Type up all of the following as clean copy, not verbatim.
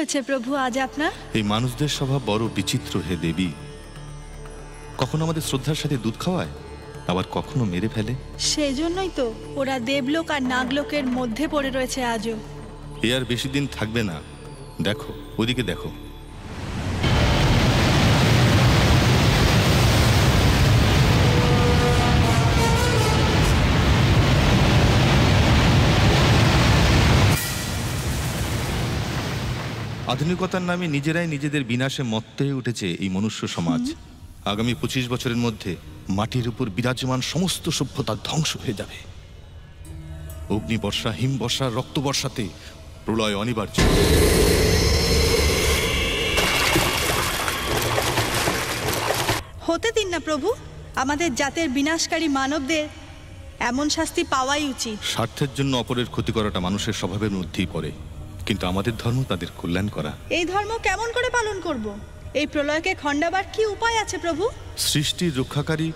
হয়েছে প্রভু আজ আপনার? এই মানুষদের স্বভাব বড় বিচিত্র হে দেবী। কখনো আমাদের শ্রদ্ধার সাথে দুধ খাওয়ায়, আবার কখনো মেরে ফেলে। সেই জন্যই তো ওরা দেবলোক আর নাগলোকের মধ্যে পড়ে রয়েছে আজও। এ আর বেশি দিন থাকবে না। দেখো, ওদিকে দেখো। আধুনিকতার নামে নিজেরাই নিজেদের বিনাশে মত্ত হয়ে উঠেছে এই মনুষ্য সমাজ। আগামী 25 বছরের মধ্যে মাটির উপর বিরাজমান সমস্ত সভ্যতা ধ্বংস হয়ে যাবে। অগ্নিবর্ষা, হিমবর্ষা, রক্তবর্ষাতে প্রলয় অনিবার্য। হতে দিন না প্রভু, আমাদের জাতের বিনাশকারী মানবদের এমন শাস্তি পাওয়াই উচিত। স্বার্থের জন্য অপরের ক্ষতি করাটা মানুষের স্বভাবের মধ্যেই পড়ে, কিন্তু আমাদের ধর্ম তাদের কল্যাণ করা। এই ধর্ম কেমন করে পালন করব? এই প্রলয়কে খণ্ডাবার কি উপায় আছে প্রভু? সৃষ্টির রক্ষাকারী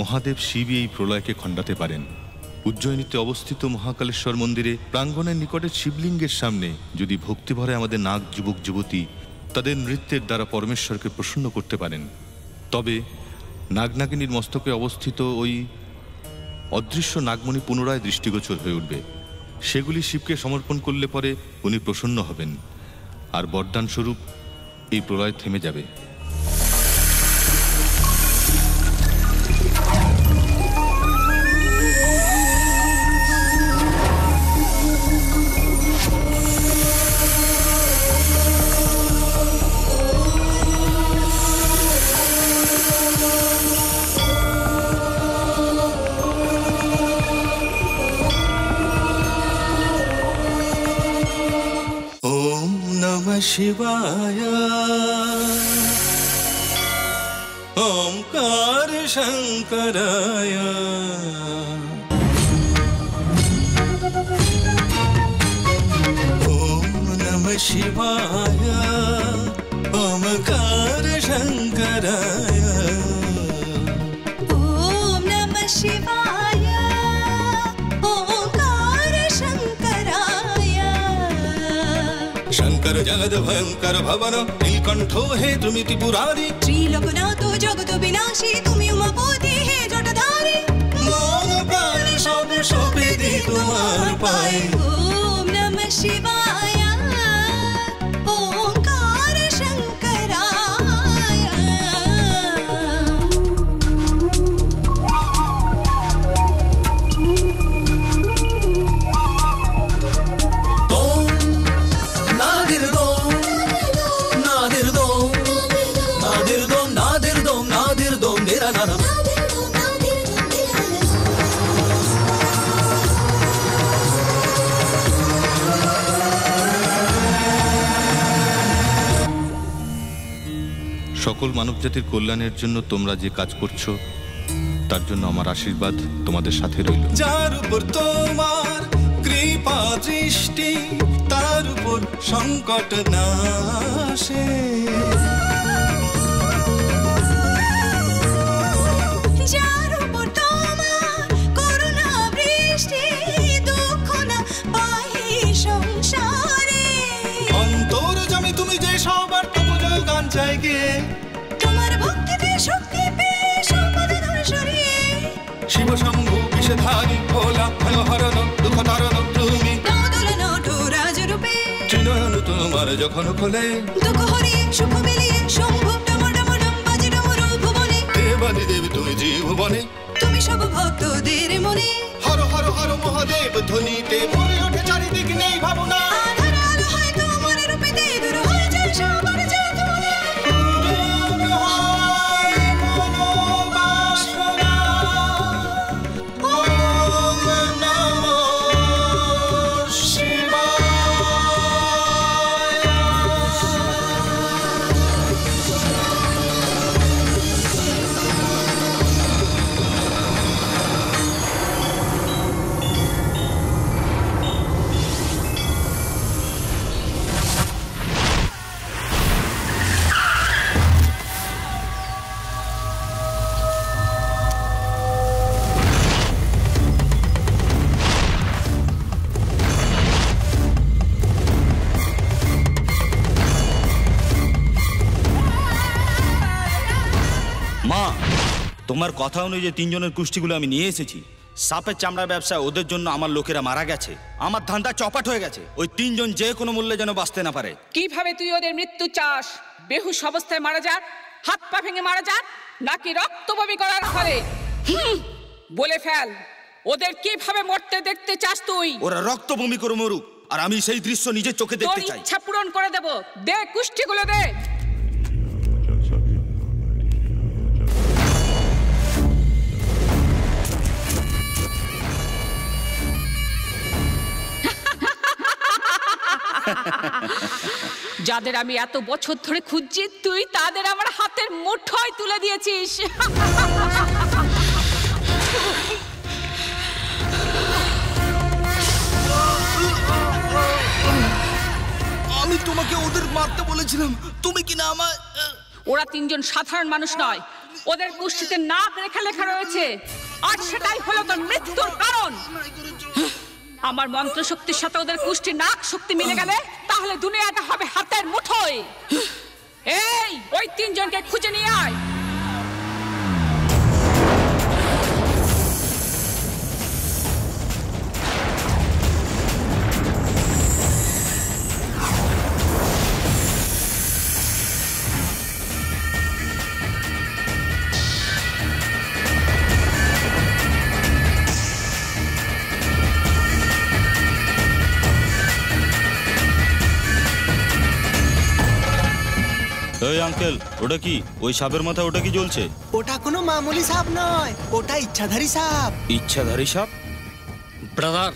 মহাদেব শিবই এই প্রলয়কে খণ্ডাতে পারেন। উজ্জয়িনীতে অবস্থিত মহাকালেশ্বর মন্দিরে প্রাঙ্গণের নিকটে শিবলিঙ্গের সামনে যদি ভক্তিভরে আমাদের নাগ যুবক যুবতী তাদের নৃত্যের দ্বারা পরমেশ্বরকে প্রসন্ন করতে পারেন, তবে নাগনাগিনীর মস্তকে অবস্থিত ওই অদৃশ্য নাগমণি পুনরায় দৃষ্টিগোচর হয়ে উঠবে। সেগুলি শিবকে সমর্পণ করলে পরে উনি প্রসন্ন হবেন, আর বরদান স্বরূপ এই প্রলয় থেমে যাবে। शिवाय ओंकार शंकराय ओम नमः शिवाय ओंकार शंकराय ओम नमः शिवाय ओंकार शंकराय। शंकर जगद भयंकर भवन नीलकंठ हे तुम त्रिपुरारी त्रिलोकनाथ जगत विनाशी तुम उमापति हे जटाधारी मन प्राण सब सौंपे तुम्हार पाए। ओम नमः शिवाय ओंकार शंकराय। সকল মানবজাতির কল্যাণের জন্য তোমরা যে কাজ করছো তার জন্য আমার আশীর্বাদ তোমাদের সাথে রইল। যার উপর তোমার কৃপা দৃষ্টি তার উপর সংকট নাশে। যার উপর তোমার করুণা বৃষ্টি দুঃখ না পাই সংসারে। অন্তর জমি তুমি যে সবার তপজল গান চাই গে তোমার ভক্তিতে শক্তি পেয়ে সম্পদ ধর্ষরে। শিব শম্ভু বিষধারী ভোলা ভয় হরণ দুঃখ তারণ তুমি নদল নটরাজ রূপে চিনয়ন তোমার যখন খোলে দুঃখ হরিয়ে সুখ মিলিয়ে শম্ভু ডম ডম ডম বাজে ডমরু ভুবনে। দেবাদি দেব তুমি যে ভুবনে তুমি সব ভক্তদের মনে হর হর হর মহাদেব ধ্বনিতে ভরে ওঠে চারিদিক নেই ভাবনা। আধার আলো হয় তোমার রূপেতে দূর হয়ে যায় সবার যাতনা। তোমার কথা অনুযায়ী 3 জনের কুষ্টিগুলো আমি নিয়ে এসেছি। সাপের চামড়ার ব্যবসায় ওদের জন্য আমার লোকেরা মারা গেছে, আমার ধান্দা চপাট হয়ে গেছে। ওই 3 জন যে কোনো মূল্যে যেন বাঁচতে না পারে। কিভাবে তুই ওদের মৃত্যু চাস? বেহুশ অবস্থায় মারা যাক, হাত পা ভেঙে মারা যাক, নাকি রক্ত বমি করার ফলে? বলে ফেল, ওদের কিভাবে মরতে দেখতে চাস তুই? ওরা রক্ত বমি করে মরুক, আর আমি সেই দৃশ্য নিজের চোখে দেখতে চাই। ইচ্ছা পূরণ করে দেব। দে কুষ্টিগুলো দে। যাদের আমি এত বছর ধরে খুঁজছি, তুই তাদের আমার হাতের মুঠোয় তুলে দিয়েছিস। আমি তোমাকে ওদের মারতে বলেছিলাম, তুমি কি না আমার... ওরা 3 জন সাধারণ মানুষ নয়, ওদের কুষ্ঠিতে নাক রেখা লেখা রয়েছে, আর সেটাই হলো তোর মৃত্যুর কারণ। আমার মন্ত্র শক্তির সাথে ওদের কুষ্ঠি নাক শক্তি মিলে গেলে তাহলে দুনিয়াটা হবে হাতের মুঠোয়। এই ওই 3 জনকে খুঁজে নিয়ে আয়। এই আঙ্কেল, ওটা কি? ওই সাপের মাথা ওটা কি জ্বলছে? ওটা কোনো মামুলি সাপ নয়, ওটা ইচ্ছাধারী সাপ। ইচ্ছাধারী সাপ? ব্রাদার,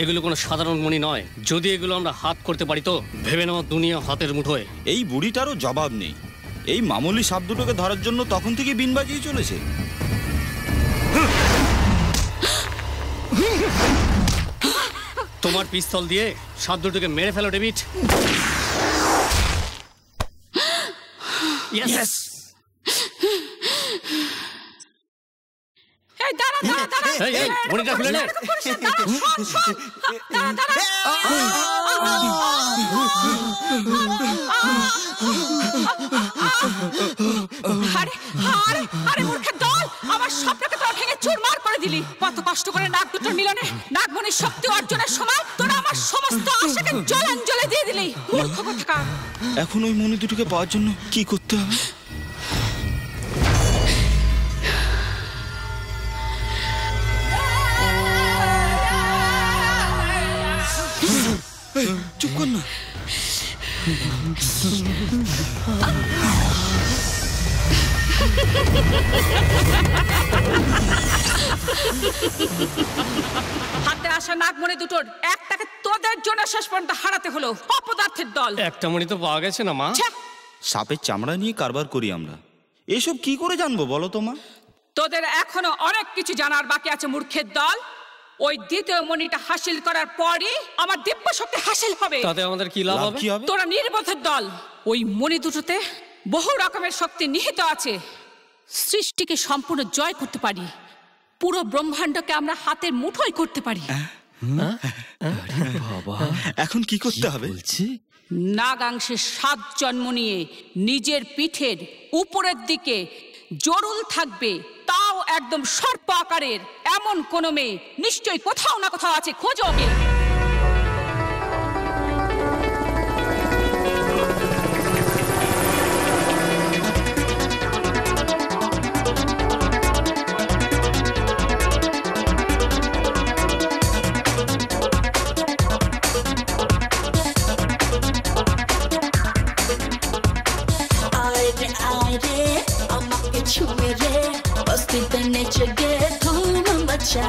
এগুলো কোনো সাধারণ মণি নয়। যদি এগুলো আমরা হাত করতে পারি তো ভেবে নেওয়া দুনিয়া হাতের মুঠোয়। এই বুড়িটারও জবাব নেই। এই মামুলি সাপ দুটোকে ধরার জন্য তখন থেকে বিন বাজিয়ে চলেছে। তোমার পিস্তল দিয়ে সাপ দুটোকে মেরে ফেলো ডেভিড। Yes. এই দাঁড়া দাঁড়া দাঁড়া, এই মনিটা খুলে নে। আরে মূর্খের দল, আমার স্বপ্নকে তোরা ভেঙে চুরমার করে দিলি। কত কষ্ট করে নাক দুটোর মিলনে নাগমণির শক্তি অর্জনের সময় তোরা আমার সমস্ত আশাকে জলাঞ্জলি দিয়ে দিলি। মূর্খ কোথাকার। এখন ওই মণি দুটোকে পাওয়ার জন্য কি করতে হবে? চুপ কর না। হাতে আসা নাগমণি দুটোর একটাকে তোদের জন্য শেষ পর্যন্ত হারাতে হলো। অপদার্থের দল। একটা মণি তো পাওয়া গেছে না মা? সাপের চামড়া নিয়ে কারবার করি আমরা, এসব কি করে জানবো বলো তো মা? তোদের এখনো অনেক কিছু জানার বাকি আছে মূর্খের দল। ওই দ্বিতীয় মণিটা হাসিল করার পরই আমার দিব্য শক্তি হাসিল হবে। তাতে আমাদের কি লাভ হবে? তোরা নির্বোধের দল। ওই মণি দুটোতে বহু রকমের শক্তি নিহিত আছে। সৃষ্টিকে সম্পূর্ণ জয় করতে পারি, পুরো ব্রহ্মাণ্ডকে আমরা হাতের মুঠোয় করতে পারি। এখন কি করতে হবে? নাগাংশের 7 জন্ম নিয়ে নিজের পিঠের উপরের দিকে জরুল থাকবে, তাও একদম সর্প আকারের। এমন কোন মেয়ে নিশ্চয়ই কোথাও না কোথাও আছে, খোঁজো ওকে। बस्तीতে নেচে গে ধুম মচা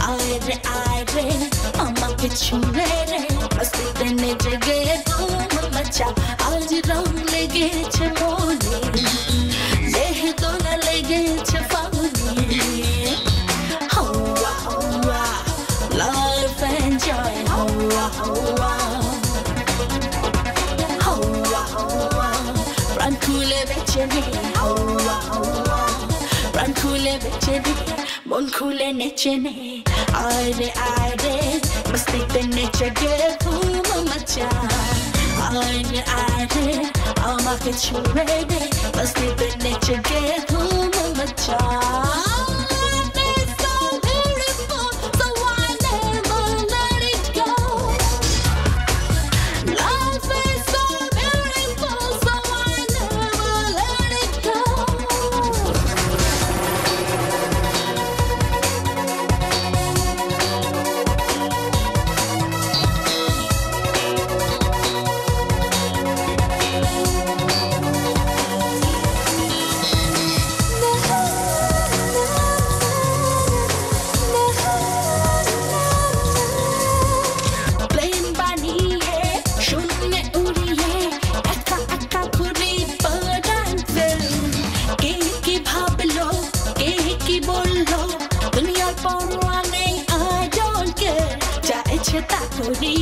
আয় রে আমাকে ছুঁয়ে রে বস্তীতে নেচে গে ধুম মচা আজ রং লেগেছে মনে দেহ দোলা লেগেছে ফাগুনে হাওয়া হাওয়া লাইফ এনজয় হাওয়া হাওয়া হাওয়া হাওয়া প্রাণ খুলে বেঁচে নে হাওয়া হাওয়া প্রাণ খুলে বেঁচে নে মন খুলে নেচে নে আয় রে মস্তিতে নেচে গে ধুম মচা আয় রে আমাকে ছুঁয়ে দে মস্তিতে নেচে গে ধুম macha. Life is so beautiful, so I never let it go. Life is so beautiful, so I never let it go. Plain baniye, shunne uriye, eka eka khuri padan fil. Ki bhablo, ki bollo, duniyar porwa nei, I don't care. Ja ichhe ta kori,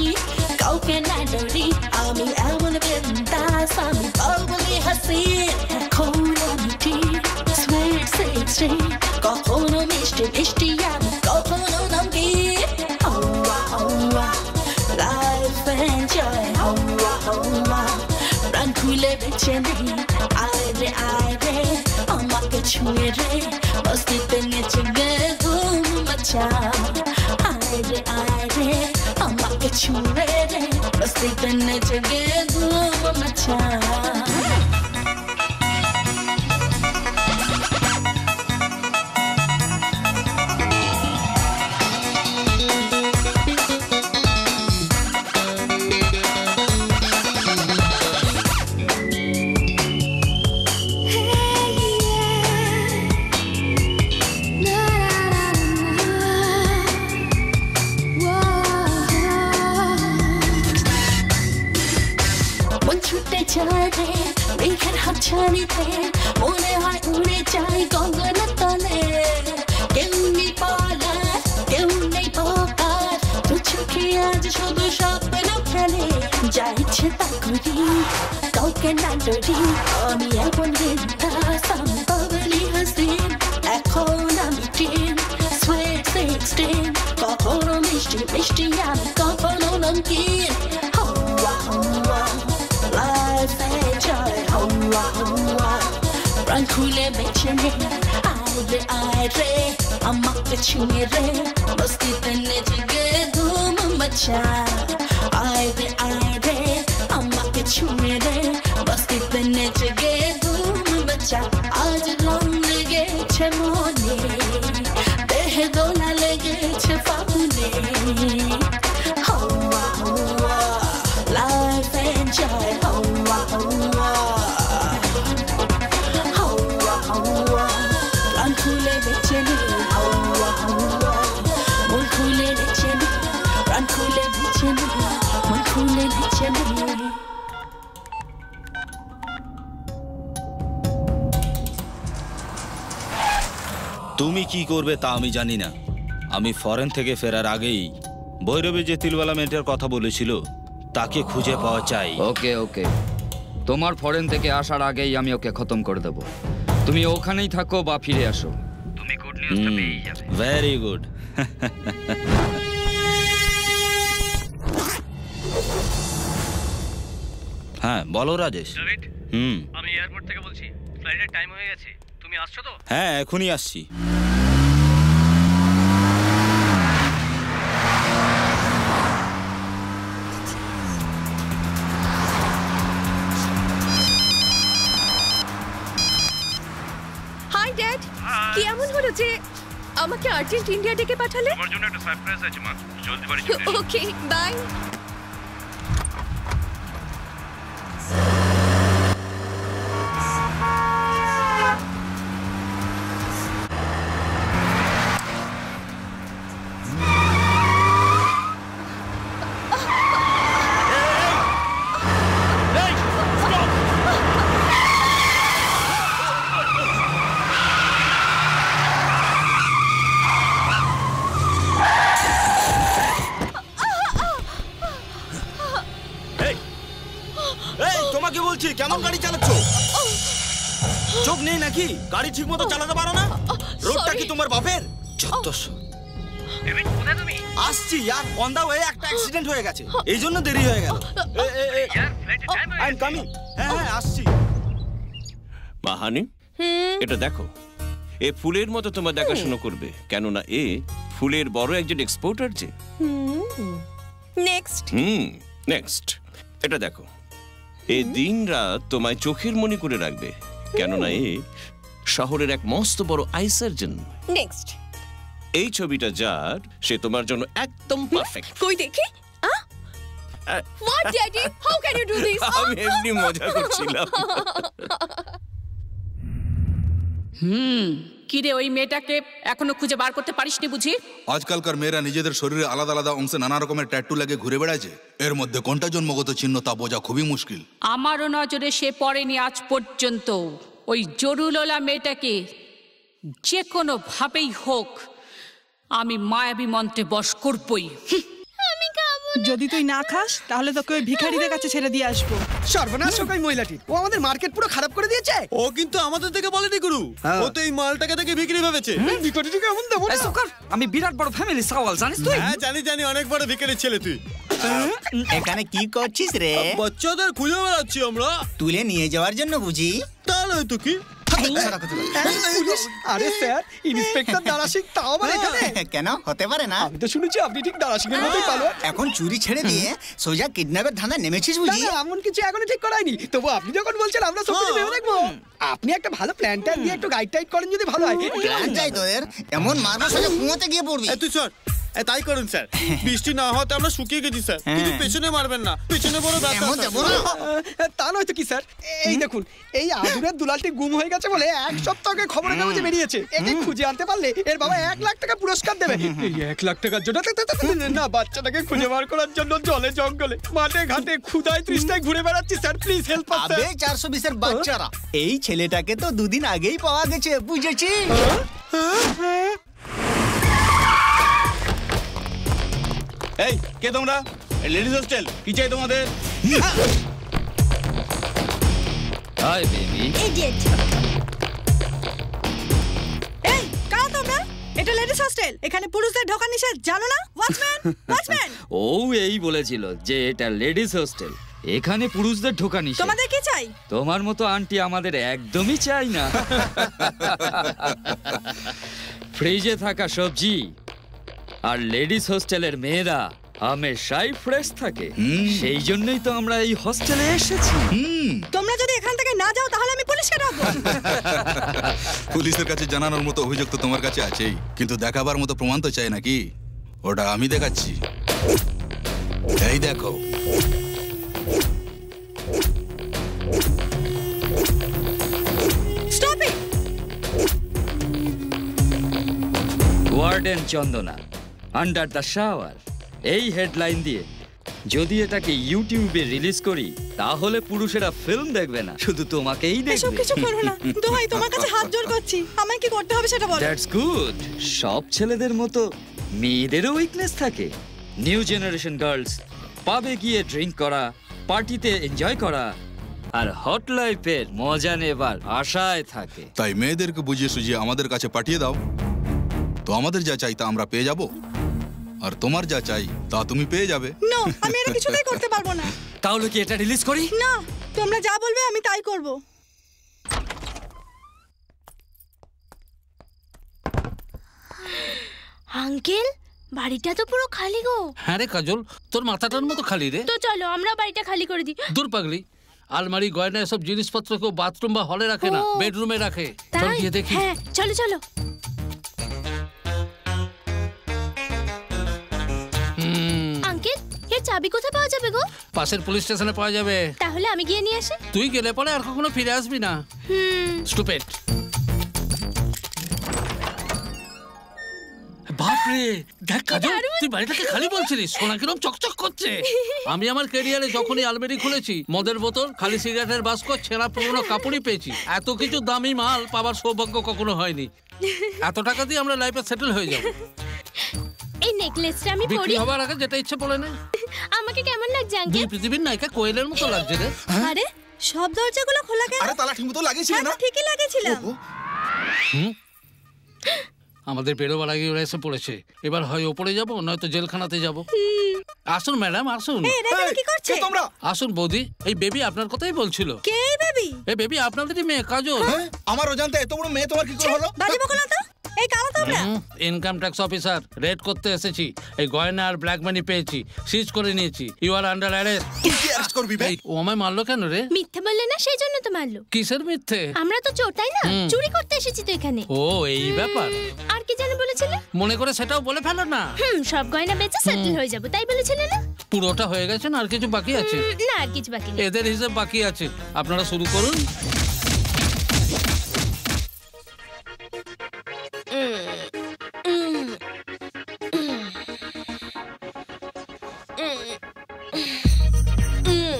kauke na dori, ami emon bindas, ami bubbly hasin. Kono miti, sweet sixteen, kono mishti mishti ami kono namki. Life and joy, run khule beche nahi, aare, amma ke chhuye re, masti pe niche gaye dhoom macha. Aare, amma ke chhuye re, masti pe niche gaye dhoom macha. One chute chale, rekhan hak chani the, mone hai ure chai gongana tale. Keu nahi pala, keu nahi pokar, tuchho ki aaj shubh shapna khale. Ja ichhe ta kori, kauke na dori, ami emon bindas, ami bubbly hasin. Ekhon ami teen, sweet 16, kokono mishti mishti ami kokono namkeen. Life and joy, run khule beche nahi, aare, amma ke chhuye re, masti pe niche gaye dhoom macha. Aare, amma ke chhuye re, masti pe niche gaye dhoom macha. Aaj rang legeche mone, deh dola legeche fagune. Life and joy, run khule beche nahi, mon khule beche nahi, run khule beche nahi, mon khule beche nahi. তুমি কি করবে তা আমি জানি না। আমি foreign থেকে ফেরার আগেই ভৈরবে যে তিলওয়ালা মেয়েটার কথা বলেছিল তাকে খুঁজে পাওয়া চাই। ওকে ওকে, তোমার ফরেন থেকে আসার আগেই আমি ওকে খতম করে দেব। তুমি ওখানেই থাকো বা ফিরে আসো, তুমি গুড নিউজটা পেয়েই যাবে। Very good. হ্যাঁ বলো রাজেশ। আমি এয়ারপোর্ট থেকে বলছি, ফ্লাইটের টাইম হয়ে গেছে, তুমি আসছো তো? হ্যাঁ এখনই আসছি। হাই ড্যাড, কি এমন হলো যে আমাকে আর্জেন্ট ইন্ডিয়া ডেকে পাঠালে? তোমার জন্য একটা সারপ্রাইজ আছে মা, জলদি বাড়ি চলে এসো। Okay bye. কেমন গাড়ি চালাচ্ছ? চোখ নেই নাকি? গাড়ি ঠিক মতো চালাতে পারো না? রোডটা কি তোমার বাপের? আসছি यार, অন দা ওয়ে একটা অ্যাক্সিডেন্ট হয়ে গেছে, এই জন্য দেরি হয়ে গেল। I am coming. হ্যাঁ আসছি। মাহানি, এটা দেখো, এ ফুলের মতো তোমার দেখাশোনা করবে, কেননা এ ফুলের বড় একজন এক্সপোর্টার যে। নেক্সট। নেক্সট এটা দেখো, এ দিন রাত তোমায় চোখের মনি করে রাখবে, কেননা এ শহরের এক মস্ত বড় আই সার্জন। নেক্সট। এই ছবিটা যার, সে তোমার জন্য একদম পারফেক্ট। কই দেখি? What daddy? How can you do this? আমি এমনি মজা করছিলাম। কিরে ওই মেয়েটাকে এখনো খুঁজে বার করতে পারিসনি বুঝি? আজকালকার মেয়েরা নিজেদের শরীরে আলাদা আলাদা অংশে নানা রকমের ট্যাটু লাগে ঘুরে বেড়াচ্ছে, এর মধ্যে কোনটা জন্মগত চিহ্ন তা বোঝা খুবই মুশকিল। আমারও নজরে সে পড়েনি আজ পর্যন্ত। ওই জরুলওয়ালা মেয়েটাকে যে কোনো ভাবেই হোক আমি মায়াবী মন্ত্রে বশ করবই। যদি তুই না খাস তাহলে তোকে ওই ভিখারিদের কাছে ছেড়ে দিয়ে আসবো। সর্বনাশ হোক ওই মহিলাটি, ও আমাদের মার্কেট পুরো খারাপ করে দিয়েছে। ও কিন্তু আমাদের থেকে বলেনি গুরু, ও তো এই মালটাকে থেকে বিক্রি ভেবেছে। ভিখারিটিকে এমন দেবো না। আমি বিরাট বড় ফ্যামিলি সওয়াল জানিস তুই? হ্যাঁ জানি জানি, অনেক বড় ভিখারির ছেলে তুই। এখানে কি করছিস রে? বাচ্চাদের খুঁজে বেড়াচ্ছি আমরা, তুলে নিয়ে যাওয়ার জন্য বুঝি? তাহলে তো কি? আরে স্যার, ইন্সপেক্টর দারা সিং তাও আবার এখানে কেন হতে পারে না? আমি তো শুনেছি আপনি ঠিক দারা সিং এর মতোই পালো। এখন চুরি ছেড়ে দিয়ে সোজা কিডন্যাপের ধান্দায় নেমেছিস বুঝি? না, এমন কিছু এখনো ঠিক করাইনি। তবু আপনি যখন বলছেন আমরা সব কিছু ভেবে দেখবো। আপনি একটা ভালো প্ল্যানটা দিয়ে একটু গাইড টাইড করেন যদি ভালো হয়। প্ল্যান চাই তোদের, এমন মারবো সোজা কুয়োতে গিয়ে পড়বি। তুই চল, তাই করুন স্যার। বৃষ্টি না হওয়াতে আমরা শুকিয়ে গেছি স্যার, কিন্তু পেছনে মারবেন না, পেছনে বড় ব্যথা। তা নয় তো কি স্যার, এই দেখুন এই আদুরের দুলালটি গুম হয়ে গেছে বলে এক সপ্তাহ আগে খবরের কাগজে বেরিয়েছে। একে খুঁজে আনতে পারলে এর বাবা 1 লাখ টাকা পুরস্কার দেবে। এই 1 লাখ টাকার জন্য না, বাচ্চাটাকে খুঁজে বার করার জন্য জলে জঙ্গলে মাঠে ঘাটে ক্ষুধায় তৃষ্ণায় ঘুরে বেড়াচ্ছি স্যার, প্লিজ হেল্প আস। আবে 420 এর বাচ্চারা, এই ছেলেটাকে তো দুদিন আগেই পাওয়া গেছে, বুঝেছি? এই কে তোমরা? লেডিস হোস্টেল, কি চাই তোমাদের? Hi baby. ইডিয়েট। এই কারা তোমরা? এটা লেডিস হোস্টেল, এখানে পুরুষদের ঢোকা নিষেধ, জানো না? Watchman, watchman. ও এই বলেছিল যে এটা লেডিস হোস্টেল, এখানে পুরুষদের ঢোকা নিষেধ। তোমাদের কি চাই? তোমার মতো আন্টি আমাদের একদমই চাই না। ফ্রিজে থাকা সবজি আর লেডিস হোস্টেলের মেয়েরা হামেশাই ফ্রেশ থাকে, সেই জন্যই তো আমরা এই হোস্টেলে এসেছি। তোমরা যদি এখান থেকে না যাও তাহলে আমি পুলিশকে ডাকবো। পুলিশের কাছে জানানোর মতো অভিযোগ তো তোমার কাছে আছেই, কিন্তু দেখাবার মতো প্রমাণ তো চাই নাকি? ওটা আমি দেখাচ্ছি, এই দেখো। Stop it. Warden Chandana under the shower, এই হেডলাইন দিয়ে যদি এটাকে ইউটিউবে রিলিজ করি তাহলে পুরুষেরা ফিল্ম দেখবে না, শুধু তোমাকেই দেখবে। এসব কিছু করো না, দোহাই তোমার কাছে হাত জোড় করছি, আমায় কি করতে হবে সেটা বলো। That's good. সব ছেলেদের মতো মেয়েদেরও উইকনেস থাকে। নিউ জেনারেশন গার্লস পাবে গিয়ে ড্রিঙ্ক করা, পার্টিতে এনজয় করা আর হট লাইফের মজা নেবার আশায় থাকে। তাই মেয়েদেরকে বুঝিয়ে সুঝিয়ে আমাদের কাছে পাঠিয়ে দাও, তো আমাদের যা চাই তা আমরা পেয়ে যাব, আর তোমার যা চাই তা তুমি পেয়ে যাবে। না, আমি এটা কিছুতেই করতে পারবো না। তাহলে কি এটা রিলিজ করি? না, তোমরা যা বলবে আমি তাই করব। আঙ্কেল, বাড়িটা তো পুরো খালি গো। হ্যাঁ রে কাজল, তোর মাথাটার মতো খালি রে। তো চলো আমরা বাড়িটা খালি করে দিই। দূর পাগলি, আলমারি গয়না এসব জিনিসপত্র কেউ বাথরুম বা হলে রাখে না, বেডরুমে রাখে। চল গিয়ে দেখি। হ্যাঁ চলো চলো। আঙ্কেল, এর চাবি কোথায় পাওয়া যাবে গো? পাশের পুলিশ স্টেশনে পাওয়া যাবে। তাহলে আমি গিয়ে নিয়ে আসি। তুই গেলে পরে আর কখনো ফিরে আসবি না। স্টুপিড। বাপরে, দেখ কাজল, তুই বাড়িটাকে খালি বলছিলিস, সোনা কিরম চকচক করছে। আমি আমার ক্যারিয়ারে যখনই আলমারি খুলেছি মদের বোতল, খালি সিগারেটের বাস্ক, ছেঁড়া পুরোনো কাপড়ই পেয়েছি। এত কিছু দামি মাল পাবার সৌভাগ্য কখনো হয়নি। এত টাকা দিয়ে আমরা লাইফে সেটেল হয়ে যাব। এই নেকলেসটা আমি পরি। বিক্রি হবার আগে যেটা ইচ্ছে বলে নে। আমাকে কেমন লাগছে আঙ্কেল? দুই পৃথিবীর নায়িকা কোয়েলের মতো লাগছে রে। আরে সব দরজাগুলো খোলা কেন? আরে তালা ঠিকমতো লাগিয়েছিলে না? ঠিকই লাগিয়েছিলাম। আমাদের বেরোবার আগে ওরা এসে পড়েছে। এবার হয় ওপরে যাবো নয়তো জেলখানাতে যাবো। আসুন ম্যাডাম, আসুন। কি করছে তোমরা? আসুন বৌদি, এই বেবি আপনার কথাই বলছিল। কে এই বেবি? এ বেবি আপনাদেরই মেয়ে কাজল। আমার অজান্তে এত বড় মেয়ে তোমার কি করে হলো? বাজে বকো না তো, এই কালো তো আমরা। ইনকাম ট্যাক্স অফিসার, রেড করতে এসেছি। এই গয়না আর ব্ল্যাক মানি পেয়েছি, সিজ করে নিয়েছি। You are under arrest. তুই কি অ্যারেস্ট করবি বে? ও আমায় মারলো কেন রে? মিথ্যে বললে না, সেই জন্য তো মারলো। কিসের মিথ্যে? আমরা তো চোর, তাই না? চুরি করতে এসেছি তো এখানে। ও এই ব্যাপার। আর কি জানো বলেছিলে? মনে করে সেটাও বলে ফেলো না। সব গয়না বেচে সেটেল হয়ে যাব, তাই বলেছিলে না? পুরোটা হয়ে গেছে না, আর কিছু বাকি আছে? না, আর কিছু বাকি নেই। এদের হিসেব বাকি আছে। আপনারা শুরু করুন।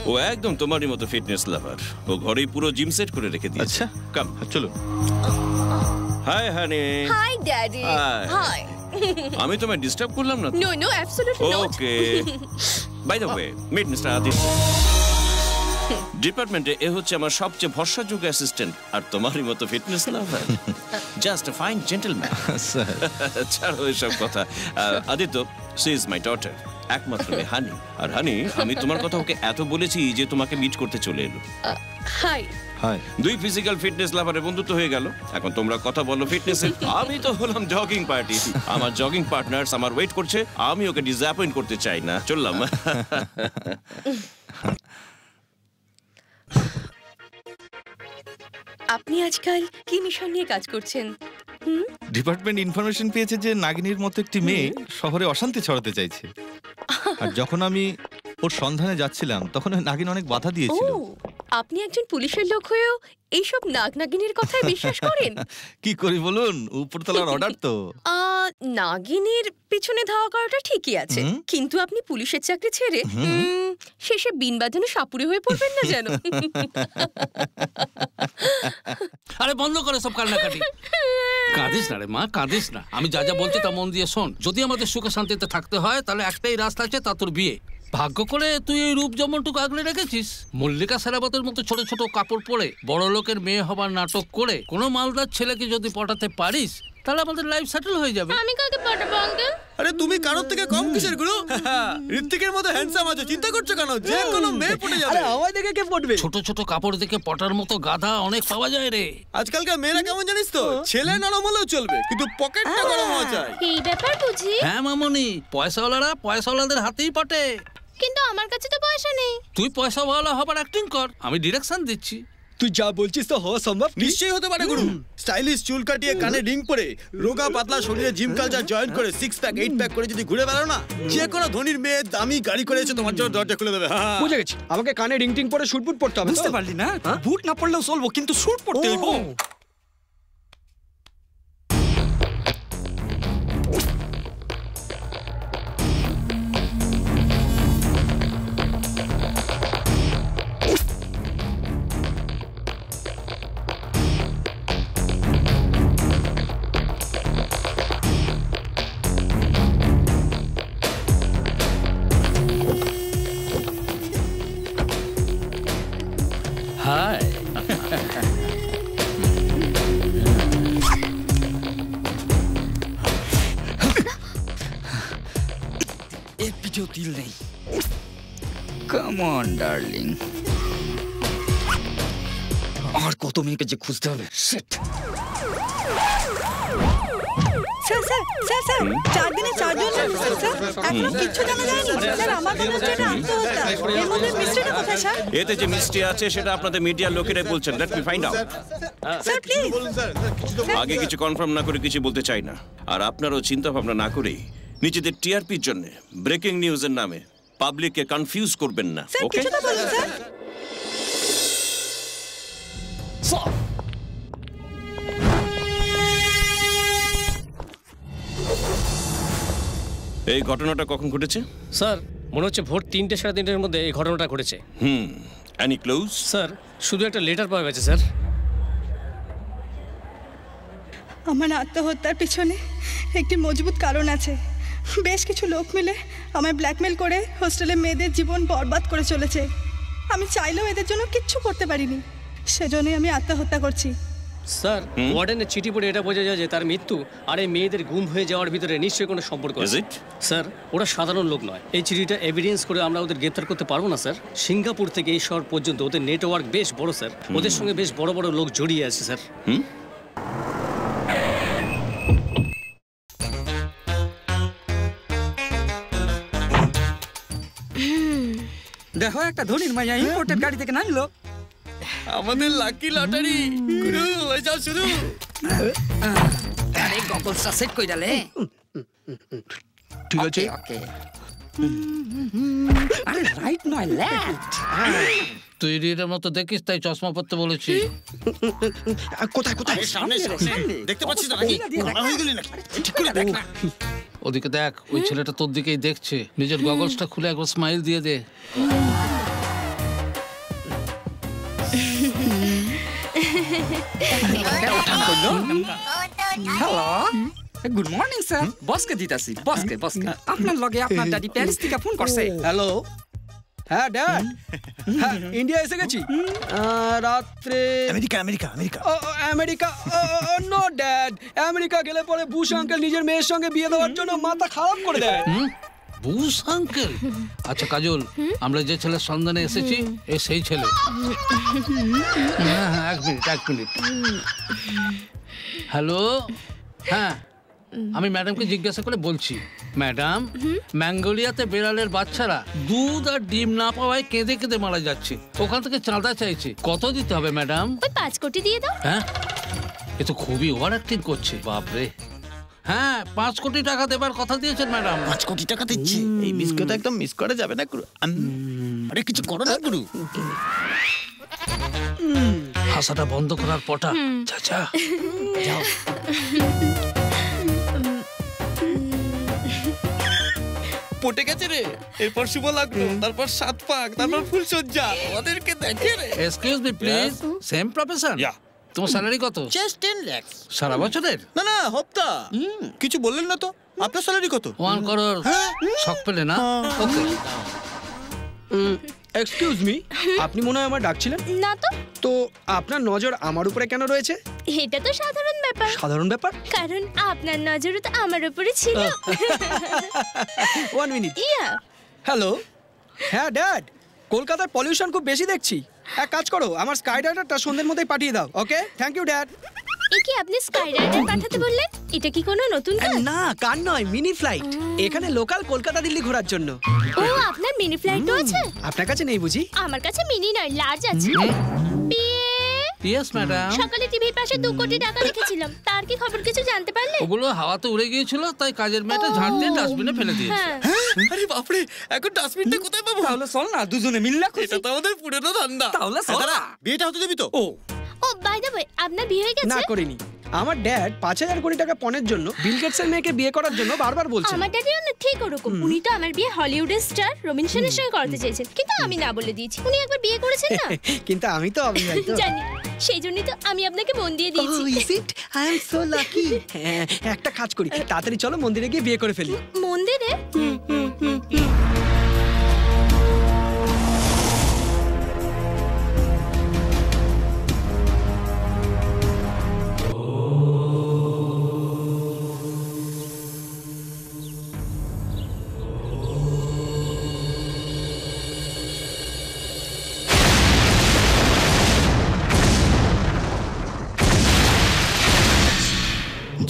ও একদম তোমারই মতো ফিটনেস লাভার। ও ঘরেই পুরো জিম সেট করে রেখে দিয়েছে। আচ্ছা কাম চলো। Hi honey. Hi daddy. Hi. আমি তোমায় ডিস্টার্ব করলাম না? No no, absolutely not. Okay. By the way, meet mister Aditya. ডিপার্টমেন্টে এ হচ্ছে আমার সবচেয়ে ভরসাযোগ্য অ্যাসিস্ট্যান্ট, আর তোমারই মতো fitness lover. Just a fine gentleman. ছাড়ো এসব কথা। Aditya, she is my daughter, একমাত্র মেয়ে হানি। আর হানি, আমি তোমার কথা ওকে এত বলেছি যে তোমাকে মিট করতে চলে এলো। হাই। হাই। দুই ফিজিক্যাল ফিটনেস লাভারের বন্ধুত্ব হয়ে গেল। এখন তোমরা কথা বলো ফিটনেসের। আমি তো হলাম জগিং পার্টি। আমার জগিং পার্টনার্স আমার ওয়েট করছে, আমি ওকে ডিসঅ্যাপয়েন্ট করতে চাই না। চললাম। আপনি আজকাল কি মিশন নিয়ে কাজ করছেন? ডিপার্টমেন্ট ইনফরমেশন পেয়েছে যে নাগিনীর মতো একটি মেয়ে শহরে অশান্তি ছড়াতে চাইছে। আর যখন আমি ওর সন্ধানে যাচ্ছিলাম তখন ওই নাগিন অনেক বাধা দিয়েছিল। আপনি একজন পুলিশের লোক হয়েও এইসব নাগনাগিনীর কথায় বিশ্বাস করেন? কি করি বলুন, উপরতলার অর্ডার তো। নাগিনীর পিছনে ধাওয়া করাটা ঠিকই আছে, কিন্তু আপনি পুলিশের চাকরি ছেড়ে শেষে বিন বাঁধানো সাপুরে হয়ে পড়বেন না যেন। আরে বন্ধ করে সব কান্নাকাটি। কাঁদিস না রে মা, কাঁদিস না। আমি যা যা বলছি তা মন দিয়ে শোন। যদি আমাদের সুখে শান্তিতে থাকতে হয় তাহলে একটাই রাস্তা আছে, তা তোর বিয়ে। ভাগ্য করে তুই এই রূপ যেমনটুকু আগলে রেখেছিস। মল্লিকা সেরাবতের মতো ছোট ছোট কাপড় পরে বড় লোকের মেয়ে হবার নাটক করে কোনো মালদার ছেলেকে যদি পটাতে পারিস তাহলে আমাদের লাইফ সেটেল হয়ে যাবে। আমি কাকে পটাবো আঙ্কেল? আরে তুমি কারোর থেকে কম কিসের গুরু? ঋত্বিকের মতো হ্যান্ডসাম আছে, চিন্তা করছো কেন? যে কোনো মেয়ে পটে যাবে। আরে আমায় দেখে কে পটবে? ছোট ছোট কাপড় দেখে পটার মতো গাধা অনেক পাওয়া যায় রে। আজকালকার মেয়েরা কেমন জানিস তো? ছেলে নরম হলেও চলবে, কিন্তু পকেটটা গরম হওয়া চাই। এই ব্যাপার বুঝি? হ্যাঁ মামনি, পয়সাওয়ালারা পয়সাওয়ালাদের হাতেই পটে। কিন্তু আমার কাছে তো পয়সা নেই। তুই পয়সাওয়ালা হবার অ্যাক্টিং কর, আমি ডিরেকশন দিচ্ছি। তুই যা বলছিস তো হওয়া সম্ভব? নিশ্চয়ই হতে পারে গুরু। স্টাইলিশ চুল কাটিয়ে কানে রিং পরে রোগা পাতলা শরীরে জিম কালচার জয়েন করে 6 প্যাক 8 প্যাক করে যদি ঘুরে বেড়াও না, যে কোনো ধনীর মেয়ে দামি গাড়ি করে এসে তোমার জন্য দরজা খুলে দেবে। বুঝে গেছি, আমাকে কানে রিং টিং পরে শুট বুট পড়তে হবে। বুঝতে পারলি না? বুট না পড়লেও চলবো, কিন্তু শুট পড়তে হইব। হাই। এক পিঠেও তিল নেই। কাম অন ডার্লিং, আর কত মেয়েকে যে খুঁজতে হবে। Shit. Sir sir sir sir 4 দিনে 4 জন স্যার এখনো কিচ্ছু জানা যায়নি। স্যার আমার মনে হচ্ছে এটা আত্মহত্যা। এর মধ্যে মিস্ট্রিটা কোথায় স্যার? এতে যে মিস্ট্রি আছে সেটা আপনাদের মিডিয়ার লোকেরাই বলছেন। Let me find out. Sir please আগে কিছু কনফার্ম না করে কিছু বলতে চাই না। আর আপনারাও চিন্তা ভাবনা না করেই নিজেদের টিআরপির জন্য ব্রেকিং নিউজের নামে পাবলিককে কনফিউজ করবেন না। Sir okay? কিছু তো বলুন স্যার। এই ঘটনাটা কখন ঘটেছে? স্যার মনে হচ্ছে ভোর 3টে সাড়ে 3টের মধ্যে এই ঘটনাটা ঘটেছে। Any close? স্যার শুধু একটা লেটার পাওয়া গেছে স্যার। আমার আত্মহত্যার পিছনে একটি মজবুত কারণ আছে। বেশ কিছু লোক মিলে আমায় ব্ল্যাকমেল করে হোস্টেলে মেয়েদের জীবন বরবাদ করে চলেছে। আমি চাইলেও এদের জন্য কিচ্ছু করতে পারিনি, সেজন্যই আমি আত্মহত্যা করছি। স্যার ওয়ার্ডেনের চিঠি পড়ে এটা বোঝা যায় যে তার মৃত্যু আর এই মেয়েদের গুম হয়ে যাওয়ার ভিতরে নিশ্চয়ই কোনো সম্পর্ক আছে। স্যার ওরা সাধারণ লোক নয়। এই চিঠিটা এভিডেন্স করে আমরা ওদের গ্রেপ্তার করতে পারবো না স্যার। সিঙ্গাপুর থেকে এই শহর পর্যন্ত ওদের নেটওয়ার্ক বেশ বড় স্যার। ওদের সঙ্গে বেশ বড় বড় লোক জড়িয়ে আছে স্যার। দেখো একটা ধনির মাইয়া ইম্পোর্টেড গাড়ি থেকে নামলো। আমাদের লাকি লটারি গুরু হয়ে যাও শুরু। আরে গগলসটা সেট কই ডালে। ঠিক আছে ওকে। আরে রাইট নয় লেফট। তুই রিডের মতো দেখিস তাই চশমা পরতে বলেছি। কোথায় কোথায়? সামনে দেখতে পাচ্ছিস না নাকি? মারা হয়ে গেলি নাকি? ঠিক করে দেখ না। ওদিকে দেখ, ওই ছেলেটা তোর দিকেই দেখছে। নিজের গগলসটা খুলে একবার স্মাইল দিয়ে দে। Hello good morning sir. বসকে দিতাছি বসকে আপনার লগে আপনার ড্যাডি প্যারিস থেকে ফোন করছে। হ্যালো হ্যাঁ ড্যাড, হ্যাঁ ইন্ডিয়া এসে গেছি রাত্রে। America America America America no dad, America গেলে পরে বুশ আঙ্কেল নিজের মেয়ের সঙ্গে বিয়ে দেওয়ার জন্য মাথা খারাপ করে দেয়। Bush uncle? আচ্ছা কাজল, আমরা যে ছেলের সন্ধানে এসেছি এ সেই ছেলে। হ্যাঁ হ্যাঁ এক মিনিট। হ্যালো, হ্যাঁ আমি ম্যাডামকে জিজ্ঞাসা করে বলছি। ম্যাডাম, ম্যাঙ্গোলিয়াতে বেড়ালের বাচ্চারা দুধ আর ডিম না পাওয়ায় কেঁদে কেঁদে মারা যাচ্ছে। ওখান থেকে চাঁদা চাইছে, কত দিতে হবে ম্যাডাম? ওই 5 কোটি দিয়ে দাও। হ্যাঁ, এ তো খুবই ওভার অ্যাক্টিং করছে। বাপরে, হ্যাঁ 5 কোটি টাকা দেবার কথা দিয়েছেন ম্যাডাম। 5 কোটি টাকা দিচ্ছে? এই মিসকে তো একদম মিস করা যাবে না গুরু। আরে কিছু করো না গুরু। হাসাটা বন্ধ করার পটা। চাচা যাও। পটে গেছে রে। এরপর শুভ লাগলো, তারপর 7 পাক, তারপর ফুলসজ্জা। ওদেরকে দেখে রে। Excuse me please, same profession? তোমার স্যালারি কত? জাস্ট 10 লাখ। সারা বছরের? না না, হপ্তা। কিছু বললেন না তো। আপনার স্যালারি কত? 1 crore। শক পেলে না? ওকে। এক্সকিউজ মি, আপনি মনে হয় আমার ডাকছিলেন? না তো। তো আপনার নজর আমার উপরে কেন রয়েছে? এটা তো সাধারণ ব্যাপার। সাধারণ ব্যাপার? কারণ আপনার নজরও তো আমার উপরে ছিল। 1 মিনিট। ইয়া হ্যালো হ্যাঁ ড্যাড, কলকাতার পলিউশন খুব বেশি দেখছি। এক কাজ করো, আমার স্কাই রাইডারটা সন্ধ্যের মধ্যেই পাঠিয়ে দাও। ওকে, থ্যাংক ইউ ড্যাড। এ কি আপনি স্কাই রাইডার পাঠাতে বললেন? এটা কি কোনো নতুন কাজ? না কার নয়, মিনি ফ্লাইট। এখানে লোকাল কলকাতা দিল্লি ঘোরার জন্য। ও আপনার মিনি ফ্লাইটও আছে? আপনার কাছে নেই বুঝি? আমার কাছে মিনি নয়, লার্জ আছে। Yes madam. সকালে টিভির পাশে 2 কোটি টাকা লিখেছিলাম, তার কি খবর কিছু জানতে পারলে? ওগুলো হাওয়াতে উড়ে গিয়েছিল, তাই কাজের মেয়েটা ঝাড় দিয়ে ডাস্টবিনে ফেলে দিয়েছে। আরে বাপরে, এখন ডাস্টবিনটা কোথায় পাবো? তাহলে চল না দুজনে মিললা খুঁজি। এটা তো আমাদের পুরনো ধান্দা। তাহলে চল না। বিয়েটা হতে দিবি তো? ও বাই দ্য ওয়ে, আপনার বিয়ে হয়ে গেছে? না করিনি। আমার ড্যাড 5000 কোটি টাকা পণের জন্য বিল গেটসের মেয়েকে বিয়ে করার জন্য বারবার বলছেন। আমার ড্যাডিও না ঠিক ওরকম। উনি তো আমার বিয়ে হলিউডের স্টার রবিন সেনের সঙ্গে করতে চেয়েছেন, কিন্তু আমি না বলে দিয়েছি। উনি একবার বিয়ে করেছেন না? কিন্তু আমি তো অবিবাহিত। জানি, সেই জন্যই তো আমি আপনাকে মন দিয়ে দিয়েছি। Oh, is it? I am so lucky. একটা কাজ করি, তাড়াতাড়ি চলো মন্দিরে গিয়ে বিয়ে করে ফেলি। মন্দিরে?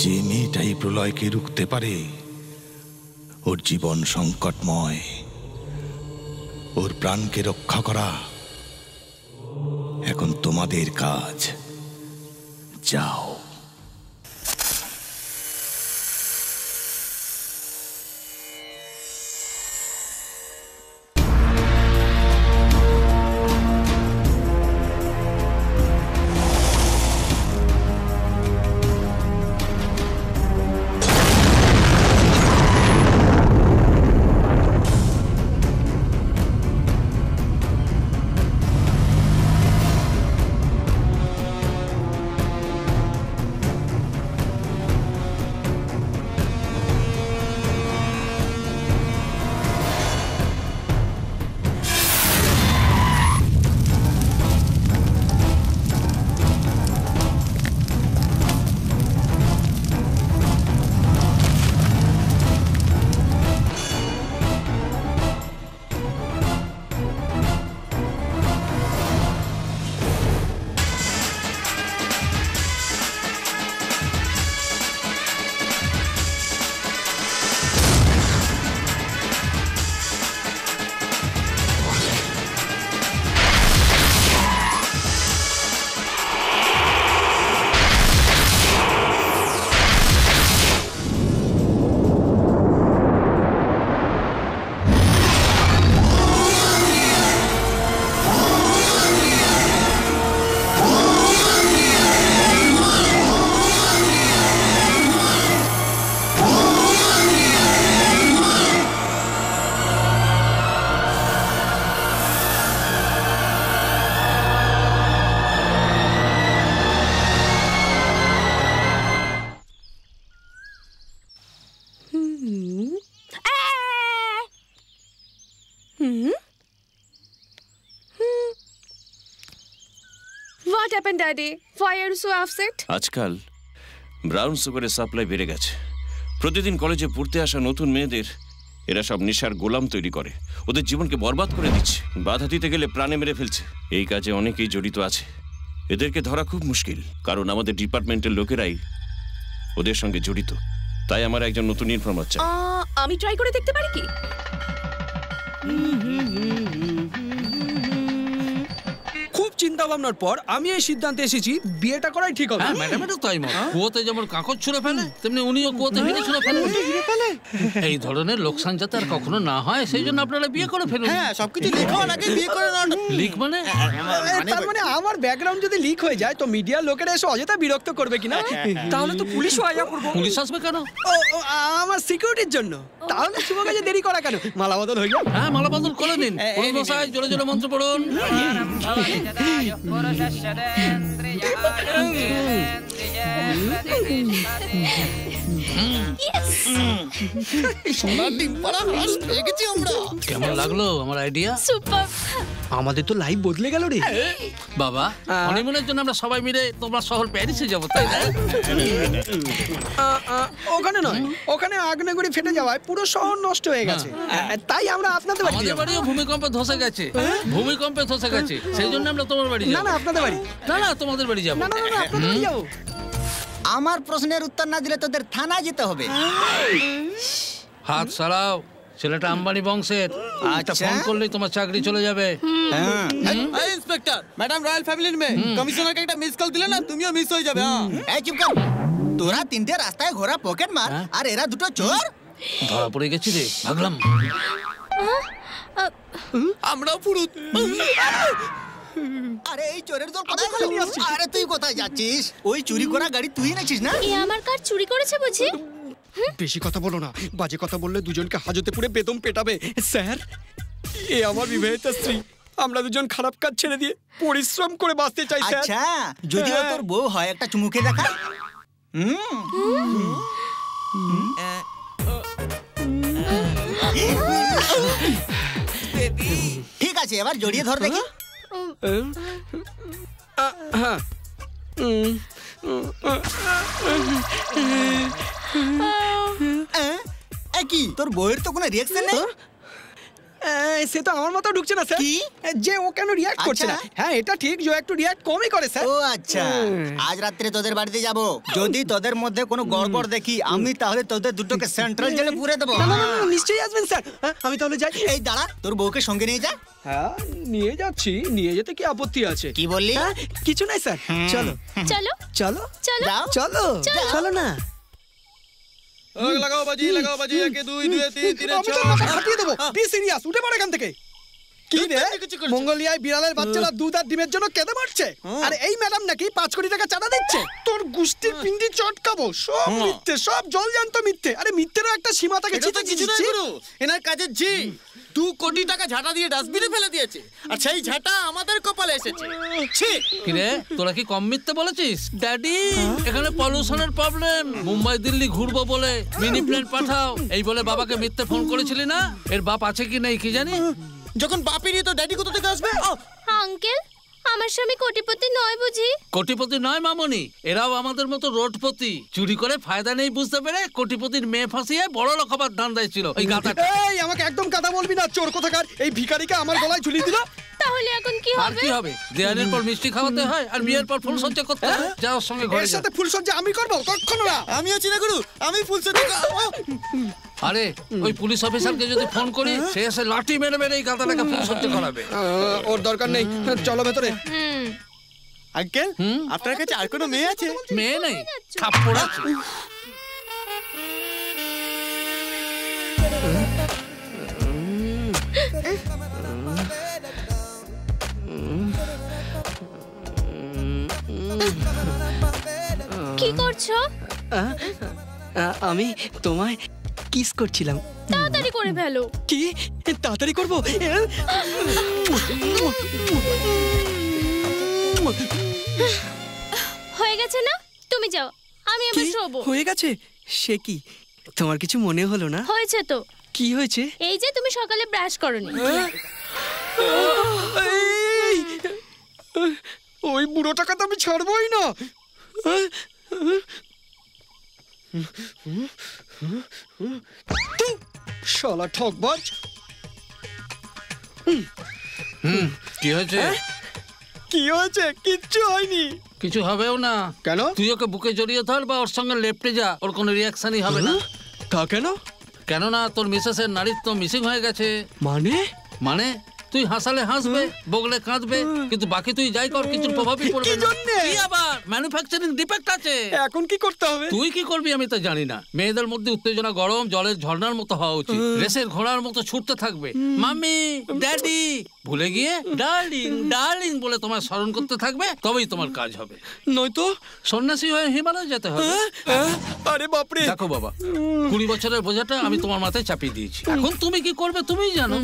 যে মেয়েটাই প্রলয়কে রুখতে পারে, ওর জীবন সংকটময়। ওর প্রাণকে রক্ষা করা এখন তোমাদের কাজ। যাও। What happened, Daddy? Why are you so upset? আজকাল ব্রাউন সুগারের সাপ্লাই বেড়ে গেছে। প্রতিদিন কলেজে পড়তে আসা নতুন মেয়েদের এরা সব নেশার গোলাম তৈরি করে, ওদের জীবনকে বরবাদ করে দিচ্ছে। বাধা দিতে গেলে প্রাণে মেরে ফেলছে। এই কাজে অনেকেই জড়িত আছে। এদেরকে ধরা খুব মুশকিল, কারণ আমাদের ডিপার্টমেন্টের লোকেরাই ওদের সঙ্গে জড়িত। তাই আমার একজন নতুন ইনফর্মার চাই। আমি ট্রাই করে দেখতে পারি কি? খুব চিন্তা ভাবনার পর আমি এই সিদ্ধান্তে এসেছি বিয়েটা করাই ঠিক হবে। ম্যাডাম এটা তাই মত। কুয়োতে যেমন কাঁকড় ছুঁড়ে ফেলে তেমনি উনিও কুয়োতে হিরে ছুঁড়ে ফেলে। এই ধরনের লোকসান যাতে আর কখনো না হয় সেই জন্য আপনারা বিয়ে করে ফেলুন। হ্যাঁ, সবকিছু লিক হওয়ার আগে বিয়ে করে নাও। লিক মানে? তার মানে আমার ব্যাকগ্রাউন্ড যদি লিক হয়ে যায় তো মিডিয়ার লোকেরা এসে অযথা বিরক্ত করবে কিনা? তাহলে তো পুলিশও আয়া করবো। পুলিশ আসবে কেন? আমার সিকিউরিটির জন্য। তাহলে শুভ কাজে দেরি করা কেন? মালা বদল হয়ে গেল। হ্যাঁ, মালা বদল করে দিন। পুলিশ মশাই জোরে জোরে মন্ত্র পড়ুন। কেমন লাগলো আমার আইডিয়া? সুপার। আমাদের তো লাইফ বদলে গেল রে বাবা। হনিমুনের জন্য আমরা সবাই মিলে তোমার শহর প্যারিসে যাব, তাই না? ওখানে নয়, ওখানে আগ্নেয়গিরি ফেটে যাওয়ায় পুরো শহর নষ্ট হয়ে গেছে। তাই আমরা আপনাদের বাড়ি আমাদের বাড়িও ভূমিকম্পে ধসে গেছে। ভূমিকম্পে ধসে গেছে, সেই জন্য আমরা তোমার বাড়ি যাব। না না, আপনাদের বাড়ি। না না, তোমাদের বাড়ি যাব। না না না, আপনাদের বাড়ি যাব। আমার প্রশ্নের উত্তর না দিলে তোদের থানায় যেতে হবে। হাত সারাও, ছেলেটা আম্বানি বংশের। একটা ফোন করলেই তোমার চাকরি চলে যাবে। এই ইন্সপেক্টর, ম্যাডাম রয়্যাল ফ্যামিলির মেয়ে, কমিশনারকে একটা মিস কল দিলে না তুমিও মিস হয়ে যাবে। এই চুপ কর। তোরা তিনটে রাস্তায় ঘোরা পকেট মার, আর এরা দুটো চোর। ধরা পড়ে গেছি রে, ভাগলাম। আমরাও পুরুত। আরে এই চোরের দল কোথায় গেল? আরে তুই কোথায় যাচ্ছিস? ওই চুরি করা গাড়ি তুই এনেছিস না? এ আমার কার চুরি করেছে বুঝি? বেশি কথা বলো না, বাজে কথা বললে দুজনকে হাজতে পুরে বেদম পেটাবে। স্যার, এ আমার বিবাহিত স্ত্রী। আমরা দুজন খারাপ কাজ ছেড়ে দিয়ে পরিশ্রম করে বাঁচতে চাই স্যার। আচ্ছা, যদি তোর বউ হয় একটা চুমুকে দেখা। ঠিক আছে, এবার জড়িয়ে ধর দেখি। হ্যাঁ। কি তোর বউয়ের তো কোনো রিঅ্যাকশন নেই? সে তো আমার মতো ঢুকছে না স্যার। যে ও কেন রিঅ্যাক্ট করছে না? হ্যাঁ, এটা ঠিক যে একটু রিঅ্যাক্ট কমই করে স্যার। ও আচ্ছা, আজ রাত্রে তোদের বাড়িতে যাব। যদি তোদের মধ্যে কোনো গড়বড় দেখি আমি, তাহলে তোদের দুটোকে সেন্ট্রাল জেলে পুরে দেবো। না না না, নিশ্চয়ই আসবেন স্যার। আমি তাহলে যাই। এই দাঁড়া, তোর বউকে সঙ্গে নিয়ে যা। হ্যাঁ, নিয়ে যাচ্ছি। নিয়ে যেতে কি আপত্তি আছে? কি বললি? কিছু নাই স্যার। চলো চলো চলো চলো চলো চলো না। লাগাও বাজি, লাগাও বাজি। 1 2 2 3 3 আমি তো মাথা ফাটিয়ে দেবো। বি সিরিয়াস, উঠে পড় এখান থেকে। কি রে, মঙ্গোলিয়ায় বিড়ালের বাচ্চারা দুধ আর ডিমের জন্য কেঁদে মরছে, আর এই ম্যাডাম নাকি 5 কোটি টাকা চাঁদা দিচ্ছে। তোর গুষ্টির পিন্ডি চটকাবো। সব মিথ্যে, সব জলজান্ত মিথ্যে। আরে মিথ্যেরও একটা সীমা থাকে। এটা তো কিছু না গুরু, এনার কাজের জি 2 কোটি টাকা ঝাঁটা দিয়ে ডাস্টবিনে ফেলে দিয়েছে, আর সেই ঝাঁটা আমাদের কপালে এসেছে। ঠিক কি রে, তোরা কি কম মিথ্যে বলেছিস? ড্যাডি, এখানে পলিউশনের প্রবলেম। মুম্বাই দিল্লি ঘুরবো বলে মিনি প্লেন পাঠাও এই বলে বাবাকে মিথ্যে ফোন করেছিলি না? এর বাপ আছে কি নেই কি জানি। যখন বাপেরই তো ড্যাডি কোথা থেকে আসবে? আঙ্কেল, আমার স্বামী কোটিপতি নয় বুঝি? কোটিপতি নয় মামনি, এরাও আমাদের মতো রোডপতি। চুরি করে ফায়দা নেই বুঝতে পেরে কোটিপতির মেয়ে ফাঁসিয়ে বড় লোক হবার ধান্দায় ছিল ওই গাধাটা। এই, আমাকে একদম কথা বলবি না, চোর কোথাকার। এই ভিখারিকে আমার গলায় ঝুলিয়ে দিল। তাহলে এখন কি আর হবে? কি হবে? দেয়ালের পর মিষ্টি খাওয়াতে হয় আর বিয়ের পর ফুলসজ্জা করতে হয়। যাওয়ার সঙ্গে ঘরে এর সাথে ফুলসজ্জা আমি করব? কখনো না। আমি আছি না গুরু, আমি ফুলসজ্জা। আরে ওই পুলিশ অফিসারকে যদি ফোন করি, সে এসে লাঠি মেরে মেরে এই গাধাটাকে ফুলসজ্জা করাবে। ওর দরকার নেই, চলো ভেতরে। আঙ্কেল, আপনার কাছে আর কোনো মেয়ে আছে? মেয়ে নেই, থাপ্পড় আছে। কি করছো? আমি তোমায় কিস করছিলাম। তাড়াতাড়ি করে ফেলো। কি তাড়াতাড়ি করব? হয়ে গেছে না? তুমি যাও, আমি এবার শোবো। হয়ে গেছে? সে কি, তোমার কিছু মনে হলো না? হয়েছে তো। কি হয়েছে? এই যে তুমি সকালে ব্রাশ করোনি। ও ওই বুড়োটাকে তো আমি ছাড়বই না। শালা ঠকবাজ। কি হয়েছে? কি হয়েছে? কিচ্ছু হয়নি। কিছু হবেও না। কেন? তুই ওকে বুকে জড়িয়ে ধর বা ওর সঙ্গে লেপটে যা, ওর কোনো রিয়াকশনই হবে না। তা কেন? কেননা তোর মিসেসের নারীত্ব মিসিং হয়ে গেছে। মানে তুই হাসালে হাসবে, বগলে কাঁদবে, কিন্তু বাকি তুই যাই কর কিছুর প্রভাবই পড়বে না। কি আবার ম্যানুফ্যাকচারিং ডিফেক্ট আছে। এখন কি করতে হবে? তুই কি করবি আমি তো জানি না। মেয়েদের মধ্যে উত্তেজনা গরম জলের ঝর্ণার মতো হওয়া উচিত। রেসের ঘোড়ার মতো ছুটতে থাকবে, মাম্মি, ড্যাডি, ভুলে গিয়ে ডার্লিং ডার্লিং বলে তোমার স্মরণ করতে থাকবে, তবেই তোমার কাজ হবে। নয়তো সন্ন্যাসী হয়ে হিমালয় যেতে হবে। আরে বাপরে। দেখো বাবা, 20 বছরের বোঝাটা আমি তোমার মাথায় চাপিয়ে দিয়েছি। এখন তুমি কি করবে তুমিই জানো।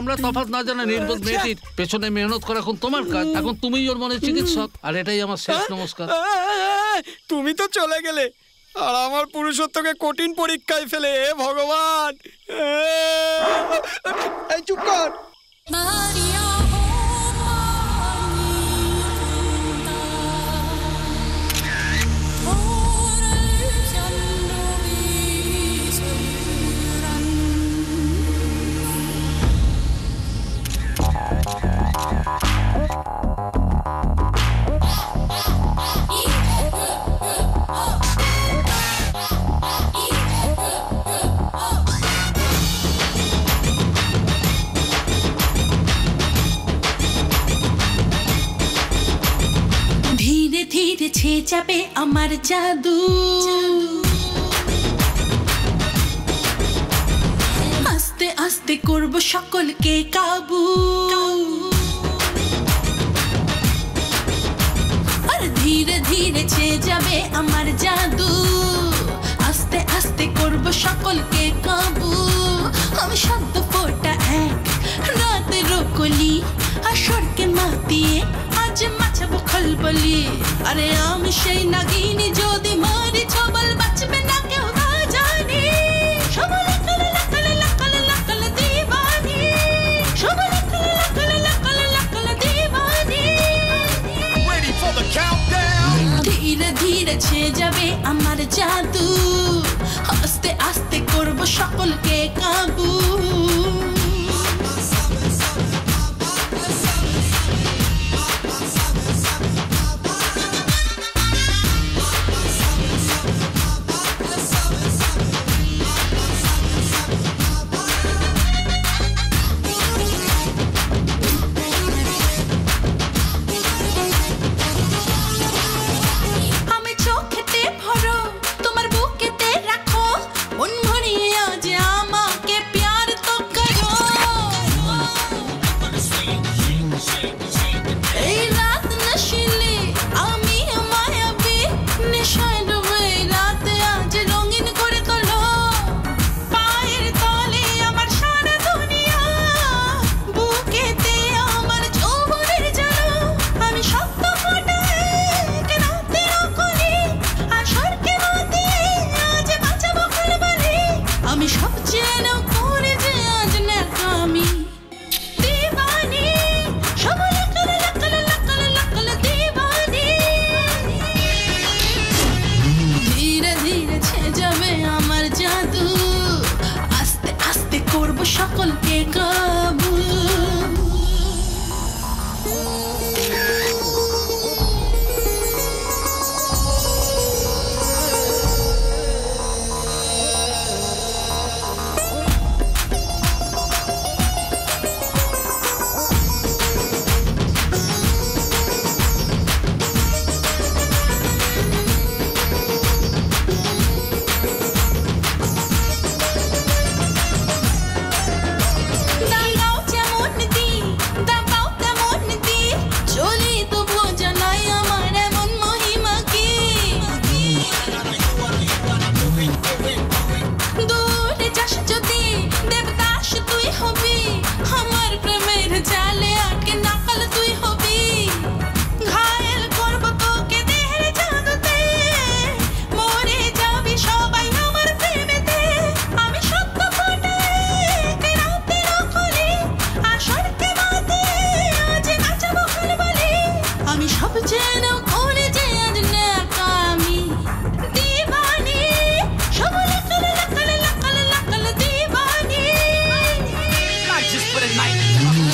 আমরা তফাৎ না জানা নির্বোধ মেয়েটির পেছনে মেহনত করা এখন তোমার কাজ। এখন তুমিই ওর মনের চিকিৎসক, আর এটাই আমার শেষ নমস্কার। তুমি তো চলে গেলে আর আমার পুরুষত্বকে কঠিন পরীক্ষায় ফেলে। হে ভগবান। এই চুপ কর। ধীরে ধীরে ছেয়ে যাবে আমার জাদু, আস্তে আস্তে করব সকলকে কাবু। আর ধীরে ধীরে ছেয়ে যাবে আমার জাদু, আস্তে আস্তে করব সকলকে কাবু। আমি সদ্য ফোটা এক রাতের কলি, আসরকে মাতিয়ে আজ মাছাবো খলবলি। আরে আমি সেই নাগিনী, যদি মারি ছবল বাঁচবে না কেউ তা জানি। সবলে কলে লাকলে লাকলে লাকলে দিবানি, সবলে কলে লাকলে লাকলে লাকলে দিবানি। Ready for the countdown. ধীরে ধীরে ছেয়ে যাবে আমার জাদু, আস্তে আস্তে করব সকলকে কাবু। আমি চোখেতে ভরো, তোমার বুকেতে রাখো, মন ভরিয়ে আজ আমাকে প্যার আমি সব জেনেও করে যে আজ নাকামি দিবানি সব লাকাল লাকাল লাকাল লাকাল দিবানি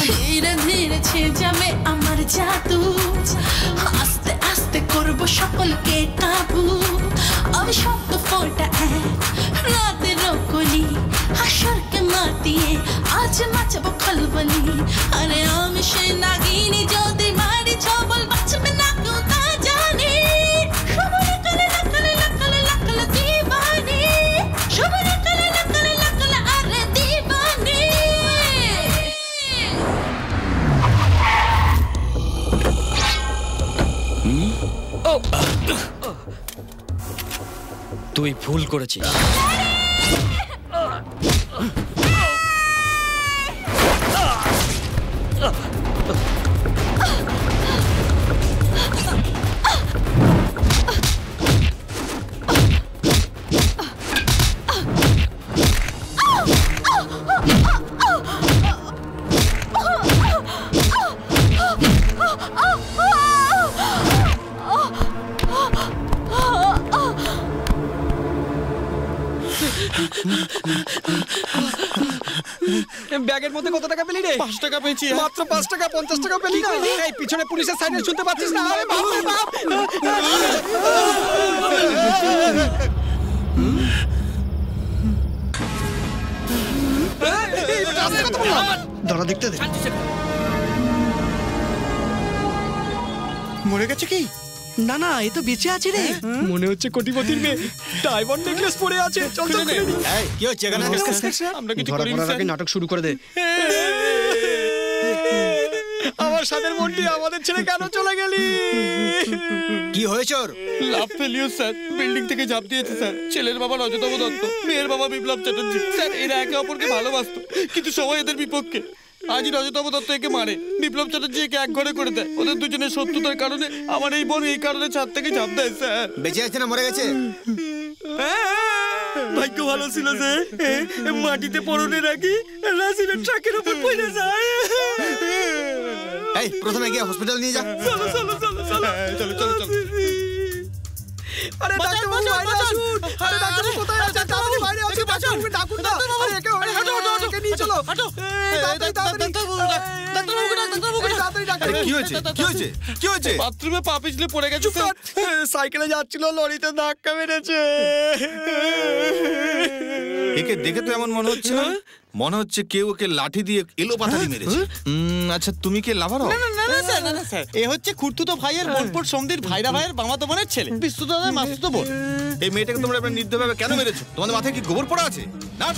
ধীরে ধীরে ছেয়ে যাবে আমার জাদু আস্তে আস্তে করবো সকলকে কাবু আমি শব্দ ফোটা এক রাতের কলি হাসরকে মাতিয়ে আজ নাচবো খলবলি আরে আমি সে নাগিনী যদি মারি ছবল বাঁচবে না কেউ তা জানি সবাই কালে লাকালে লাকালে লাকালে দিবানি সবাই কালে লাকালে লাকালে আরে দিবানি তুই ভুল করেছিস। ব্যাগের মধ্যে কত টাকা পেলি রে? 5 টাকা পেয়েছি। মাত্র 5 টাকা, 50 টাকা পেলি না? এই পিছনে পুলিশের সাইরেন শুনতে পাচ্ছিস না? আরে বাপ রে বাপ! ধরা দেখতে দে। মরে গেছে কি? না না, এ তো বেঁচে আছে রে। মনে হচ্ছে কোটিপতির মেয়ে ডায়মন্ড নেকলেস পরে আছে। চল চল খুলে নি। এই কি হচ্ছে এখানে? আমরা কিছু করি না স্যার। নাটক শুরু করে দে। আমার সাথে মন্ডি আমাদের ছেড়ে কেন চলে গেলি? কি হয়েছে ওর? লাভ ফেলিওর স্যার, বিল্ডিং থেকে ঝাঁপ দিয়েছে স্যার। ছেলের বাবা রজতবাবু দত্ত, মেয়ের বাবা বিপ্লব চ্যাটার্জি। স্যার এরা একে অপরকে ভালোবাসতো, কিন্তু সবাই এদের বিপক্ষে। আজই রজতবাবু দত্ত একে মারে, বিপ্লব চ্যাটার্জি একে এক ঘরে করে দেয়। ওদের দুজনের শত্রুতার কারণে আমার এই বোন এই কারণে ছাদ থেকে ঝাঁপ দেয় স্যার। বেঁচে আছে না মরে গেছে? ভাগ্য ভালো ছিল যে মাটিতে পড়নে রাখি রাসিনের ট্রাকের উপর পড়ে যায়। এই প্রথমে গিয়ে হসপিটাল নিয়ে যা। চলো চলো চলো চলো চলো চলো চলো। আরে ডাক্তার বাবু বাইরে আসুন। আরে ডাক্তার বাবু কোথায় আছেন? তাড়াতাড়ি বাইরে আসুন। ডাক্তার বাবুকে ডাকুন না। আরে একে হাঁটো হাঁটো হাঁটো নিয়ে চলো। হাঁটো। তাড়াতাড়ি তাড়াতাড়ি। ডাক্তার বাবুকে তাড়াতাড়ি ডাক্তার। কি হয়েছে? কি হয়েছে? কি হয়েছে? বাথরুমে পা পিছলে পড়ে গেছে স্যার। সাইকেলে যাচ্ছিল, লরিতে ধাক্কা মেরেছে। একে দেখে তো এমন মনে হচ্ছে না। মনে হচ্ছে কেউ ওকে লাঠি দিয়ে এলো পাতারি মেরেছে। আচ্ছা তুমি কে লাভার হও? না স্যার, না স্যার, এ হচ্ছে খুড়তুতো ভাইয়ের বোনপোর সমধির ভাইরা ভাইয়ের মামাতো বোনের ছেলে, বিস্তু দাদার মাসুতো বোন। এই মেয়েটাকে তোমরা এবার নির্দয়ভাবে কেন মেরেছো? তোমাদের মাথায় কি গোবর পড়া আছে? না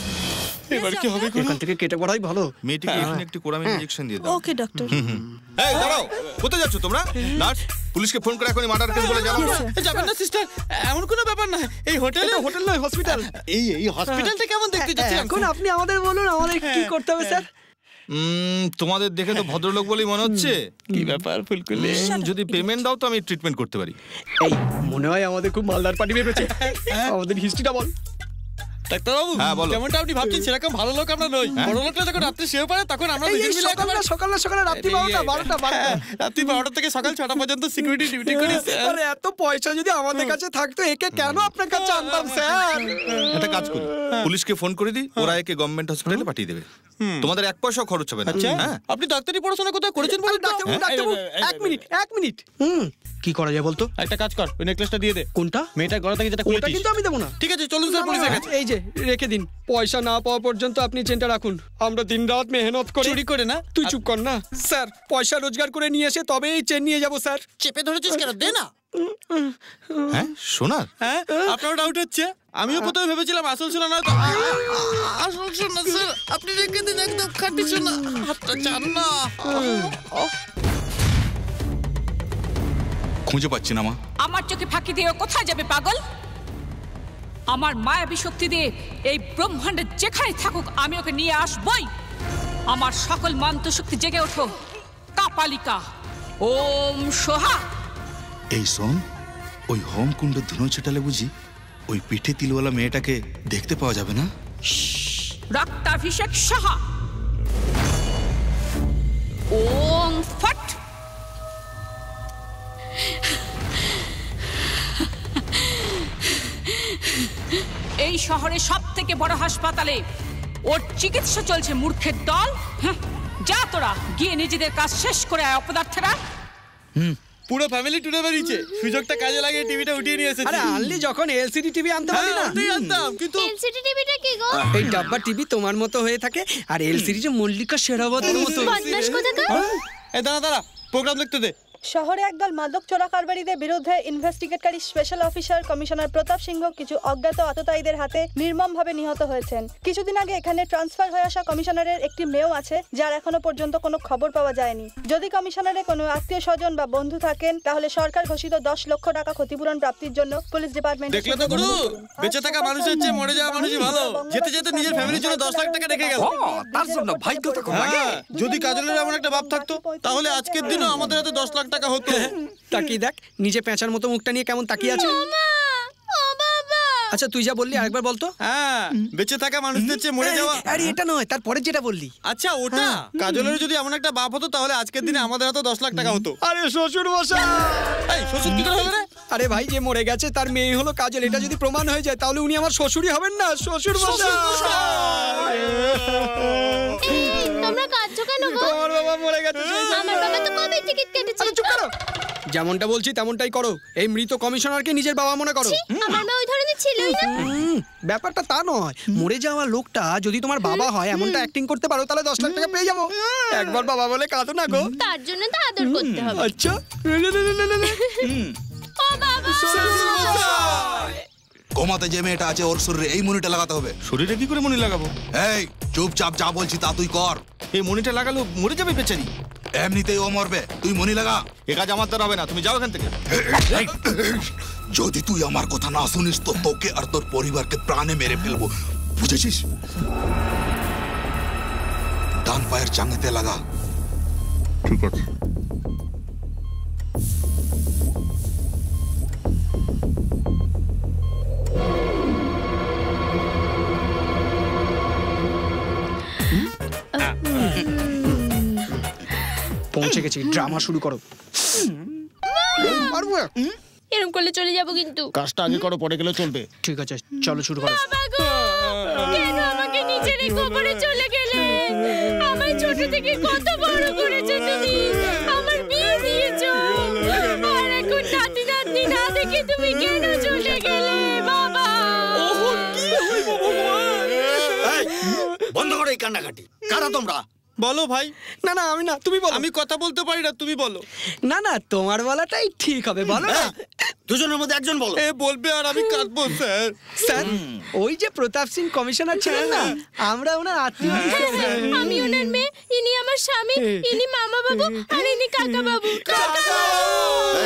এবার কি হবে? এখান থেকে কেটে পড়াই ভালো। মেয়েটিকে এখানে একটু কোরামিন ইনজেকশন দিয়ে দাও। ওকে ডক্টর। এই দাঁড়াও, কোথায় যাচ্ছ তোমরা? নার্স, পুলিশকে ফোন করে এখনই মার্ডার কেস বলে জানাও। যাবেন না সিস্টার, এমন কোনো ব্যাপার না। এই হোটেলে, হোটেল নয় হসপিটাল। এই হসপিটালটা কেমন দেখতে যাচ্ছেন? এখন আপনি আমাদের বলুন আমাদের কি করতে হবে স্যার? তোমাদের দেখে তো ভদ্রলোক বলেই মনে হচ্ছে। কি ব্যাপার ফুলকুলি? যদি পেমেন্ট দাও তো আমি ট্রিটমেন্ট করতে পারি। এই মনে হয় আমাদের খুব মালদার পার্টি ভেবেছে। আমাদের হিস্ট্রিটা বল। ডাক্তারবাবু, হ্যাঁ বলো। যেমনটা আপনি ভাবছেন সেরকম ভালো লোক আমরা নই। বড় লোকটা যখন রাত্রে শুয়ে পড়ে তখন আমরা দুজন মিলে সকালে রাত্রি 12টা রাত্রি 12টা থেকে সকাল 6টা পর্যন্ত সিকিউরিটি ডিউটি করি স্যার। আরে এত পয়সা যদি আমাদের কাছে থাকতো একে কেন আপনার কাছে আনতাম স্যার? একটা কাজ করি, পুলিশকে ফোন করে দিই, ওরা একে গভর্নমেন্ট হসপিটালে পাঠিয়ে দেবে। তোমাদের এক পয়সাও খরচ হবে না। হ্যাঁ, আপনি ডাক্তারি পড়াশোনা কোথায় করেছেন বলুন? ডাক্তারবাবু এক মিনিট। কি করা যায় বলতো? একটা কাজ কর, ওই নেকলেসটা দিয়ে দে। কোনটা? মেয়েটার গলা থেকে যেটা ওটা খুলেছিস। কিন্তু আমি দেবো না। ঠিক আছে, চলুন স্যার পুলিশের কাছে। এই যে রেখে দিন। পয়সা না পাওয়া পর্যন্ত আপনি চেনটা রাখুন। আমরা দিনরাত মেহনত করে চুরি করে না। তুই চুপ কর না স্যার। পয়সা রোজগার করে নিয়ে এসে তবে এই চেন নিয়ে যাবো স্যার। চেপে ধরেছিস কেন? দে না। হ্যাঁ সোনার? হ্যাঁ, আপনারও ডাউট হচ্ছে? আমিও প্রথমে ভেবেছিলাম আসল সোনা নয় তো। আসল সোনা স্যার, আপনি রেখে দিন, একদম খাঁটি সোনা। হাতটা চান না। খুঁজে পাচ্ছি না মা। আমার চোখে ফাঁকি দিয়ে ও কোথায় যাবে পাগল? আমার মায়াবী শক্তি দিয়ে এই ব্রহ্মাণ্ডে যেখানে থাকুক আমি ওকে নিয়ে আসবই। আমার সকল মন্ত্র শক্তি জেগে ওঠো। কাপালিকা ওম সোহা। এই শোন, ওই হোমকুণ্ড ধুনো ছেটালে বুঝি ওই পিঠে তিলওয়ালা মেয়েটাকে দেখতে পাওয়া যাবে না? রক্তাভিষেক সাহা। ওম ফট। এই শহরের সবথেকে বড় হাসপাতালে ওর চিকিৎসা চলছে মূর্খের দল। যা তোরা গিয়ে নিজেদের কাজ শেষ করে আয় অপদার্থেরা। পুরো ফ্যামিলি টুরে বেরিয়েছে, সুযোগটা কাজে লাগিয়ে টিভিটা উঠিয়ে নিয়ে এসেছি। আরে আনলি যখন এলসিডি টিভি আনতে পারি না? আনতাম, কিন্তু এলসিডি টিভিটা কি গো? এই ডাব্বা টিভি তোমার মতো হয়ে থাকে আর এলসিডি যে মল্লিকা শেরাওয়াতের মতো। বদমাশ কোথাকার। এই দাঁড়া প্রোগ্রাম দেখতে দে। শহরে একদল মাদক চোরাকারবারীদের বিরুদ্ধে ইনভেস্টিগেটকারী স্পেশাল অফিসার কমিশনার প্রতাপ সিংহ কিছু অজ্ঞাত আততায়ীদের হাতে নির্মমভাবে নিহত হয়েছেন। কিছুদিন আগে এখানে ট্রান্সফার হয়ে আসা কমিশনারের একটি মেয়েও আছে, যার এখনো পর্যন্ত কোনো খবর পাওয়া যায়নি। যদি কমিশনারের কোনো আত্মীয় স্বজন বা বন্ধু থাকেন তাহলে সরকার ঘোষিত 10 লক্ষ টাকা ক্ষতিপূরণ প্রাপ্তির জন্য পুলিশ ডিপার্টমেন্ট। দেখলে তো গুরু, বেঁচে থাকা মানুষের চেয়ে মরে যাওয়া মানুষই ভালো। যেতে যেতে নিজের ফ্যামিলির জন্য 10 লাখ টাকা রেখে গেল। তার জন্য ভাগ্য তো কম লাগে। যদি কাজলের এমন একটা বাপ থাকতো তাহলে আজকের দিনও আমাদের হাতে 10 লাখ টাকা হতো। তাকিয়ে দেখ, নিজে পেঁচার মতো মুখটা নিয়ে কেমন তাকিয়ে আছে। আচ্ছা তুই যা বললি আরেকবার বলতো। হ্যাঁ, বেঁচে থাকা মানুষদের চেয়ে মরে যাওয়া। আরে এটা নয়, তারপরে যেটা বললি। আচ্ছা ওটা। কাজলের যদি এমন একটা বাপ হতো তাহলে আজকের দিনে আমাদের হাতে 10 লাখ টাকা হতো। আরে শ্বশুর মশাই। এই শ্বশুর কি করে হলো রে? আরে ভাই, যে মরে গেছে তার মেয়ে হলো কাজল, এটা যদি প্রমাণ হয়ে যায় তাহলে উনি আমার শ্বশুরই হবেন না। শ্বশুর মশাই। তোমরা কাঁদছো কেন গো? তোমার বাবা মরে গেছে। আমার বাবা তো কবে টিকিট কেটেছে। চুপ করো। যেমনটা বলছি তেমনটাই করো। এই মৃত কমিশনারকে নিজের বাবা মনে করো। আমার মা ওই ধরনের ছিলই না। ব্যাপারটা তা নয়, মরে যাওয়া লোকটা যদি তোমার বাবা হয় এমনটা অ্যাক্টিং করতে পারো তাহলে 10 লাখ টাকা পেয়ে যাবো। একবার বাবা বলে কাঁদো না গো। তার জন্য তো আদর করতে হবে। আচ্ছা। ও বাবা। কোমাতে যে মেয়েটা আছে ওর শরীরে এই মনিটা লাগাতে হবে। শরীরে কি করে মনি লাগাবো? এই চুপচাপ যা বলছি তা তুই কর। এই মনিটা লাগালো মরে যাবে বেচারি। এমনিতেই ও মরবে, তুই মনি লাগা। এ কাজ আমার দ্বারা হবে না, তুমি যাও এখান থেকে। যদি তুই আমার কথা না শুনিস তো তোকে আর তোর পরিবারকে প্রাণে মেরে ফেলবো, বুঝেছিস? ডান পায়ের চাঙেতে লাগা। ঠিক আছে। পৌঁছে গেছি, ড্রামা শুরু করো। এরকম করলে চলে যাব কিন্তু। কাজটা আগে করো, পরে গেলে চলবে। ঠিক আছে, চলো শুরু করো। বাবা গো, কেন আমাকে নিজেরই কবরে চলে গেলে? আমার ছোট থেকে কত বড় করেছো তুমি, আমার বিয়ে দিয়েছো, আর এখন নাতি নাতনি না দেখে তুমি কেন চলে গেলে বাবা? কি হইব ভগবান? এই বন্ধ করো এই কান্নাকাটি। কারা তোমরা? বলো ভাই। না না আমি না, তুমি বলো। আমি কথা বলতে পারি না, তুমি বলো। না না, তোমার বলাটাই ঠিক হবে, বলো না। দুজনের মধ্যে একজন বলো। এ বলবে আর আমি কাঁদবো স্যার। স্যার, ওই যে প্রতাপ সিং কমিশনার ছিলেন না, আমরা ওনার আত্মীয়। আমি ওনার মেয়ে, ইনি আমার স্বামী, ইনি মামা বাবু, আর ইনি কাকা বাবু।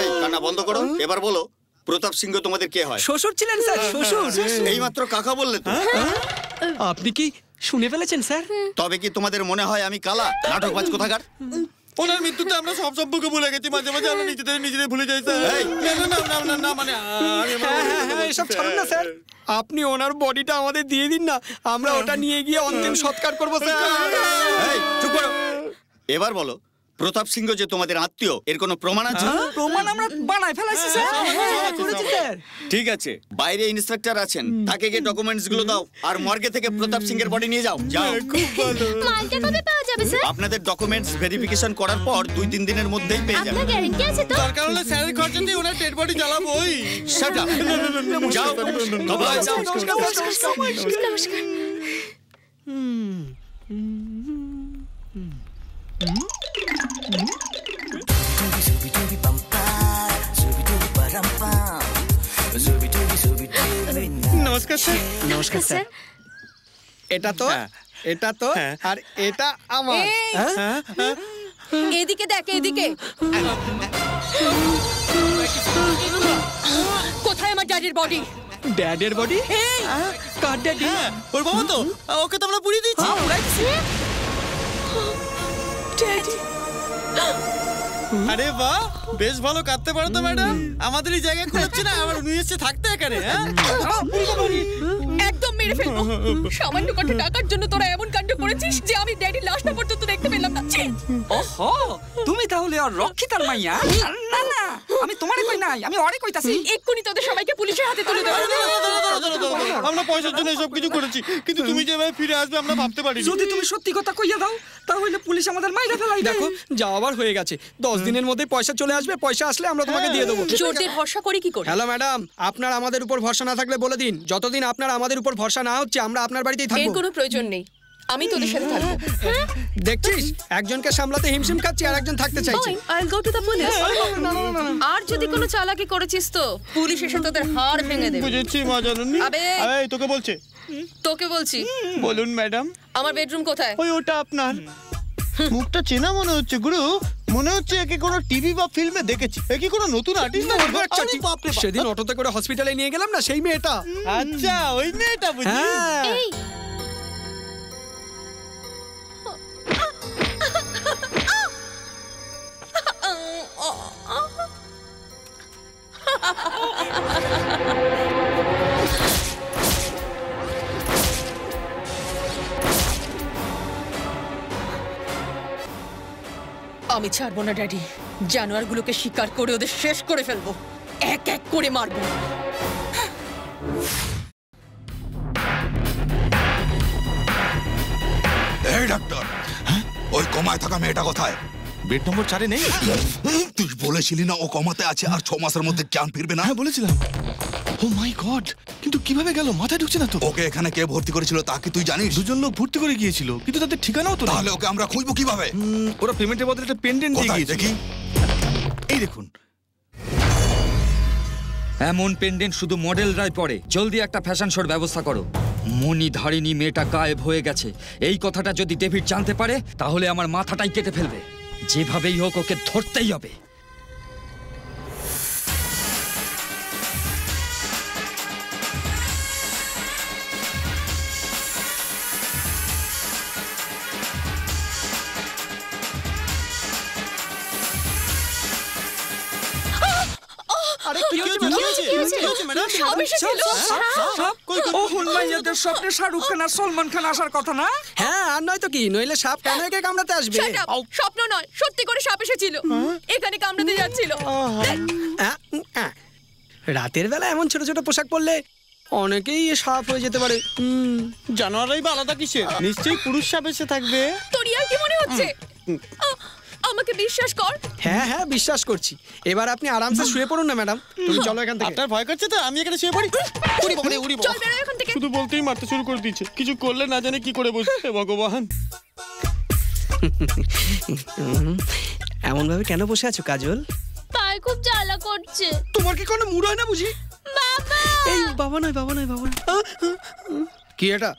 এই কান্না বন্ধ করো, এবার বলো প্রতাপ সিংহ তোমাদের কে হয়? শ্বশুর ছিলেন স্যার, শ্বশুর। এইমাত্র কাকা বললে তো। আপনি কি শুনে ফেলেছেন স্যার? তবে কি তোমাদের মনে হয় আমি কালা নাটকবাজ কোথাকার? ওনার মৃত্যুতে আমরা সব সম্পর্ক ভুলে গেছি, মাঝে মাঝে আমরা নিজেদের ভুলে যাই স্যার। না মানে এসব ছাড়ুন না স্যার, আপনি ওনার বডিটা আমাদের দিয়ে দিন না, আমরা ওটা নিয়ে গিয়ে অন্তিম সৎকার করবো স্যার। এই চুপ করো, এবার বলো প্রতাপ সিংহ যে তোমাদের আত্মীয় এর কোনো প্রমাণ আছে? প্রমাণ আমরা বানাই ফেলেছি স্যার। ঠিক আছে, বাইরে ইন্সপেক্টর আছেন, তাকে গিয়ে ডকুমেন্টস গুলো দাও আর মর্গে থেকে প্রতাপ সিংহের বডি নিয়ে যাও। যাও। মালটা কবে পাওয়া যাবে স্যার? আপনাদের ডকুমেন্টস ভেরিফিকেশন করার পর 2-3 দিনের মধ্যেই পেয়ে যাবেন। আপনার গ্যারান্টি আছে তো? তার কারণে স্যারের খরচা দিয়ে ওনার ডেড বডি জ্বালাবোই। Shut up. যাও তবে যাও। নমস্কার। নমস্কার স্যার। নমস্কার স্যার। এটা তো আর এটা আমার। এদিকে দেখ, এদিকে। কোথায় আমার ড্যাডির বডি? ড্যাডের বডি? কার ড্যাডি? ওর বাবা তো, ওকে তো আমরা পুড়িয়ে দিয়েছি। ড্যাডি। আরে বাহ, বেশ ভালো কাটতে পারো তো ম্যাডাম। আমাদের এই জায়গা খুঁজছে না, আমার উনি এসে থাকতে এখানে। একদম মেরে ফেলবো। সামান্য কটা টাকার জন্য তোরা এমন কাণ্ড করেছিস যে আমি ড্যাডির লাশটা পর্যন্ত দেখতে পেলাম না। ওহো, তুমি তাহলে আর রক্ষিতার মাইয়া? না না, আমি তোমারে কই নাই, আমি ওরে কইতাছি। এক্ষুনি তোদের সবাইকে পুলিশের হাতে তুলে দেব। আমরা পয়সার জন্য এসব কিছু করেছি, কিন্তু তুমি যেভাবে ফিরে আসবে আমরা ভাবতে পারি। যদি তুমি সত্যি কথা কইয়া দাও তাহলে পুলিশ আমাদের মাইরা ফেলাই। দেখো যাওয়ার হয়ে গেছে, 10 দিনের মধ্যে পয়সা চলে আসবে, পয়সা আসলে আমরা তোমাকে দিয়ে দেবো। জোরদের ভরসা করি কি করে? হ্যালো ম্যাডাম, আপনার আমাদের উপর ভরসা না থাকলে বলে দিন, যতদিন আপনার আমাদের উপর ভরসা না হচ্ছে আমরা আপনার বাড়িতেই এর থাকবো। কোনো প্রয়োজন নেই, আমি তোদের সাথে থাকবো। দেখছিস, একজনকে সামলাতে হিমশিম খাচ্ছি আর একজন থাকতে চাইছে। I'll go to the police. আর যদি কোনো চালাকি করেছিস তো পুলিশ এসে তোদের হাড় ভেঙে দেবে। বুঝেছি মা জাননি। আবে এই তোকে বলছে। তোকে বলছি। বলুন ম্যাডাম। আমার বেডরুম কোথায়? ওই ওটা আপনার। মুখটা চেনা মনে হচ্ছে গুরু, মনে হচ্ছে একে কোনো টিভি বা ফিল্মে দেখেছি। এ কি কোনো নতুন আর্টিস্ট না? সেদিন অটোতে করে হসপিটালে নিয়ে গেলাম না, সেই মেয়েটা। আচ্ছা ওই মেয়েটা বুঝি। এই আমি ছাড়বো না ড্যাডি, জানোয়ারগুলোকে শিকার করে ওদের শেষ করে ফেলবো, এক এক করে মারবো। এই ডাক্তার, ওই কমায় থাকা মেয়েটা কোথায়? বেড নম্বর 4-এ নেই? তুই বলেছিলি না ও কমাতে আছে আর 6 মাসের মধ্যে জ্ঞান ফিরবে না? হ্যাঁ বলেছিলাম। ও মাই গড, কিন্তু কিভাবে গেল মাথায় ঢুকছে না তো। ওকে এখানে কে ভর্তি করেছিল তা কি তুই জানিস? 2 জন লোক ভর্তি করে গিয়েছিল, কিন্তু তাদের ঠিকানাও তো নেই। তাহলে ওকে আমরা খুঁজবো কিভাবে? ওরা পেমেন্টের বদলে একটা পেন্ডেন্ট দিয়ে গিয়েছে। দেখি এই দেখুন। এমন পেন্ডেন্ট শুধু মডেলরাই পরে। জলদি একটা ফ্যাশন শোর ব্যবস্থা করো। মণিধারিণী মেয়েটা গায়েব হয়ে গেছে, এই কথাটা যদি ডেভিড জানতে পারে তাহলে আমার মাথাটাই কেটে ফেলবে। যেভাবেই হোক ওকে ধরতেই হবে। স্বপ্নে শাহরুখ খান আর সলমান খান আসার কথা না? হ্যাঁ, আর নয় তো কি, নইলে সাপ কেন একে কামড়াতে আসবে? স্বপ্ন নয়, সত্যি করে সাপ এসেছিল, এখানে কামড়াতে যাচ্ছিল। রাতের বেলা এমন ছোট ছোট পোশাক পরলে অনেকেই সাপ হয়ে যেতে পারে। জানোয়ারই বা আলাদা কিসের? নিশ্চয়ই পুরুষ সাপ এসে থাকবে। তোর আর কি মনে হচ্ছে? আমাকে বিশ্বাস কর। হ্যাঁ হ্যাঁ বিশ্বাস করছি। এবার আপনি আরামসে শুয়ে পড়ুন না ম্যাডাম, তুমি চলো এখান থেকে। আপনার ভয় করছে তো আমি এখানে শুয়ে পড়ি? উড়ি বাবা, উড়ি বাবা। চল বেরো এখান থেকে। শুধু বলতেই মারতে শুরু করে দিয়েছে, কিছু করলে না জানে কি করে বসে। ভগবান, এমন ভাবে কেন বসে আছো কাজল? পায়ে খুব জ্বালা করছে। তোমার কি কোনো মুড হয় না বুঝি? বাবা, এই বাবা নয়, বাবা নয়, বাবা নয়। কি এটা?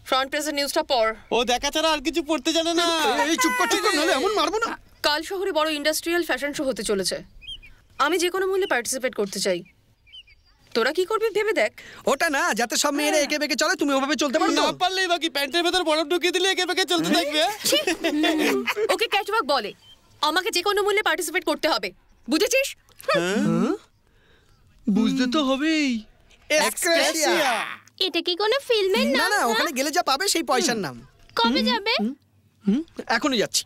ফ্রন্ট পেজের নিউজটা পড়। ও দেখা ছাড়া আর কিছু পড়তে জানে না। এই চুপ কর, চুপ কর, নাহলে এমন মারবো না। কাল শহরে বড় ইন্ডাস্ট্রিয়াল ফ্যাশন শো হতে চলেছে, আমি যে কোনো মূল্যে পার্টিসিপেট করতে চাই। তোরা কি করবি ভেবে দেখ। ওটা না, যাতে সব মেয়েরা একে বেঁকে চলে, তুমি ওভাবে চলতে পারো না। পারলেই বাকি প্যান্টের ভেতর বরফ ঢুকিয়ে দিলে একে বেঁকে চলতে থাকবে। ওকে ক্যাটওয়াক বলে। আমাকে যে কোনো মূল্যে পার্টিসিপেট করতে হবে, বুঝেছিস? বুঝতে তো হবেই। এটা কি কোনো ফিল্মের নাম? না না, ওখানে গেলে যা পাবে সেই পয়সার নাম। কবে যাবে? এখনই যাচ্ছি।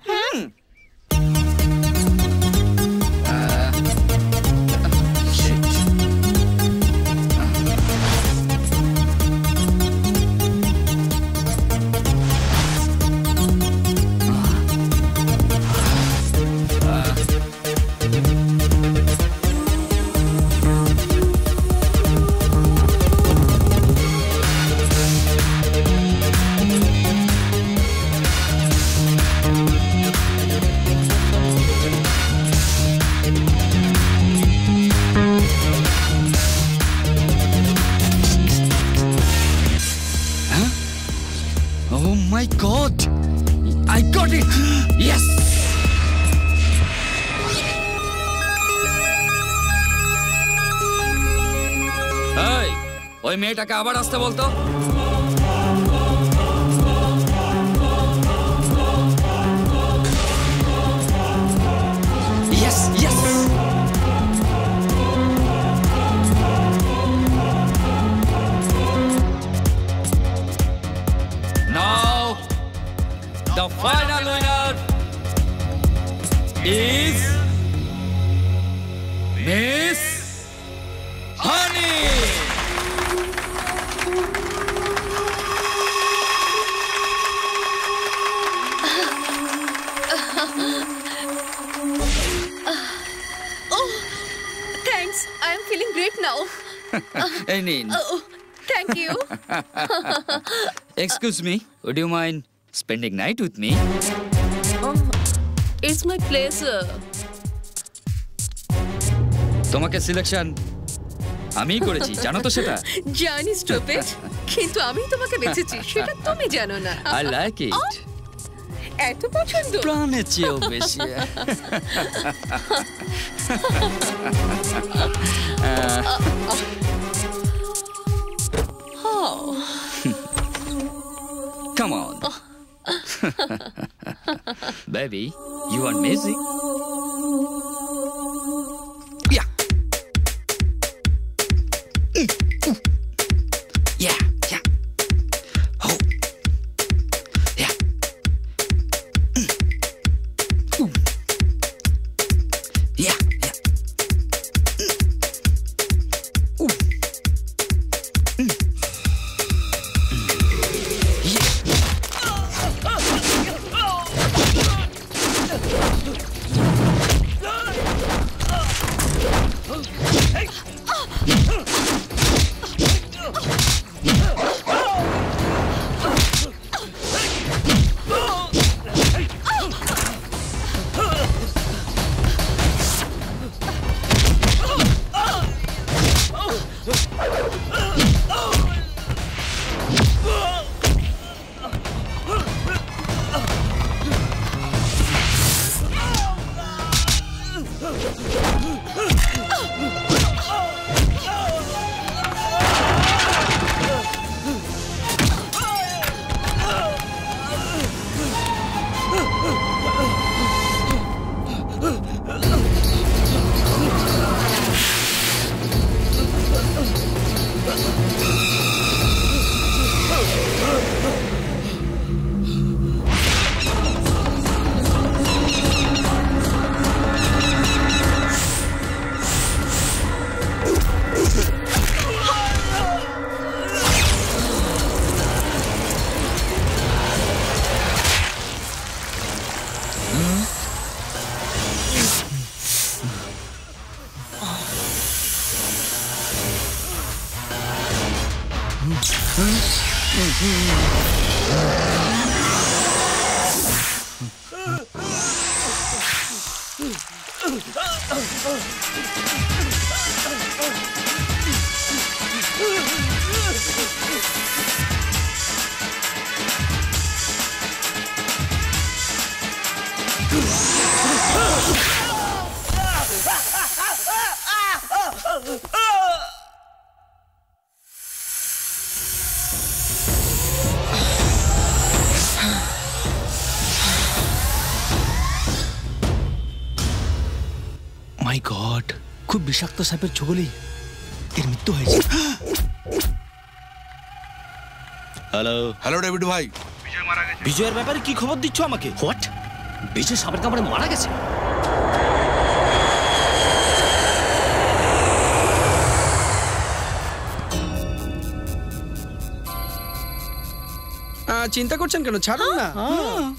Oh my God! I got it! Yes! এই, ওই মেয়েটাকে আবার আসতে বলতো। Yes, yes! Now, the final winner is miss honey. Oh, thanks. I am feeling great now. এই নিন। Oh, thank you. Excuse me, would you mind spending night with me? It's my pleasure. তোমাকে selection আমি করেছি, জানো তো সেটা? জানি stupid, কিন্তু আমি তোমাকে বেঁচেছি সেটা তুমি জানো না। I like it. এত পছন্দ? প্রাণের চেয়েও বেশি। Come on. Baby, you want music? Yeah. Yeah, yeah. Oh. Yeah. Yeah, yeah. My god, খুব বিষাক্ত সাপের ছোবলে এর মৃত্যু হয়েছে। হ্যালো হ্যালো ডেভিড ভাই, বিজয়ের ব্যাপারে কি খবর দিচ্ছ আমাকে? হোয়াট? বিজয় সাপের কামড়ে মারা গেছে? চিন্তা করছেন কেন? ছাড়ুন না।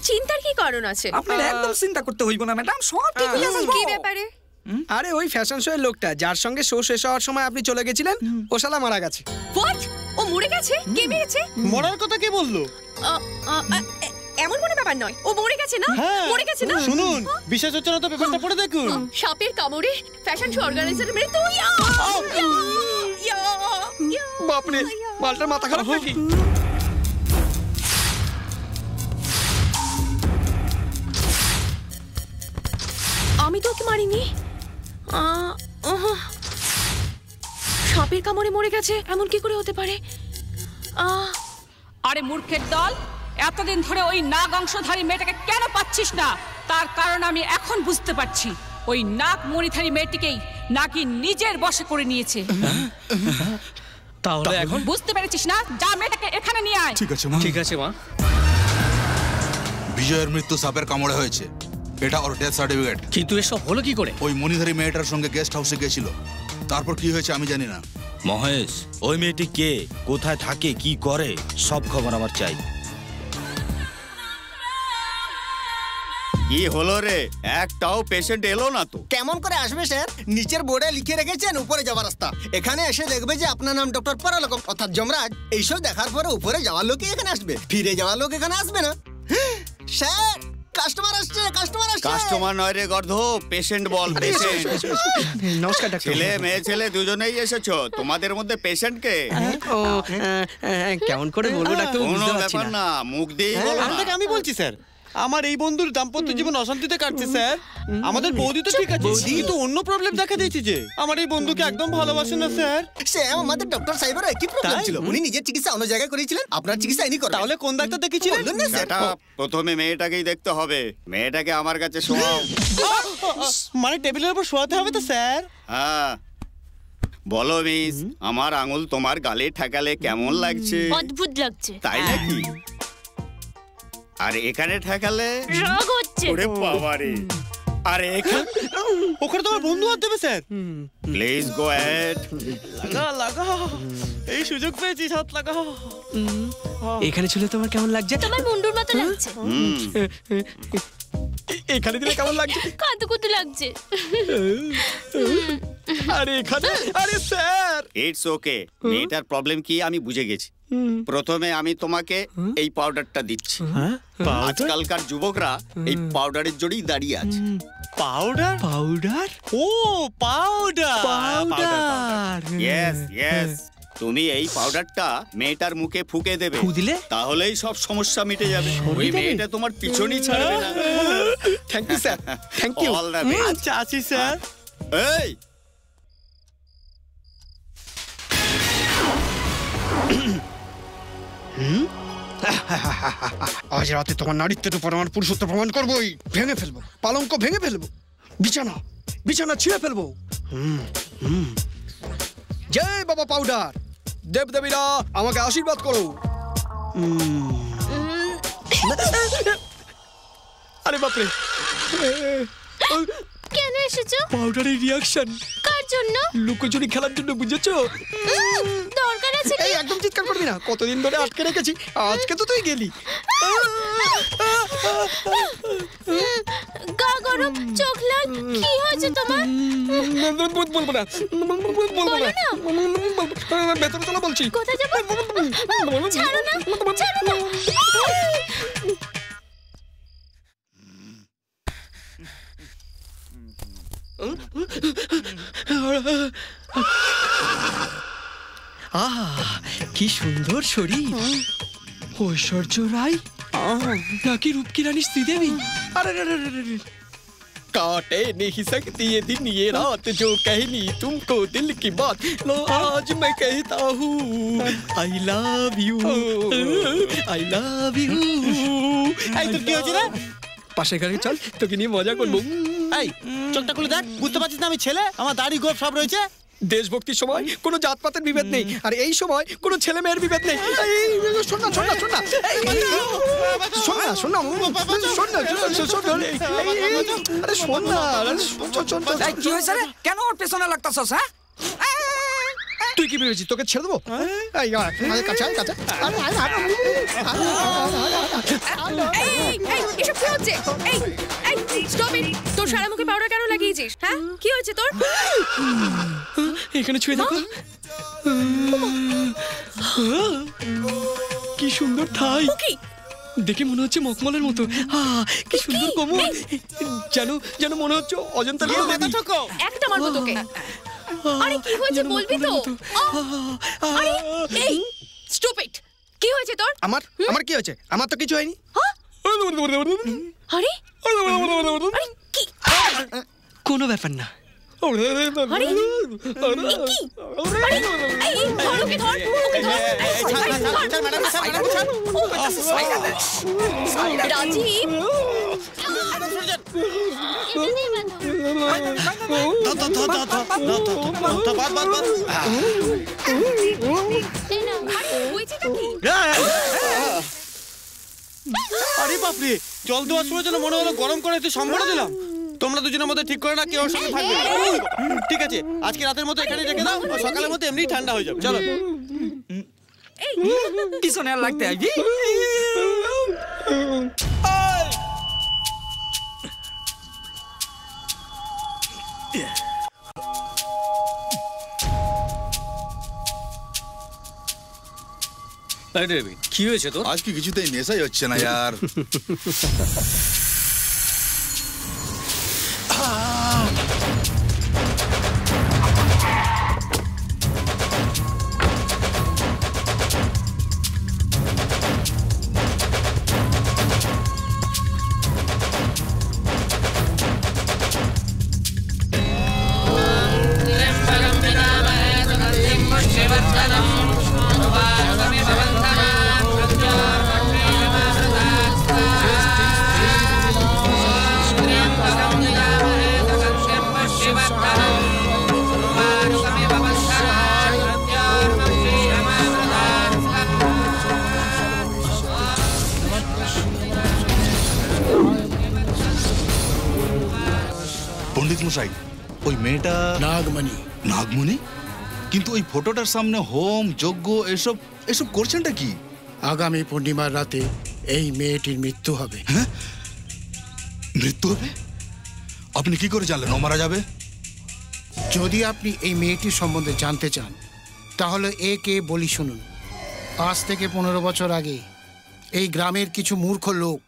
চিন্তার কি কারণ আছে? আপনার একদম চিন্তা করতে হইব না ম্যাডাম, সব ঠিক হয়ে যাবে। কি ব্যাপারে? আরে ওই ফ্যাশন শো এর লোকটা যার সঙ্গে শো শেষ হওয়ার সময় আপনি চলে গেছিলেন, ও শালা মারা গেছে। হোয়াট? ও মরে গেছে? কে মেরেছে? মরার কথা কে বললো? এমন কোনো ব্যাপার নয়, ও মরে গেছে না? মরে গেছে না? শুনুন, বিশেষ হচ্ছে না তো, ব্যাপারটা পড়ে দেখুন। সাপের কামড়ে ফ্যাশন শো অর্গানাইজারের মৃত্যু। বাপরে, মালটার মাথা খারাপ নাকি? আমি তো ওকে মারিনি। সাপের কামড়ে মরে গেছে, এমন কি করে হতে পারে? আরে মূর্খের দল, এতদিন ধরে ওই নাগ অংশধারী মেয়েটাকে কেন পাচ্ছিস না? তার কারণ আমি এখন বুঝতে পারছি। ওই নাগ মণিধারী মেয়েটিকেই নাকি নিজের বশে করে নিয়েছে। তাহলে এখন বুঝতে পেরেছিস না? যা মেয়েটাকে এখানে নিয়ে আয়। ঠিক আছে মা। ঠিক আছে মা। বিজয়ের মৃত্যু সাপের কামড়ে হয়েছে, এটা ওর ডেথ সার্টিফিকেট। কিন্তু এসব হলো কি করে? ওই মনিধারী মেয়েটার সঙ্গে গেস্ট হাউসে গেছিল, তারপর কি হয়েছে আমি জানি না। মহেশ, ওই মেয়েটি কে, কোথায় থাকে, কি করে, সব খবর আমার চাই। কি হলো রে, একটাও পেশেন্ট এলো না তো? কেমন করে আসবে স্যার? নিচের বোর্ডে লিখে রেখেছেন উপরে যাওয়ার রাস্তা। এখানে এসে দেখবে যে আপনার নাম ডক্টর পরালকম অর্থাৎ যমরাজ। এইসব দেখার পরে উপরে যাওয়ার লোকই এখানে আসবে, ফিরে যাওয়ার লোক এখানে আসবে না। স্যার কাস্টমার আসছে, কাস্টমার আসছে। কাস্টমার নয় রে গর্ধ, পেশেন্ট বল। নমস্কার ডাক্তার। ছেলে মেয়ে ছেলে দুজনেই এসেছো, তোমাদের মধ্যে পেশেন্ট কে? কেমন করে বলবো ডাক্তার? কোনো ব্যাপার না, মুখ দিয়ে বলো না। আমি বলছি স্যার, আমার এই বন্ধুর দাম্পত্য জীবন অশান্তিতে কাটছে স্যার। আমাদের বৌদি তো ঠিক আছে, কিন্তু অন্য প্রবলেম দেখা দিয়েছে যে আমার এই বন্ধুকে একদম ভালোবাসে না স্যার। স্যার আমাদের ডক্টর সাহেবের একই প্রবলেম ছিল, উনি নিজের চিকিৎসা অন্য জায়গায় করেছিলেন, আপনার চিকিৎসা ইনি করেন। তাহলে কোন ডাক্তার দেখিয়েছিলেন? সেটা প্রথমে মেয়েটাকেই দেখতে হবে, মেয়েটাকে আমার কাছে শোনাও। মানে টেবিলের উপর শোয়াতে হবে তো স্যার? হ্যাঁ বলো মিস, আমার আঙুল তোমার গালে ঠেকালে কেমন লাগছে? অদ্ভুত লাগছে। তাই নাকি? আর এখানে ঠেকালে রাগ হচ্ছে। ওরে বাবা রে। আর এখানে ওখানে তোমার বন্ধু হাত দেবে স্যার। Please go ahead. লাগা লাগা, এই সুযোগ পেয়েছি, হাত লাগা। এখানে ছিল তোমার কেমন লাগছে? তোমার মুন্ডুর মতো লাগছে। এখানে দিলে কেমন লাগছে? কাঁদুকুতু লাগছে। আরে এখানে, আরে স্যার ইটস ওকে। মেয়েটার প্রবলেম কি আমি বুঝে গেছি। প্রথমে আমি তোমাকে এই পাউডারটা দিচ্ছি। আজকালকার যুবকরা এই পাউডারের জন্যই দাঁড়িয়ে আছে। পাউডার? পাউডার? ও পাউডার, পাউডার। ইয়েস ইয়েস, তুমি এই পাউডারটা মেয়েটার মুখে ফুঁকে দেবে, দিলে তাহলেই সব সমস্যা মিটে যাবে। ওই মেয়েটা তোমার পিছনই ছাড়বে না। Thank you sir, thank you. All the best. আচ্ছা আছি স্যার। এই আজ রাতে তোমার নারীত্বের উপর আমার পুরুষত্ব প্রমাণ করবোই। ভেঙে ফেলবো, পালঙ্ক ভেঙে ফেলবো, বিছানা বিছানা ছিঁড়ে ফেলবো। জয় বাবা পাউডার, দেবদেবীরা আমাকে আশীর্বাদ করো। আরে বাপরে, কেন এসেছো? পাউডারের রিয়াকশন। কার জন্য? লুকোচুরি খেলার জন্য, বুঝেছো? দরকার আছে কি? এই একদম চিৎকার করবি না, কতদিন ধরে আটকে রেখেছি, আজকে তো তুই গেলি। গা গরম, চোখ লাল, কি হয়েছে তোমার? বলবো না, বলবো না, ভেতরে চলো বলছি। কোথায় যাবো? ছাড়ো না, ছাড়ো না। আহা কি সুন্দর শরীর। ঐশ্বর্য রায় নাকি রূপকি রানী শ্রীদেবী? আরে काटे नहीं सकती ये दिन ये रात जो कहनी तुमको दिल की बात लो आज मैं कहता हूँ I love you I love you। এই তোর কি হয়েছে রে? পাশে গাড়ি চল, তোকে নিয়ে মজা করবো। এই চোখটা খুলে দেখ, বুঝতে পারছিস না আমি ছেলে? আমার দাড়ি গোপ সব রয়েছে। দেশভক্তির সময় কোনো জাতপাতের বিভেদ নেই, আর এই সময় কোনো ছেলে মেয়ের বিভেদ নেই। শোন না, শোন না, শোন না, শোন না, শোন না, শোন না, আরে শোন না, কি হয়েছে রে? কেন ওর পেছনে লাগতাছস? হ্যাঁ তুই কি ভেবেছিস তোকে ছেড়ে দেবো? কাছে কাছে, এসব কি হচ্ছে? Stop it! তোর সারা মুখে পাউডার কেন লাগিয়েছিস? হ্যাঁ কি হয়েছে তোর? এখানে ছুঁয়ে দেখো, কি সুন্দর ঠাই, দেখে মনে হচ্ছে মখমলের মতো। কি সুন্দর কোমর, যেন মনে হচ্ছে অজন্তা। একটা মারবো তোকে। আরে কি হয়েছে বলবি তো? আরে এই স্টুপিড, কি হয়েছে তোর? আমার কি হয়েছে? আমার তো কিছু হয়নি। আরে কি? কোনো ব্যাপার না। আরে কি? আরে এই ধরকে ধর, ওকে ধর। রাজীব আরে বাপরে, জল দেওয়ার সময় যেন মনে হলো গরম করে একটু সম্বর দিলাম। তোমরা দুজনের মধ্যে ঠিক করে না কেউ সঙ্গে থাকবে। ঠিক আছে, আজকে রাতের মতো এখানে রেখে দাও, সকালের মধ্যে এমনি ঠান্ডা হয়ে যাবে। চলো পিছনে আর লাগতে আসবি। কি হয়েছে তো? আজকে কিছুতেই নেশাই হচ্ছে না यार। পণ্ডিত মশাই, ওই মেয়েটা নাগমণি। নাগমণি? কিন্তু ওই ফটোটার সামনে হোম যজ্ঞ এসব এসব করছেনটা কি? আগামী পূর্ণিমার রাতে এই মেয়েটির মৃত্যু হবে। হ্যাঁ, মৃত্যু হবে? আপনি কি করে জানলেন ও মারা যাবে? যদি আপনি এই মেয়েটির সম্বন্ধে জানতে চান তাহলে একে বলি শুনুন। আজ থেকে 15 বছর আগে এই গ্রামের কিছু মূর্খ লোক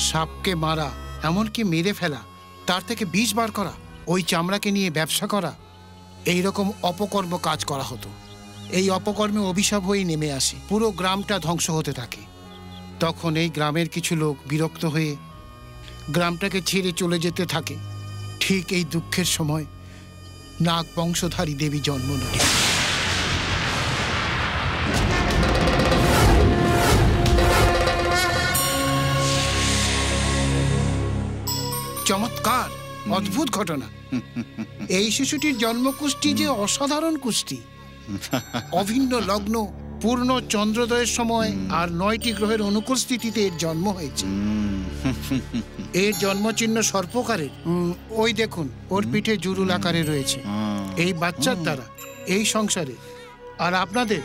সাপকে মারা, এমনকি মেরে ফেলা, তার থেকে বিষ বার করা, ওই চামড়াকে নিয়ে ব্যবসা করা, এই রকম অপকর্ম কাজ করা হতো। এই অপকর্মে অভিশাপ হয়ে নেমে আসে, পুরো গ্রামটা ধ্বংস হতে থাকে। তখন এই গ্রামের কিছু লোক বিরক্ত হয়ে গ্রামটাকে ছেড়ে চলে যেতে থাকে। ঠিক এই দুঃখের সময় নাগ বংশধারী দেবী জন্ম নেন। চমৎকার, অদ্ভুত ঘটনা। এই শিশুটির জন্মকুষ্টি যে অসাধারণ কুষ্টি। অভিন্ন লগ্ন, পূর্ণ চন্দ্রোদয়ের সময় আর 9টি গ্রহের অনুকূল স্থিতিতে এর জন্ম হয়েছে। এর জন্মচিহ্ন সর্পকারের। ওই দেখুন, ওর পিঠে জুরুল আকারে রয়েছে। এই বাচ্চার দ্বারা এই সংসারে আর আপনাদের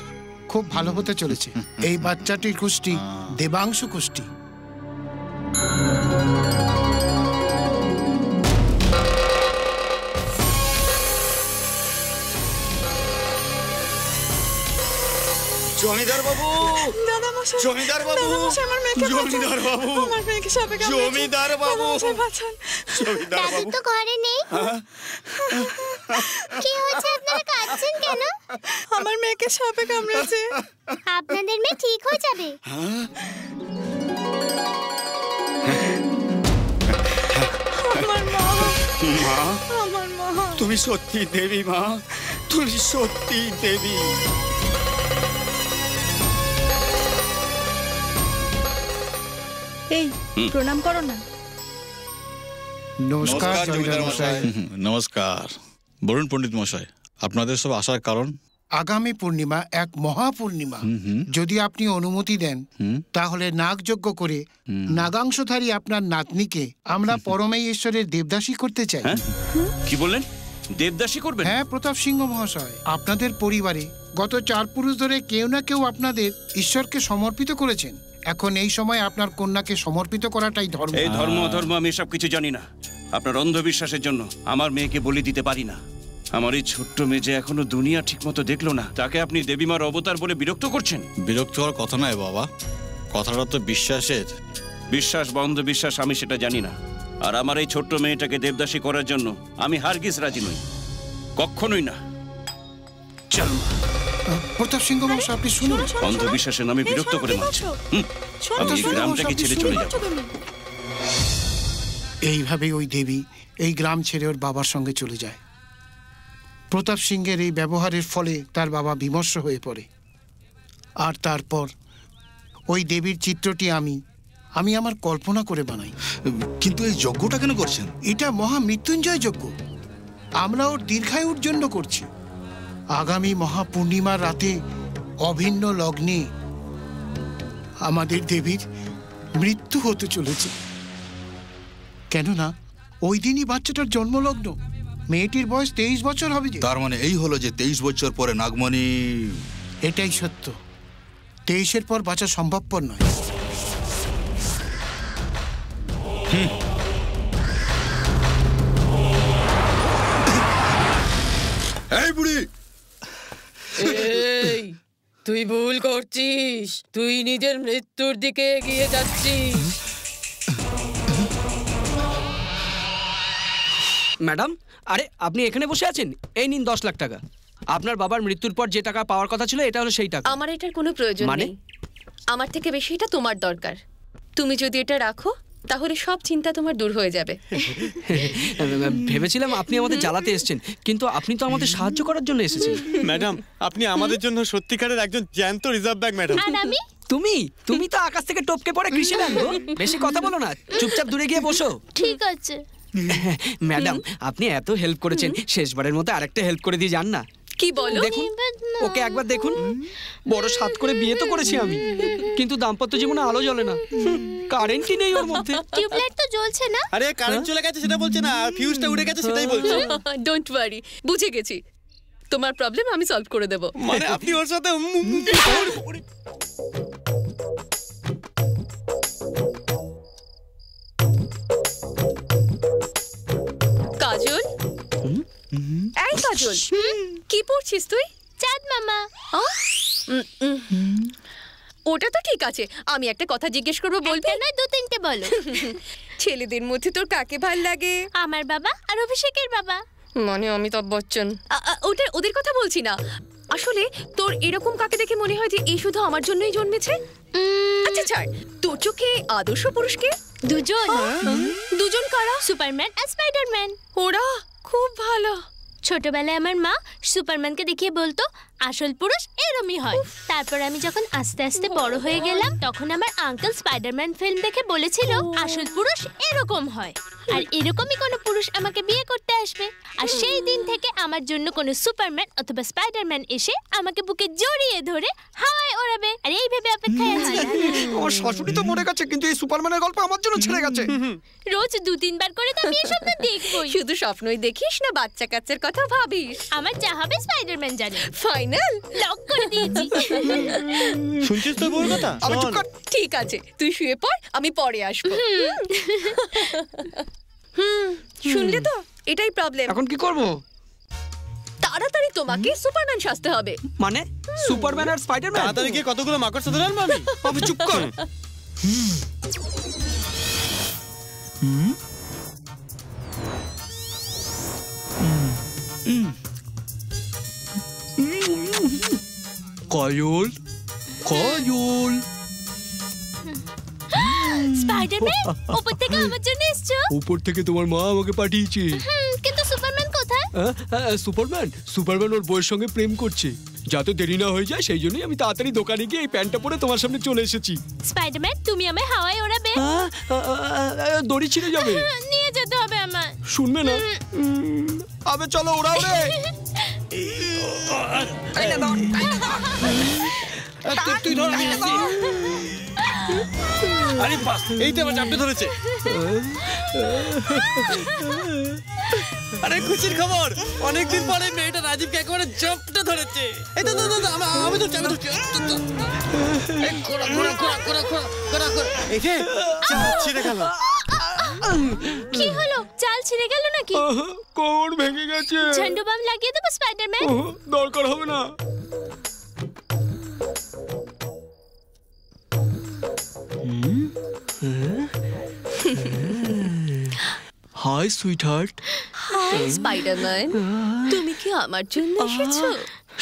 খুব ভালো হতে চলেছে। এই বাচ্চাটির কুষ্টি দেবাংশু কুষ্টি। জমিদার বাবু, দাদা মশাই, জমিদার বাবু, দাদা মশাই, আমার মেয়েকে জমিদার বাঁচান। বাবু, আমার মেয়েকে সাপে কামড়েছে। জমিদার বাবু, দাদা মশাই, বাঁচান। জমিদার দাদু বাবু তো ঘরে নেই। কি হয়েছে, আপনারা কাঁদছেন কেন? আমার মেয়েকে সাপে কামড়েছে। আপনাদের মেয়ে ঠিক হয়ে যাবে। আমার মা, মা, আমার মা। তুমি সত্যি দেবী মা, তুমি সত্যি দেবী। এই প্রণাম করো না। নমস্কার জমিদার মশাই। নমস্কার। বলুন পণ্ডিত মশাই, আপনাদের সব আসার কারণ? আগামী পূর্ণিমা এক মহাপূর্ণিমা। যদি আপনি অনুমতি দেন তাহলে নাগযজ্ঞ করে নাগাংশধারী আপনার নাতনিকে আমরা পরমেই ঈশ্বরের দেবদাসী করতে চাই। কি বললেন? দেবদাসী করবেন? হ্যাঁ প্রতাপ সিংহ মহাশয়, আপনাদের পরিবারে গত 4 পুরুষ ধরে কেউ না কেউ আপনাদের ঈশ্বরকে সমর্পিত করেছেন। এখন এই সময় আপনার কন্যাকে সমর্পিত করাটাই ধর্ম। এই ধর্ম অধর্ম আমি সব কিছু জানি না। আপনার অন্ধবিশ্বাসের জন্য আমার মেয়েকে বলি দিতে পারি না। আমার এই ছোট্ট মেয়ে যে এখনো দুনিয়া ঠিক মতো দেখলো না, তাকে আপনি দেবীমার অবতার বলে বিরক্ত করছেন। বিরক্ত হওয়ার কথা নয় বাবা, কথাটা তো বিশ্বাসের। বিশ্বাস বা অন্ধবিশ্বাস আমি সেটা জানি না। আর আমার এই ছোট্ট মেয়েটাকে দেবদাসী করার জন্য আমি হারগিজ রাজি নই, কখনোই না। চল প্রতাপ সিংহ মহাশয়, আপনি শুনুন। অন্ধবিশ্বাসের নামে বিরক্ত করে মারছে। আমি এই গ্রামটাকে ছেড়ে চলে যাব। এইভাবেই ওই দেবী এই গ্রাম ছেড়ে ওর বাবার সঙ্গে চলে যায়। প্রতাপ সিংহের এই ব্যবহারের ফলে তার বাবা বিমর্ষ হয়ে পড়ে। আর তারপর ওই দেবীর চিত্রটি আমি আমার কল্পনা করে বানাই। কিন্তু এই যজ্ঞটা কেন করছেন? এটা মহামৃত্যুঞ্জয় যজ্ঞ। আমরা ওর দীর্ঘায়ুর জন্য করছি। আগামী মহাপূর্ণিমার রাতে অভিন্ন লগ্নে আমাদের দেবীর মৃত্যু হতে চলেছে। কেননা ওই দিনই বাচ্চাটার জন্মলগ্ন। মেয়েটির বয়স 23 বছর হবে। যে তার মানে এই হলো যে 23 বছর পরে নাগমণি। এটাই সত্য। 23-এর পর বাঁচা সম্ভবপর নয়। এই বুড়ি, এই তুই ভুল করছিস, তুই নিজের মৃত্যুর দিকে এগিয়ে যাচ্ছিস। ম্যাডাম, আরে আপনি এখানে বসে আছেন, এই নিন 10 লাখ টাকা। আপনার বাবার মৃত্যুর পর যে টাকা পাওয়ার কথা ছিল এটা হলো সেই টাকা। আমার এটার কোনো প্রয়োজন নেই, আমার থেকে বেশি এটা তোমার দরকার। তুমি যদি এটা রাখো তাহলে সব চিন্তা তোমার দূর হয়ে যাবে। ভেবেছিলাম আপনি আমাদের জ্বালাতে এসেছেন, কিন্তু আপনি তো আমাদের সাহায্য করার জন্য এসেছেন। ম্যাডাম, আপনি আমাদের জন্য সত্যিকারের একজন জ্যান্ত রিজার্ভ ব্যাংক ম্যাডাম। আর আমি? তুমি তো আকাশ থেকে টপকে পড়ে কৃষি ব্যাংক। বেশি কথা বলো না, চুপচাপ দূরে গিয়ে বসো। ঠিক আছে। ম্যাডাম, আপনি এত হেল্প করেছেন, শেষবারের মতো আরেকটা হেল্প করে দিয়ে যান না। কি বলো? দেখুন ওকে একবার দেখুন, বড় সাত করে বিয়ে তো করেছি আমি, কিন্তু দাম্পত্য জীবনে আলো জ্বলে না, কারেন্টই নেই ওর মধ্যে। টিউবলাইট তো জ্বলছে না। আরে কারেন্ট চলে গেছে সেটা বলছে না, ফিউজটা উড়ে গেছে সেটাই বলছে। ডোন্ট ওয়ারি, বুঝে গেছি, তোমার প্রবলেম আমি সলভ করে দেব। মানে আপনি ওর সাথে কাজল, এই কাজল, কি পড়ছিস তুই? চাঁদ মামা। ওটা তো ঠিক আছে, আমি একটা কথা জিজ্ঞেস করবো, বলবি? না, 2-3টে বলো। ছেলেদের মধ্যে তোর কাকে ভাল লাগে? আমার বাবা আর অভিষেকের বাবা। মানে অমিতাভ বচ্চন। ওদের কথা বলছি না, আসলে তোর এরকম কাকে দেখে মনে হয় যে এই শুধু আমার জন্যই জন্মেছে? আচ্ছা ছাড়, তোর চোখে আদর্শ পুরুষকে? দুজন। দুজন কারা? সুপারম্যান আর স্পাইডারম্যান। ওরা খুব ভালো। ছোটবেলায় আমার মা সুপারম্যানকে দেখিয়ে বলতো আসল পুরুষ এরমই হয়। তারপর আমি যখন আস্তে আস্তে বড় হয়ে গেলাম তখন আমার আঙ্কেল স্পাইডারম্যান ফিল্ম দেখে বলেছিল আসল পুরুষ এরকম হয়, আর এরকমই কোনো পুরুষ আমাকে বিয়ে করতে আসবে। আর সেই দিন থেকে আমার জন্য কোনো সুপারম্যান অথবা স্পাইডারম্যান এসে আমাকে বুকে জড়িয়ে ধরে হাওয়ায় ওড়াবে, আর এই ভেবে অপেক্ষায় আছি। আমার শাশুড়ি তো মরে গেছে, কিন্তু এই সুপারম্যানের গল্প আমার জন্য ছেড়ে গেছে। রোজ 2-3 বার করে তো আমি এই স্বপ্ন দেখবই। শুধু স্বপ্নই দেখিস না, বাচ্চা কাচ্চার কথা ভাবিস? আমার যা হবে স্পাইডারম্যান জানে। ফাইনাল লক করে দিয়েছি। শুনছিস তো বউর কথা? ঠিক আছে, তুই শুয়ে পড়, আমি পরে আসবো। শুনলে তো, এটাই প্রবলেম। এখন কি করব? তাড়াতাড়ি তোমাকে সুপারম্যান সাজতে হবে। মানে সুপারম্যান আর স্পাইডারম্যান? তাড়াতাড়ি গিয়ে কতগুলো মাকড় সাথে আনবো আমি। আমি চুপ কর। কাজল, কাজল। স্পাইডারম্যান উপর থেকে আমার জন্য এসছো? উপর থেকে তোমার মা আমাকে পাঠিয়েছে। কিন্তু সুপারম্যান কোথায়? সুপারম্যান ওর বউয়ের সঙ্গে প্রেম করছে, যাতে দেরি না হয়ে যায় সেই জন্যই আমি তাড়াতাড়ি দোকানে গিয়ে এই প্যান্টটা পরে তোমার সামনে চলে এসেছি। স্পাইডারম্যান তুমি আমায় হাওয়ায় ওড়াবে? দড়ি ছিঁড়ে যাবে। নিয়ে যেতে হবে আমার। শুনবে না? আবে চলো ওড়াও রে। তুই ধর, আমি আসছি। আরে বাস, এই তো আমার চাপটে ধরেছে। আরে খুশির খবর, অনেকদিন পরে মেয়েটা রাজীবকে একেবারে চাপটে ধরেছে। এই তো আমি তো চাপে ধরছি। এই যে চাপ ছিঁড়ে গেল। কি হলো? চাল ছিঁড়ে গেল নাকি? কোমর ভেঙে গেছে। ঝান্ডু বাম লাগিয়ে দেবো স্পাইডারম্যান? দরকার হবে না। High sweetheart. হাই স্পাইডারম্যান, তুমি কি আমার জন্য এসেছো?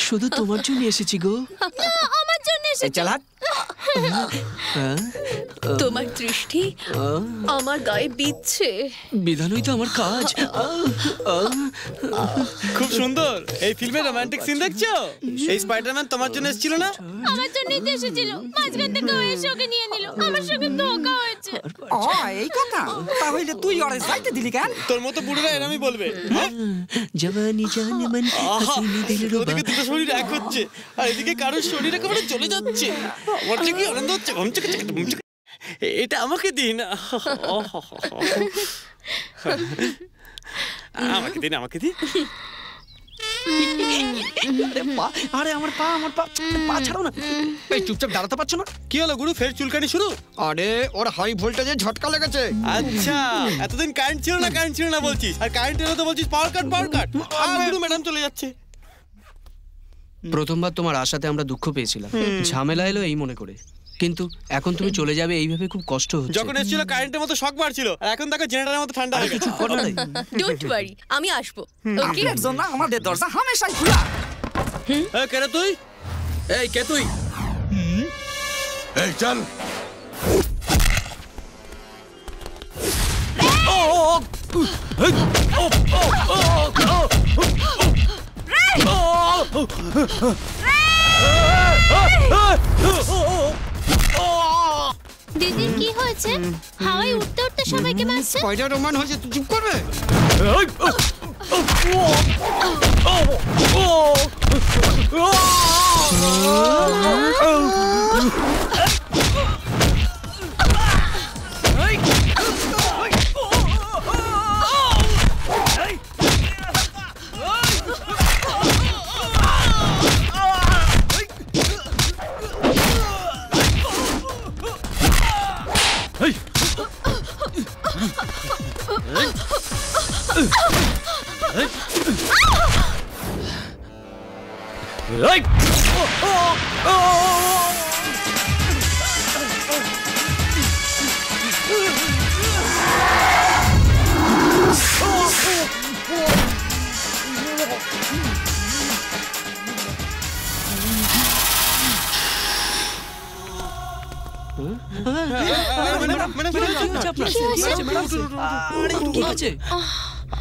শুধু তোমার জন্য এসেছি গো। না, আমার জন্য এসেছো। তোমার দৃষ্টি আমার গায়ে বিচ্ছে। বিধানই তো আমার কাজ। খুব সুন্দর। এই ফিল্মে রোমান্টিক সিন দেখছো? এই স্পাইডারম্যান তোমার জন্য এসেছিল না? আমার জন্যই তো এসেছিল। মাঝখান থেকে ও এসে ওকে নিয়ে নিল। আমার সঙ্গে ধোঁকা হয়েছে। ও এই কথা, তাহলে তুই ওরে যাইতে দিলি কেন? তোর মতো বুড়োরা এরমই বলবে। জওয়ানি জান মন হাসিনি দিল রুবা। ওদিকে দুটো শরীর এক হচ্ছে আর এদিকে কারোর শরীর একেবারে চলে যাচ্ছে। আমার যে কি আনন্দ হচ্ছে। এটা আমাকে দিন। আমাকে দিন, আমাকে দিন। আরে আমার পা ছাড়ো না। এই চুপচাপ দাঁড়াতে পারছো না? কি হলো গুরু, ফের চুলকানি শুরু? আরে ওর হাই ভোল্টেজে ঝটকা লেগেছে। আচ্ছা, এতদিন কারেন্ট ছিল না বলছিস, আর কারেন্ট এলো তো বলছিস পাওয়ার কাট। আর গুরু ম্যাডাম চলে যাচ্ছে। প্রথমবার তোমার আশাতে আমরা দুঃখ পেয়েছিলাম, ঝামেলা এলো এই মনে করে, কিন্তু এখন তুমি চলে যাবে এইভাবে খুব কষ্ট হচ্ছে। যখন এসেছিল কারেন্টের মতো শক মারছিল, আর এখন দেখো জেনারেটরের মতো ঠান্ডা হয়ে গেছে। ডোন্ট ওয়ারি, আমি আসবো। ওকে, আপনার জন্য আমাদের দরজা হামেশাই খোলা। এই কে রে তুই? এই কে তুই? এই চল। দিদির কি হয়েছে? হাওয়ায় উঠতে উঠতে সবাইকে মারছে। স্পাইডার রোমান হয়েছে, তুই চুপ করবে?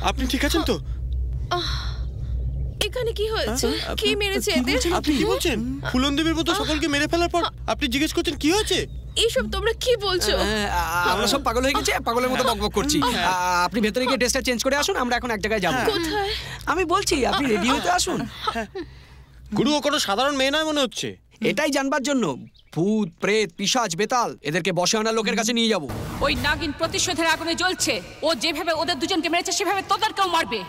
আপনি ঠিক আছেন তো? এখানে কি হয়েছে? কি মেরেছে এদের? আপনি কি বলছেন? ফুলন দেবীর মতো সকলকে মেরে ফেলার পর আপনি জিজ্ঞেস করছেন কি হয়েছে? এইসব তোমরা কি বলছো? আমরা সব পাগল হয়ে গেছি, পাগলের মতো বকবক করছি। আপনি ভেতরে গিয়ে ড্রেসটা চেঞ্জ করে আসুন, আমরা এখন এক জায়গায় যাবো। কোথায়? আমি বলছি আপনি রেডি হতে আসুন। গুরু, ও কোনো সাধারণ মেয়ে নয় মনে হচ্ছে। এটাই জানবার জন্য ভূত, প্রেত, পিশাচ, বেতাল এদেরকে বসে আনা লোকের কাছে নিয়ে যাবো। ওই নাগিন প্রতিশোধের আগুনে জ্বলছে। ও যেভাবে ওদের দুজনকে মেরেছে সেভাবে তোদেরকেও মারবে।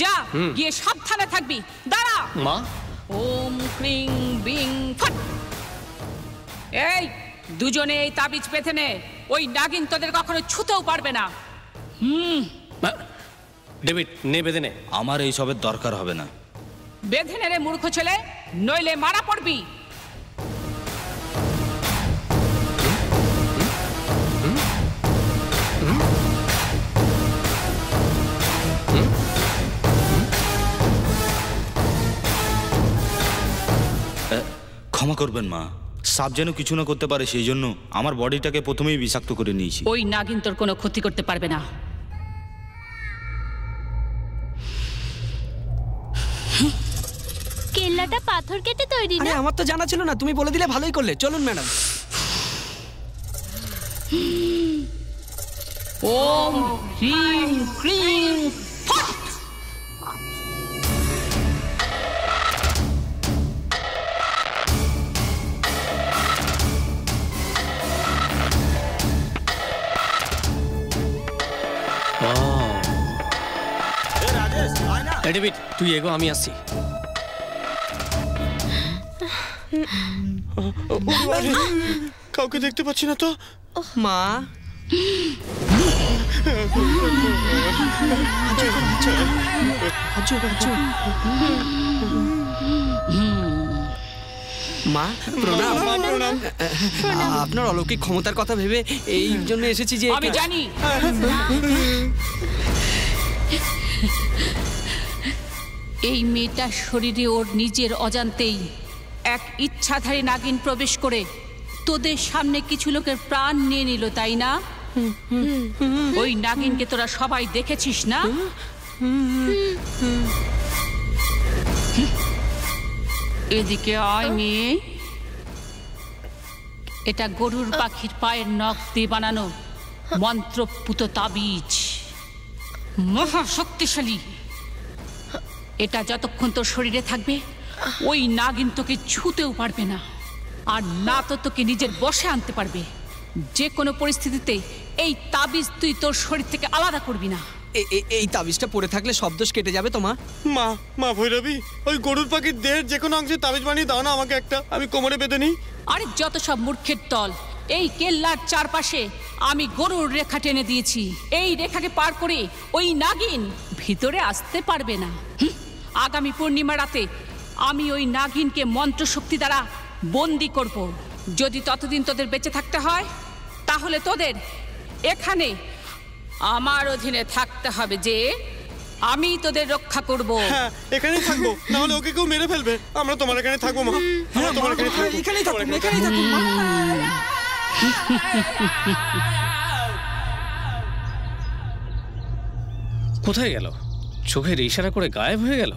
যা, গিয়ে সাবধানে থাকবি। দাঁড়া মা। ওম ক্রিং বিং ফট। এই দুজনে এই তাবিজ পেতে নে। ওই নাগিন তোদের কখনো ছুতেও পারবে না। ডেভিড, নে বেঁধে নে। আমার এইসবের দরকার হবে না। বেঁধে নে রে মূর্খ ছেলে, নইলে মারা পড়বি। ক্ষমা করবেন মা, সাপ যেন কিছু না করতে পারে সেই জন্য আমার বডিটাকে প্রথমেই বিষাক্ত করে নিয়েছি। ওই নাগিন তোর কোনো ক্ষতি করতে পারবে না। কেল্লাটা পাথর কেটে তৈরি না? আমার তো জানা ছিল না, তুমি বলে দিলে ভালোই করলে। চলুন ম্যাডাম। ওম হ্রিং ক্রিং ফট। ডেভিড, তুই এগো, আমি আসছি। কাউকে দেখতে পাচ্ছি না তো। মা, মা প্রণাম। আপনার অলৌকিক ক্ষমতার কথা ভেবে এই জন্য এসেছি যে আমি জানি এই মেয়েটার শরীরে ওর নিজের অজান্তেই এক ইচ্ছাধারী নাগিন প্রবেশ করে তোদের সামনে কিছু লোকের প্রাণ নিয়ে নিল, তাই না? ওই নাগিনকে তোরা সবাই দেখেছিস না? এদিকে আয় মেয়ে। এটা গরুর পাখির পায়ের নখ দিয়ে বানানো মন্ত্রপুত তাবিজ, মহা শক্তিশালী। এটা যতক্ষণ তোর শরীরে থাকবে ওই নাগিন তোকে ছুঁতেও পারবে না, আর না তো তোকে নিজের বশে আনতে পারবে। যে কোনো পরিস্থিতিতে এই তাবিজ তুই তোর শরীর থেকে আলাদা করবি না। এই তাবিজটা পড়ে থাকলে সব দোষ কেটে যাবে তো মা? মা ভৈরবী, ওই গরুর পাখির দেহের যে কোনো অংশে তাবিজ বানিয়ে দাও না আমাকে একটা, আমি কোমরে বেঁধে নিই। আরে যত সব মূর্খের দল, এই কেল্লার চারপাশে আমি গরুর রেখা টেনে দিয়েছি। এই রেখাকে পার করে ওই নাগিন ভিতরে আসতে পারবে না। আগামী পূর্ণিমা রাতে আমি ওই নাগিনকে মন্ত্রশক্তি দ্বারা বন্দি করব। যদি ততদিন তোদের বেঁচে থাকতে হয় তাহলে তোদের এখানে আমার অধীনে থাকতে হবে, যে আমি তোদের রক্ষা করব। হ্যাঁ, এখানেই থাকবো, না হলে ওকে কেউ মেরে ফেলবে। আমরা তোমার এখানে থাকবো মা, আমরা তোমার এখানে থাকবো। এখানেই থাকুন মা। কোথায় গেল? চোখের ইশারা করে গায়েব হয়ে গেল।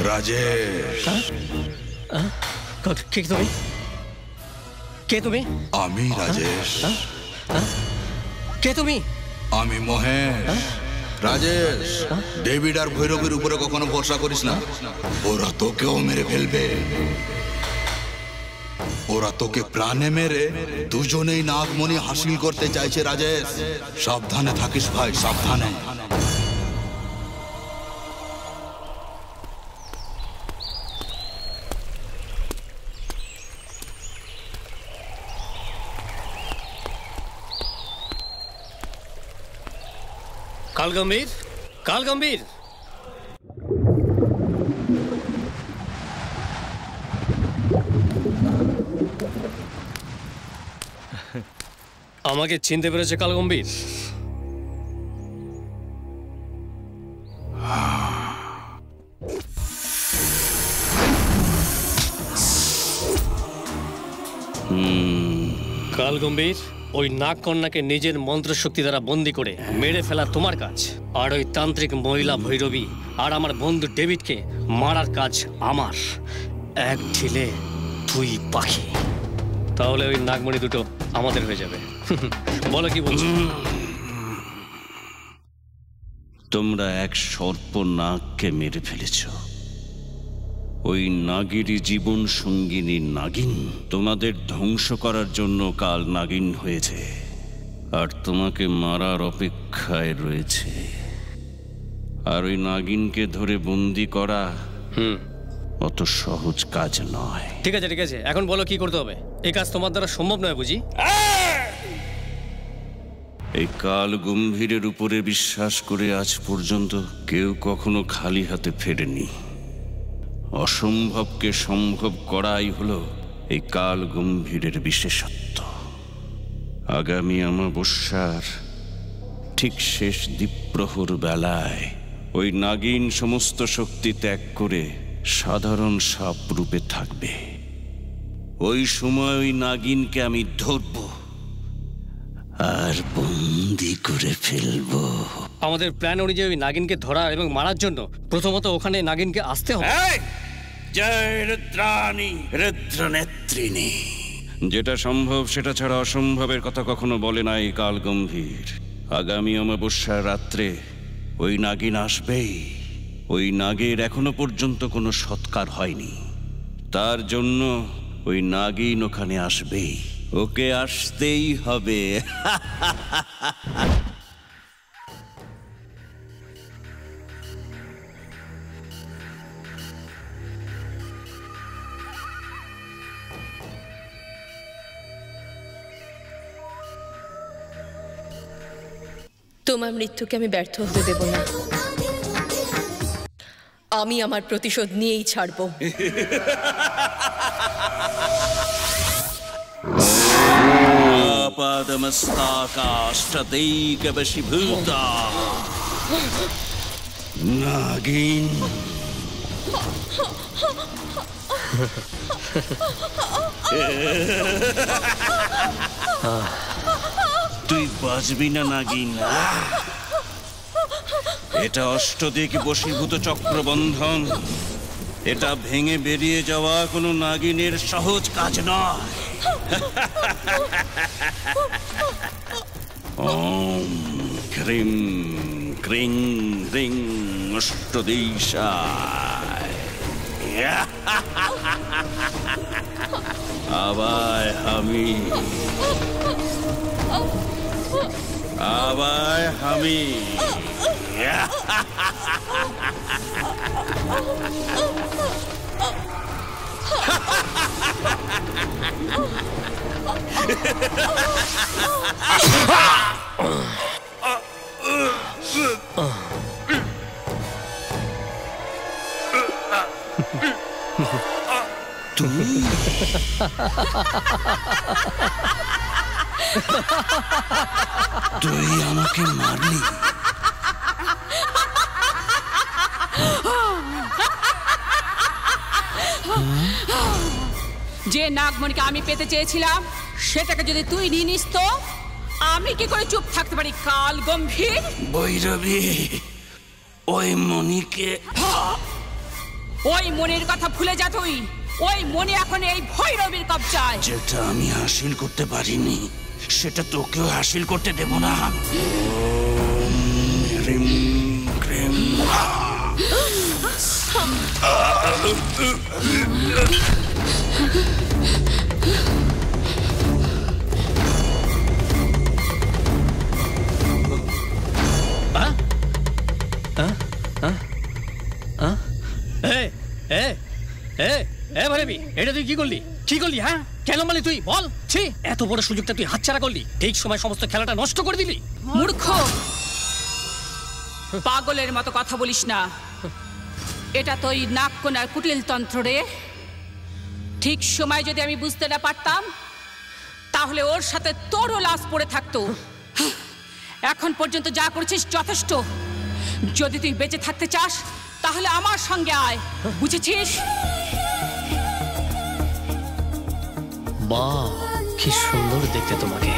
রাজেশ, কে তুমি? কে তুমি? আমি রাজেশ। কে তুমি? আমি মহেশ। রাজেশ, ডেভিড আর ভৈরবের উপরে কখনো ভরসা করিস না, ওরা তোকেও মেরে ফেলবে। ওরা তোকে প্রাণে মেরে দুজনেই নাগমণি হাসিল করতে চাইছে। রাজেশ, সাবধানে থাকিস ভাই, সাবধানে। কালগম্ভীর, কালগম্ভীর, আমাকে চিনতে পেরেছে কালগম্ভীর? কালগম্ভীর, ওই নাগকন্যাকে নিজের মন্ত্রশক্তি দ্বারা বন্দি করে মেরে ফেলা তোমার কাজ, আর ওই তান্ত্রিক মহিলা ভৈরবী আর আমার বন্ধু ডেভিডকে মারার কাজ আমার। এক ঢিলে দুই পাখি। তাহলে ওই নাগমণি দুটো আমাদের হয়ে যাবে। বলো কি বলছো? তোমরা এক সর্পনাগকে মেরে ফেলেছ। ওই নাগিরই জীবন সঙ্গিনী নাগিন তোমাদের ধ্বংস করার জন্য কাল নাগিন হয়েছে, আর তোমাকে মারার অপেক্ষায় রয়েছে। আর ওই নাগিনকে ধরে বন্দি করা অত সহজ কাজ নয়। ঠিক আছে, ঠিক আছে, এখন বলো কি করতে হবে? এই কাজ তোমার দ্বারা সম্ভব নয় বুঝি? এই কাল গম্ভীরের উপরে বিশ্বাস করে আজ পর্যন্ত কেউ কখনো খালি হাতে ফেরেনি। অসম্ভবকে সম্ভব করাই হলো এই কাল গম্ভীরের বিশেষত্ব। আগামী অমাবস্যার ঠিক শেষ দ্বীপ্রহর বেলায় ওই নাগিন সমস্ত শক্তি ত্যাগ করে সাধারণ সাপ রূপে থাকবে। ওই সময় ওই নাগিনকে আমি ধরব আর বন্দি করে ফেলবো। আমাদের প্ল্যান অনুযায়ী ওই নাগিনকে ধরা এবং মারার জন্য প্রথমত ওখানে নাগিনকে আসতে হবে। জয় রুদ্রাণী, রুদ্রনেত্রিণী। যেটা সম্ভব সেটা ছাড়া অসম্ভবের কথা কখনো বলে নাই কাল গম্ভীর। আগামী অমাবস্যার রাত্রে ওই নাগিন আসবেই। ওই নাগের এখনো পর্যন্ত কোনো সৎকার হয়নি, তার জন্য ওই নাগিন ওখানে আসবেই। ওকে আসতেই হবে। তোমার মৃত্যুকে আমি ব্যর্থ হতে দেব না। আমি আমার প্রতিশোধ নিয়েই ছাড়বো। আপাদমস্তাকাষ্টदैकवशीभूता নাগিন। তুই বাঁচবি না নাগিন। এটা অষ্টদিক বশীভূত চক্রবন্ধন। এটা ভেঙে বেরিয়ে যাওয়া কোনো নাগিনের সহজ কাজ নয়। ওম ক্রিম ক্রিং রিং অষ্টদিশায় আবার আমি তুই আমাকে মারলি। যে নাগমণিকে আমি পেতে চেয়েছিলাম সেটাকে যদি তুই নিয়ে নিস তো আমি কি করে চুপ থাকতে পারি? কাল গম্ভীর ভৈরবী, ওই মণিকে, ওই মনির কথা ভুলে যা তুই। ওই মনি এখন এই ভৈরবীর কবজায়। যেটা আমি হাসিল করতে পারিনি সেটা তোকেও হাসিল করতে দেব না। রিম ক্রিম ভৈরবী, এটা তুই কি করলি? কি করলি? হ্যাঁ, কেন মারলি তুই? বল। ছি, এত বড় সুযোগটা তুই হাতছাড়া করলি। ঠিক সময় সমস্ত খেলাটা নষ্ট করে দিলি। মূর্খ, পাগলের মতো কথা বলিস না। এটা তো ওই নাগকোনার কুটিল তন্ত্র রে। ঠিক সময় যদি আমি বুঝতে না পারতাম তাহলে ওর সাথে তোরও লাশ পড়ে থাকতো। এখন পর্যন্ত যা করেছিস যথেষ্ট। যদি তুই বেঁচে থাকতে চাস তাহলে আমার সঙ্গে আয়, বুঝেছিস? বাহ, কি সুন্দর দেখতে তোমাকে।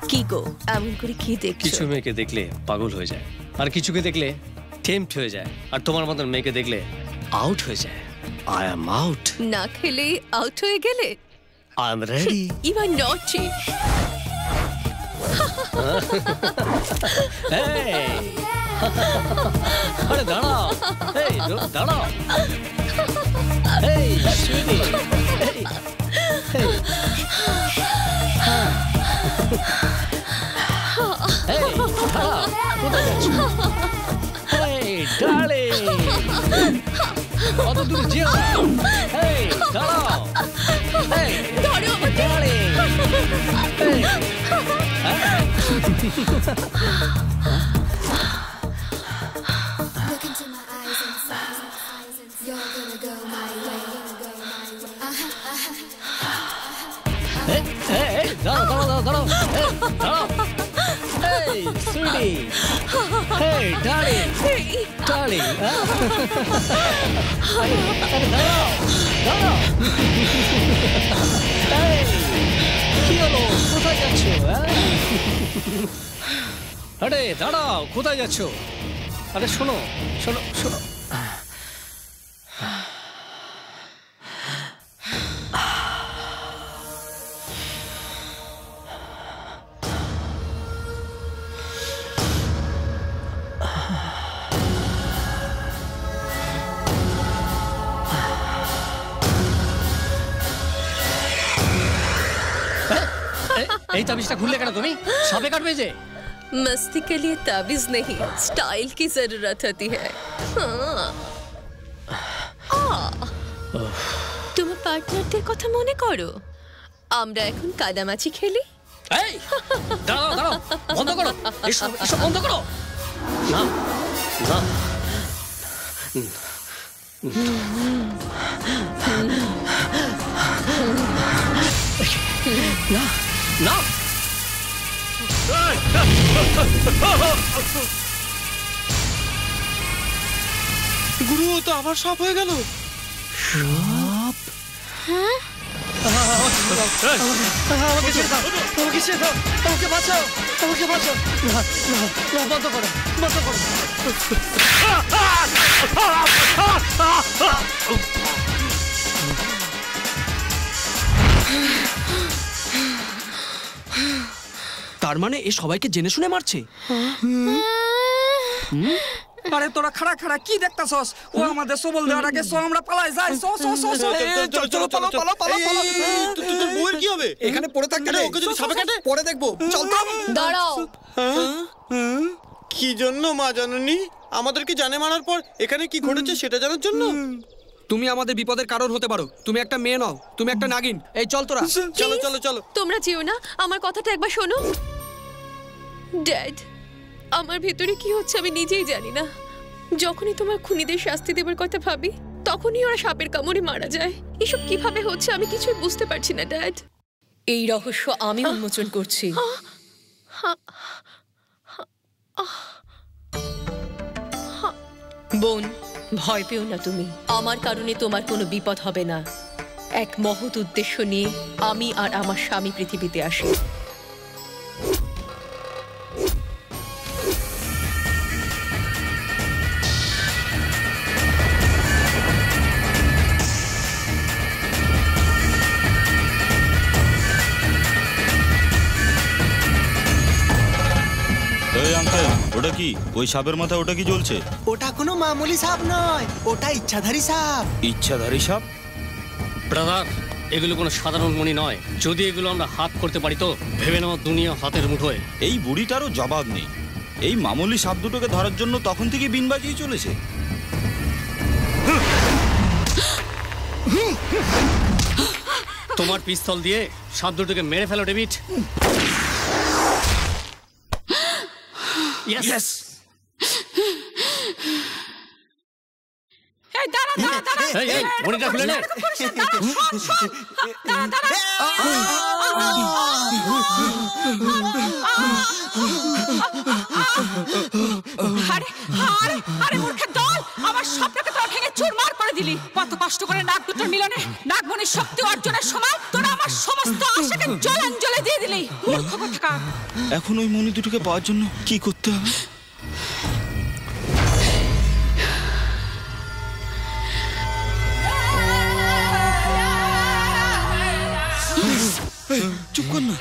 কি গো, এমন করে কি দেখছো? কিছু মেয়েকে দেখলে পাগল হয়ে যায়, আর কিছুকে দেখলে টেম্পট হয়ে যায়, আর তোমার মতন মেয়েকে দেখলে আউট হয়ে যায়। I am out. না খেলে আউট হয়ে গেলে? I am ready. You are naughty. আরে দাঁড়াও, এই দাঁড়াও, এই সুইটি, কত দূর যেও না। এই দাঁড়াও, এই ডার্লিং, দাঁড়াও, এই সুইটি, এই ডার্লিং, ডার্লিং, দাঁড়াও, কি হলো? কোথায় যাচ্ছ? আরে দাঁড়াও, কোথায় যাচ্ছ? আরে শোনো শোনো শোনো, এই তাবিজটা খুললে কেন তুমি? সাপে কাটবে যে। मस्ती के लिए ताबीज नहीं, स्टाइल की जरूरत होती है। তোমার পার্টনারদের কথা মনে করো। আমরা এখন কাদামাছি খেলি। এই দাঁড়াও দাঁড়াও, বন্ধ করো, এসব বন্ধ করো। না না না না, গুরু তো আবার সাপ হয়ে গেল। সাপ? হ্যাঁ আমাকে ছেড়ে দাও, আমাকে ছেড়ে দাও, আমাকে বাঁচাও, আমাকে বাঁচাও। না না না, বন্ধ করো, বন্ধ করো। তার মানে এ সবাইকে জেনে শুনে মারছে। আরে তোরা খাড়া খাড়া কি দেখতাছস? ও আমাদের সবল দেওয়ার আগে সো আমরা পালাই যাই। সো সো সো সো চলো চলো পালো পালো পালো পালো। তোর বউয়ের কি হবে? এখানে পড়ে থাকতে দে, ওকে যদি সাপে কাটে পরে দেখবো। চল তো। দাঁড়াও। কি জন্য মা জননী? আমাদেরকে জানে মারার পর এখানে কি ঘটেছে সেটা জানার জন্য? তুমি আমাদের বিপদের কারণ হতে পারো। তুমি একটা মেয়ে নও, তুমি একটা নাগিন। এই চল তোরা। চলো চলো চলো। তোমরা যেও না, আমার কথাটা একবার শোনো। ড্যাড, আমার ভেতরে কি হচ্ছে আমি নিজেই জানি না। যখনই তোমার খুনিদের শাস্তি দেবার কথা ভাবি, তখনই ওরা সাপের কামড়ে মারা যায়। এসব কিভাবে হচ্ছে আমি কিছুই বুঝতে পারছি না ড্যাড। এই রহস্য আমি উন্মোচন করছি। বোন, ভয় পেও না তুমি। আমার কারণে তোমার কোনো বিপদ হবে না। এক মহৎ উদ্দেশ্য নিয়ে আমি আর আমার স্বামী পৃথিবীতে আসি। এই আঙ্কেল, ওটা কি? ওই সাপের মাথা ওটা কি জ্বলছে? ওটা কোনো মামুলি সাপ নয়, ওটা ইচ্ছাধারী সাপ। ইচ্ছাধারী সাপ? ব্রাদার, এগুলো কোনো সাধারণ মণি নয়। যদি এগুলো আমরা হাত করতে পারি তো ভেবে নাও দুনিয়া হাতের মুঠোয়। এই বুড়িটারও জবাব নেই। এই মামুলি সাপ দুটোকে ধরার জন্য তখন থেকে বিন বাজিয়ে চলেছে। তোমার পিস্তল দিয়ে সাপ দুটোকে মেরে ফেলো ডেভিড। Yes. এই দাঁড়া দাঁড়া দাঁড়া। এই মনিটা খুলে নে। শোন শোন। দাঁড়া দাঁড়া। আরে আরে আরে মূর্খের দল, আমার স্বপ্নকে তোরা ভেঙে চুরমার করে দিলি। কত কষ্ট করে নাক দুটোর মিলনে নাগমণির শক্তি অর্জনের সময় তোরা আমার সমস্ত আশাকে জ্বলে দিয়ে দিলি। মূর্খ কোথাকার। এখন ওই মণি দুটোকে পাওয়ার জন্য কি করতে হবে? চুপ কর না।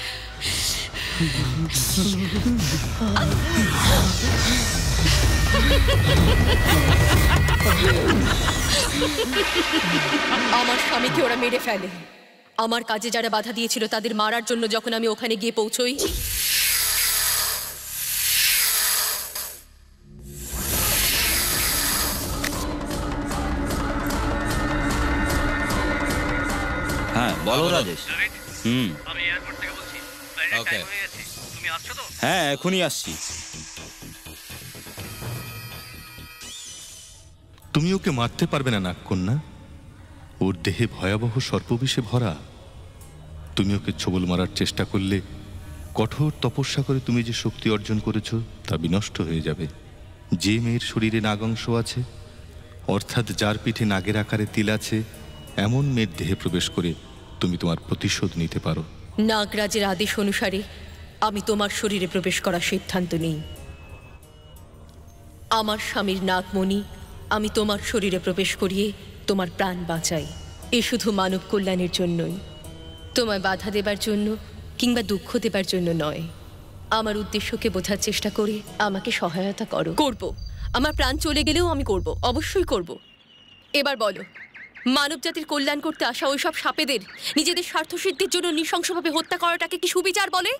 আমার স্বামীকে ওরা মেরে ফেলে। আমার কাজে যারা বাধা দিয়েছিল তাদের মারার জন্য যখন আমি ওখানে গিয়ে পৌঁছই, হ্যাঁ বলো রাজেশ। আমি এয়ারপোর্ট থেকে বলছি। ওকে, তুমি আসছো তো? হ্যাঁ এখনই আসছি। তুমি ওকে মারতে পারবে না নাগকন্যা। ওর দেহে ভয়াবহ সর্পবিষে ভরা। তুমি ওকে ছোবল মারার চেষ্টা করলে কঠোর তপস্যা করে তুমি যে শক্তি অর্জন করেছো তা বিনষ্ট হয়ে যাবে। যে মেয়ের শরীরে নাগাংশ আছে, অর্থাৎ যার পিঠে নাগের আকারে তিল আছে, এমন মেয়ের দেহে প্রবেশ করে তুমি তোমার প্রতিশোধ নিতে পারো। নাগরাজের আদেশ অনুসারে আমি তোমার শরীরে প্রবেশ করার সিদ্ধান্ত নিই। আমার স্বামীর নাগমণি আমি তোমার শরীরে প্রবেশ করিয়ে তোমার প্রাণ বাঁচাই। এ শুধু মানব কল্যাণের জন্যই, তোমায় বাধা দেবার জন্য কিংবা দুঃখ দেবার জন্য নয়। আমার উদ্দেশ্যকে বোঝার চেষ্টা করে আমাকে সহায়তা করো। করব, আমার প্রাণ চলে গেলেও আমি করব, অবশ্যই করব। এবার বলো, মানব জাতির কল্যাণ করতে আসা ওইসব সাপেদের নিজেদের স্বার্থসিদ্ধির জন্য নৃশংসভাবে হত্যা করাটাকে কি সুবিচার বলে?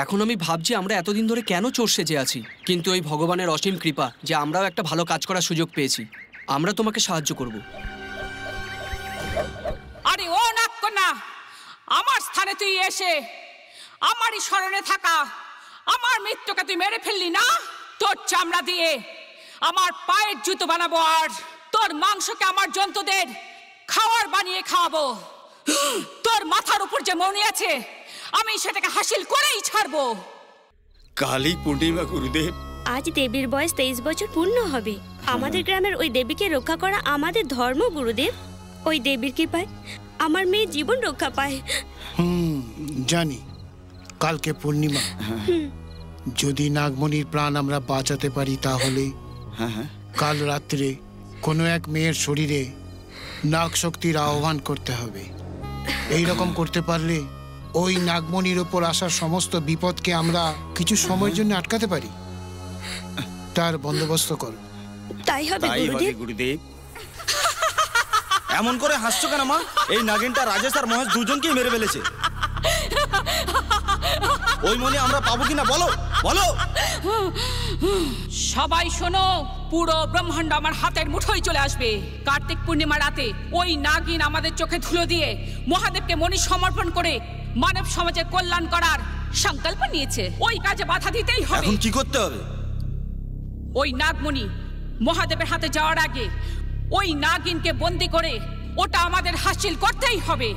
এখন আমি ভাবছি আমরা এতদিন ধরে কেন চোর সেজে আছি, কিন্তু ওই ভগবানের অসীম কৃপা যে আমরাও একটা ভালো কাজ করার সুযোগ পেয়েছি। আমরা তোমাকে সাহায্য করব। আরে ও নাগকন্যা, আমার স্থানে তুই এসে আমারই স্মরণে থাকা আমার মৃত্যুকে তুই মেরে ফেললি না? তোর চামড়া দিয়ে আমার পায়ের জুতো বানাবো, আর তোর মাংসকে আমার জন্তুদের খাওয়ার বানিয়ে খাওয়াবো। তোর মাথার উপর যে মণি আছে আমি সেটাকে হাসিল করেই ছাড়বো। কালী পূর্ণিমা গুরুদেব। আজ দেবীর বয়স 23 বছর পূর্ণ হবে। আমাদের গ্রামের ওই দেবীকে রক্ষা করা আমাদের ধর্ম গুরুদেব। ওই দেবীর কৃপায় আমার মেয়ে জীবন রক্ষা পায়। জানি কালকে পূর্ণিমা, যদি নাগমণির প্রাণ আমরা বাঁচাতে পারি তাহলে কাল রাত্রে কোনো এক মেয়ের শরীরে নাগ শক্তির আহ্বান করতে হবে। এই রকম করতে পারলে ওই নাগমণির ওপর আসা সমস্ত বিপদকে আমরা কিছু সময়ের জন্য আটকাতে পারি। তার বন্দোবস্ত করো। তাই হবে গুরুদেব। এমন করে হাসছো কেন মা? এই নাগিনটা রাজেশ আর মহেশ দুজনকেই মেরে ফেলেছে। ওই মনে আমরা পাবো কিনা বলো বলো। সবাই শোনো, পুরো ব্রহ্মাণ্ড আমার হাতের মুঠোয় চলে আসবে। কার্তিক পূর্ণিমা রাতে ওই নাগিন আমাদের চোখে ধুলো দিয়ে মহাদেবকে মণি সমর্পণ করে মানব সমাজের কল্যাণ করার সংকল্প নিয়েছে। ওই কাজে বাধা দিতেই হবে। এখন কি করতে হবে? ওই নাগমণি মহাদেবের হাতে যাওয়ার আগে ওই নাগিনকে বন্দি করে ওটা আমাদের হাসিল করতেই হবে।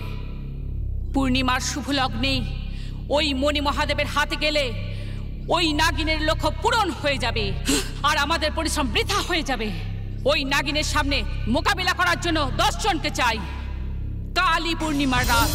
পূর্ণিমার শুভ লগ্নে ওই মণি মহাদেবের হাতে গেলে ওই নাগিনের লক্ষ্য পূরণ হয়ে যাবে আর আমাদের পরিশ্রম বৃথা হয়ে যাবে। ওই নাগিনের সামনে মোকাবিলা করার জন্য 10 জনকে চাই। কালী পূর্ণিমার রাত।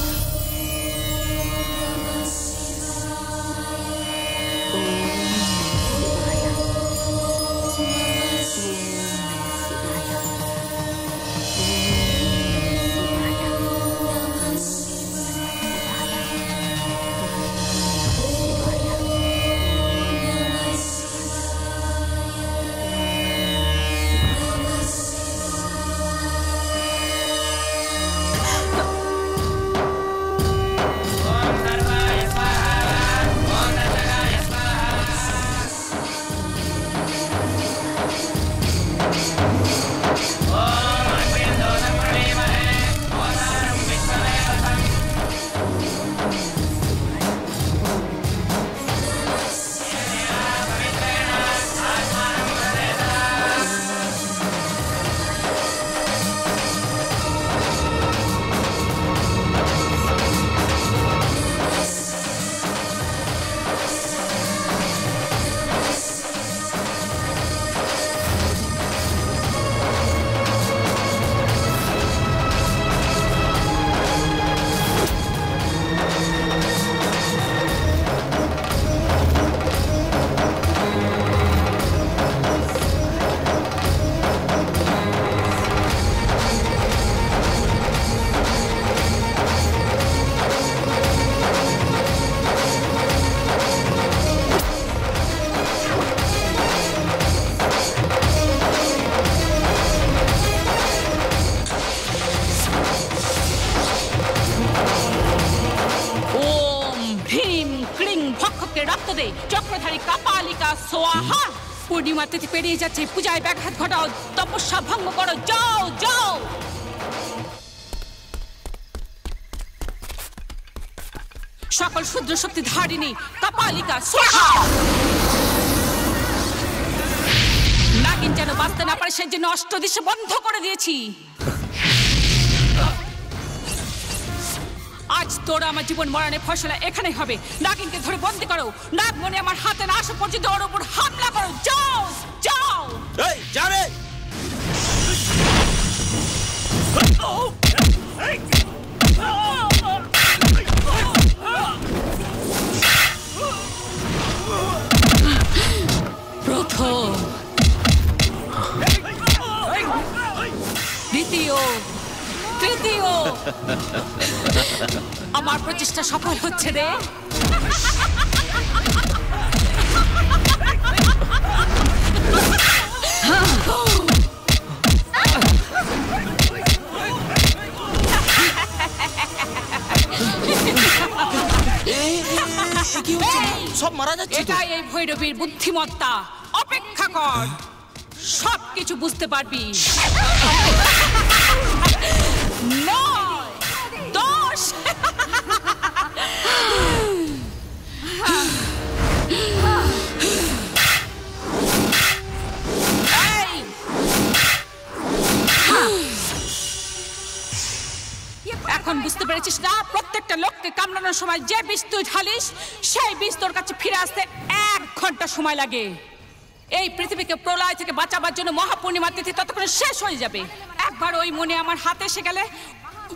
চক্রধারী কাপালিকা সোয়াহা। পূর্ণিমা তিথি পেরিয়ে যাচ্ছে, পূজায় ব্যাঘাত ঘটাও, তপস্যা ভঙ্গ করো, যাও যাও। সকল শুদ্র শক্তি ধারিণী কাপালিকা সোয়াহা। নাগিন যেন বাঁচতে না পারে সেই জন্য অষ্টদিশে বন্ধ করে দিয়েছি। আজ তোরা আমার জীবন মরণের ফয়সালা এখানেই হবে। নাগিনকে ধরে বন্দি করো, নাগমণি আমার হাতে না আসা পর্যন্ত ওর উপর হামলা করো, যাও যাও। এই যা রে। প্রথম, দ্বিতীয়, তৃতীয়। আমার প্রচেষ্টা সফল হচ্ছে রে। সব মারা যাচ্ছে। এটাই এই ভৈরবীর বুদ্ধিমত্তা। অপেক্ষা কর, সব কিছু বুঝতে পারবি। 9, 10। এখন বুঝতে পেরেছিস না? প্রত্যেকটা লোককে কামড়ানোর সময় যে বিষ তুই ঢালিস সেই বিষ তোর কাছে ফিরে আসতে 1 ঘন্টা সময় লাগে। এই পৃথিবীকে প্রলয় থেকে বাঁচাবার জন্য মহাপূর্ণিমা তিথি ততক্ষণে শেষ হয়ে যাবে। একবার ওই মনে আমার হাতে এসে গেলে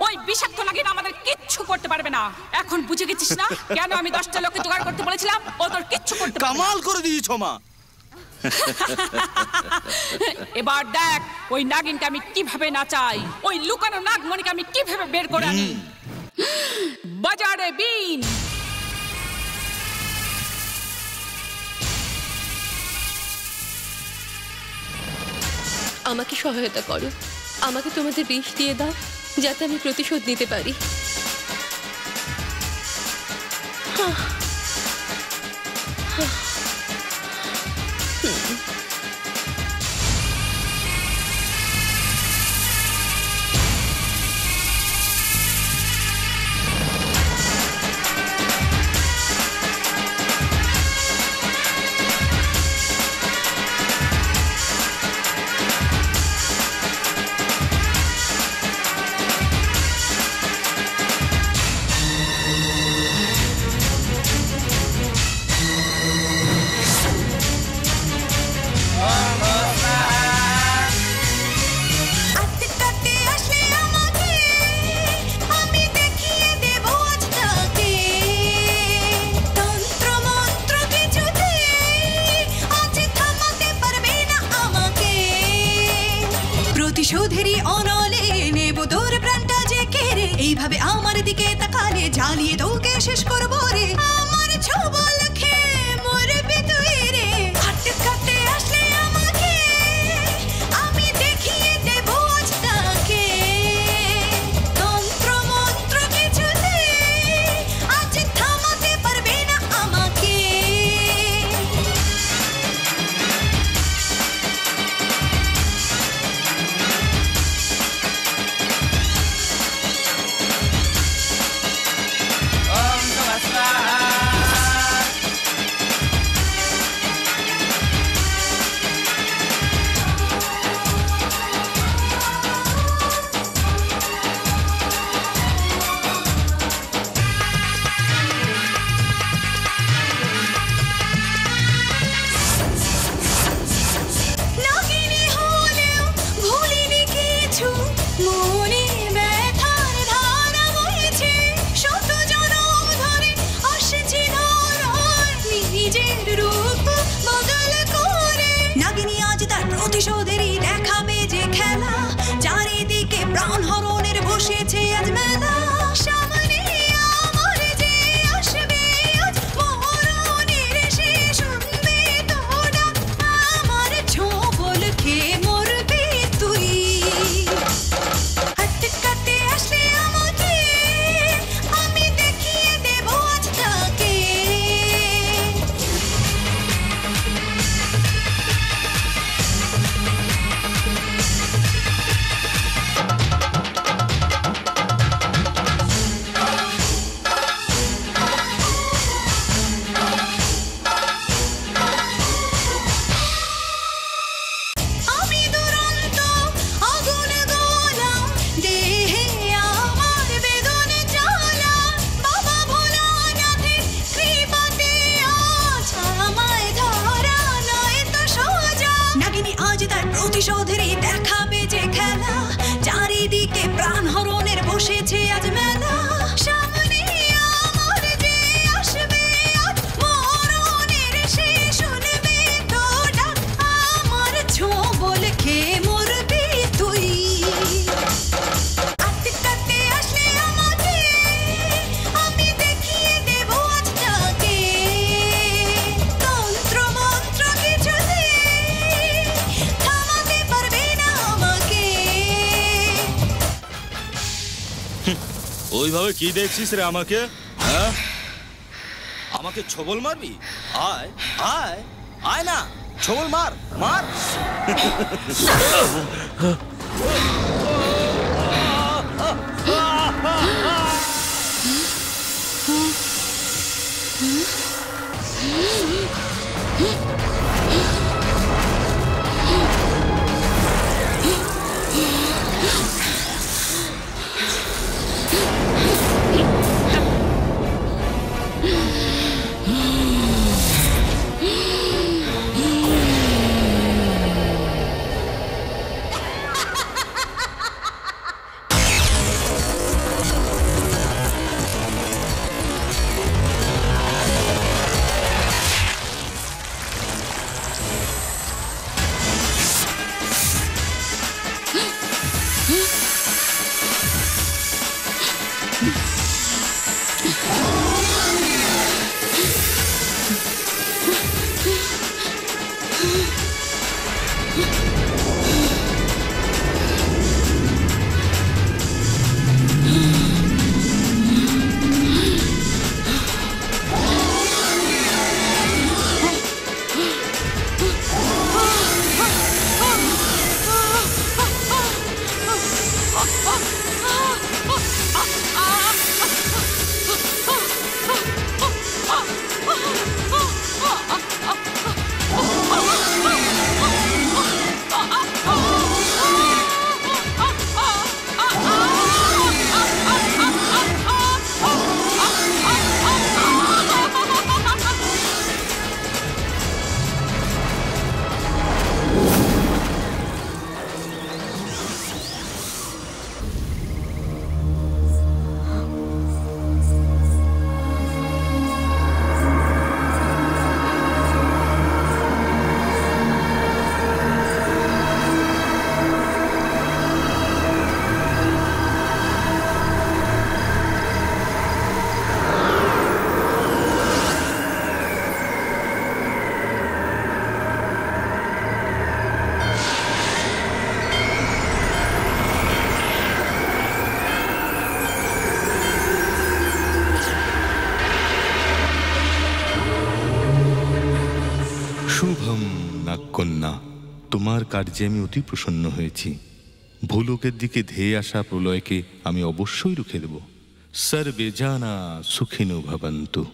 ওই বিষাক্ত নাগিন আমাদের কিচ্ছু করতে পারবে না। এখন বুঝে গেছিস না কেন আমি 10টা লোককে জোগাড় করতে বলেছিলাম? ও তোর কিচ্ছু করতে পারবে না। কামাল করে দিয়েছ মা। এবার দেখ ওই নাগিনকে আমি কিভাবে নাচাই, ওই লুকানো নাগমণিকে আমি কিভাবে বের করে আনি। বাজারে বিন। আমাকে সহায়তা করো, আমাকে তোমাদের বিষ দিয়ে দাও যাতে আমি প্রতিশোধ নিতে পারি। প্রতিশোধেরই অনলে নেব তোর প্রাণটা যে কেড়ে, এইভাবে আমার দিকে তাকালে জ্বালিয়ে তোকে শেষ করবো রে। আমার ছবল খেয়ে মরবি তুই রে। হাঁটতে হাঁটতে আসলে আমাকে আমি দেখিয়ে দেব আজ তাকে। তন্ত্র মন্ত্র কিছুতে আজ থামাতে পারবে না আমাকে। নাগিনী হলেও ভুলিনি কিছু, মনে ব্যথার ধারা বইছে। শত জনম ধরে আসছি ধরায় নিজের রূপ বদল করে। নাগিনী আজ তার প্রতিশোধেরই দেখাবে যে খেলা, চারিদিকে প্রাণ হরণের বসেছে আজ মেলা। সামনে আমার যে আসবে আজ মরণের সে শুনবে তোরা, আমার ছোবল খেয়ে মরবি তুই। হাঁটতে হাঁটতে আসলে আমাকে আমি দেখিয়ে দেব আজ তাকে। আমি দুরন্ত আগুন গোলা, দেহে আমার বেদন জ্বালা। বাবা ভোলানাথের কৃপাতে আজ আমায় ধরা নয় তো সোজা। নাগিনী আজ তার প্রতিশোধেরই দেখাবে যে খেলা, চারিদিকে প্রাণ হরণের বসেছে আজ মেলা। সামনে আমার যে আসবে আজ মরণের সে শুনবে তোরা, আমার ছোবল খেয়ে মরবি তুই। হাঁটতে হাঁটতে আসলে আমাকে আমি দেখিয়ে দেব আজ তাকে। তন্ত্র মন্ত্র কিছুতে থামাতে পারবে না আমাকে। ওইভাবে কি দেখছিস রে আমাকে? হ্যাঁ, আমাকে ছবল মারবি? আয় আয় আয় না, ছবল মার মার। কন্যা, তোমার কার্যে আমি অতি প্রসন্ন হয়েছি। ভূলোকের দিকে ধেয়ে আসা প্রলয়কে আমি অবশ্যই রুখে দেব। সর্বে জানা সুখিনো ভবন্তু।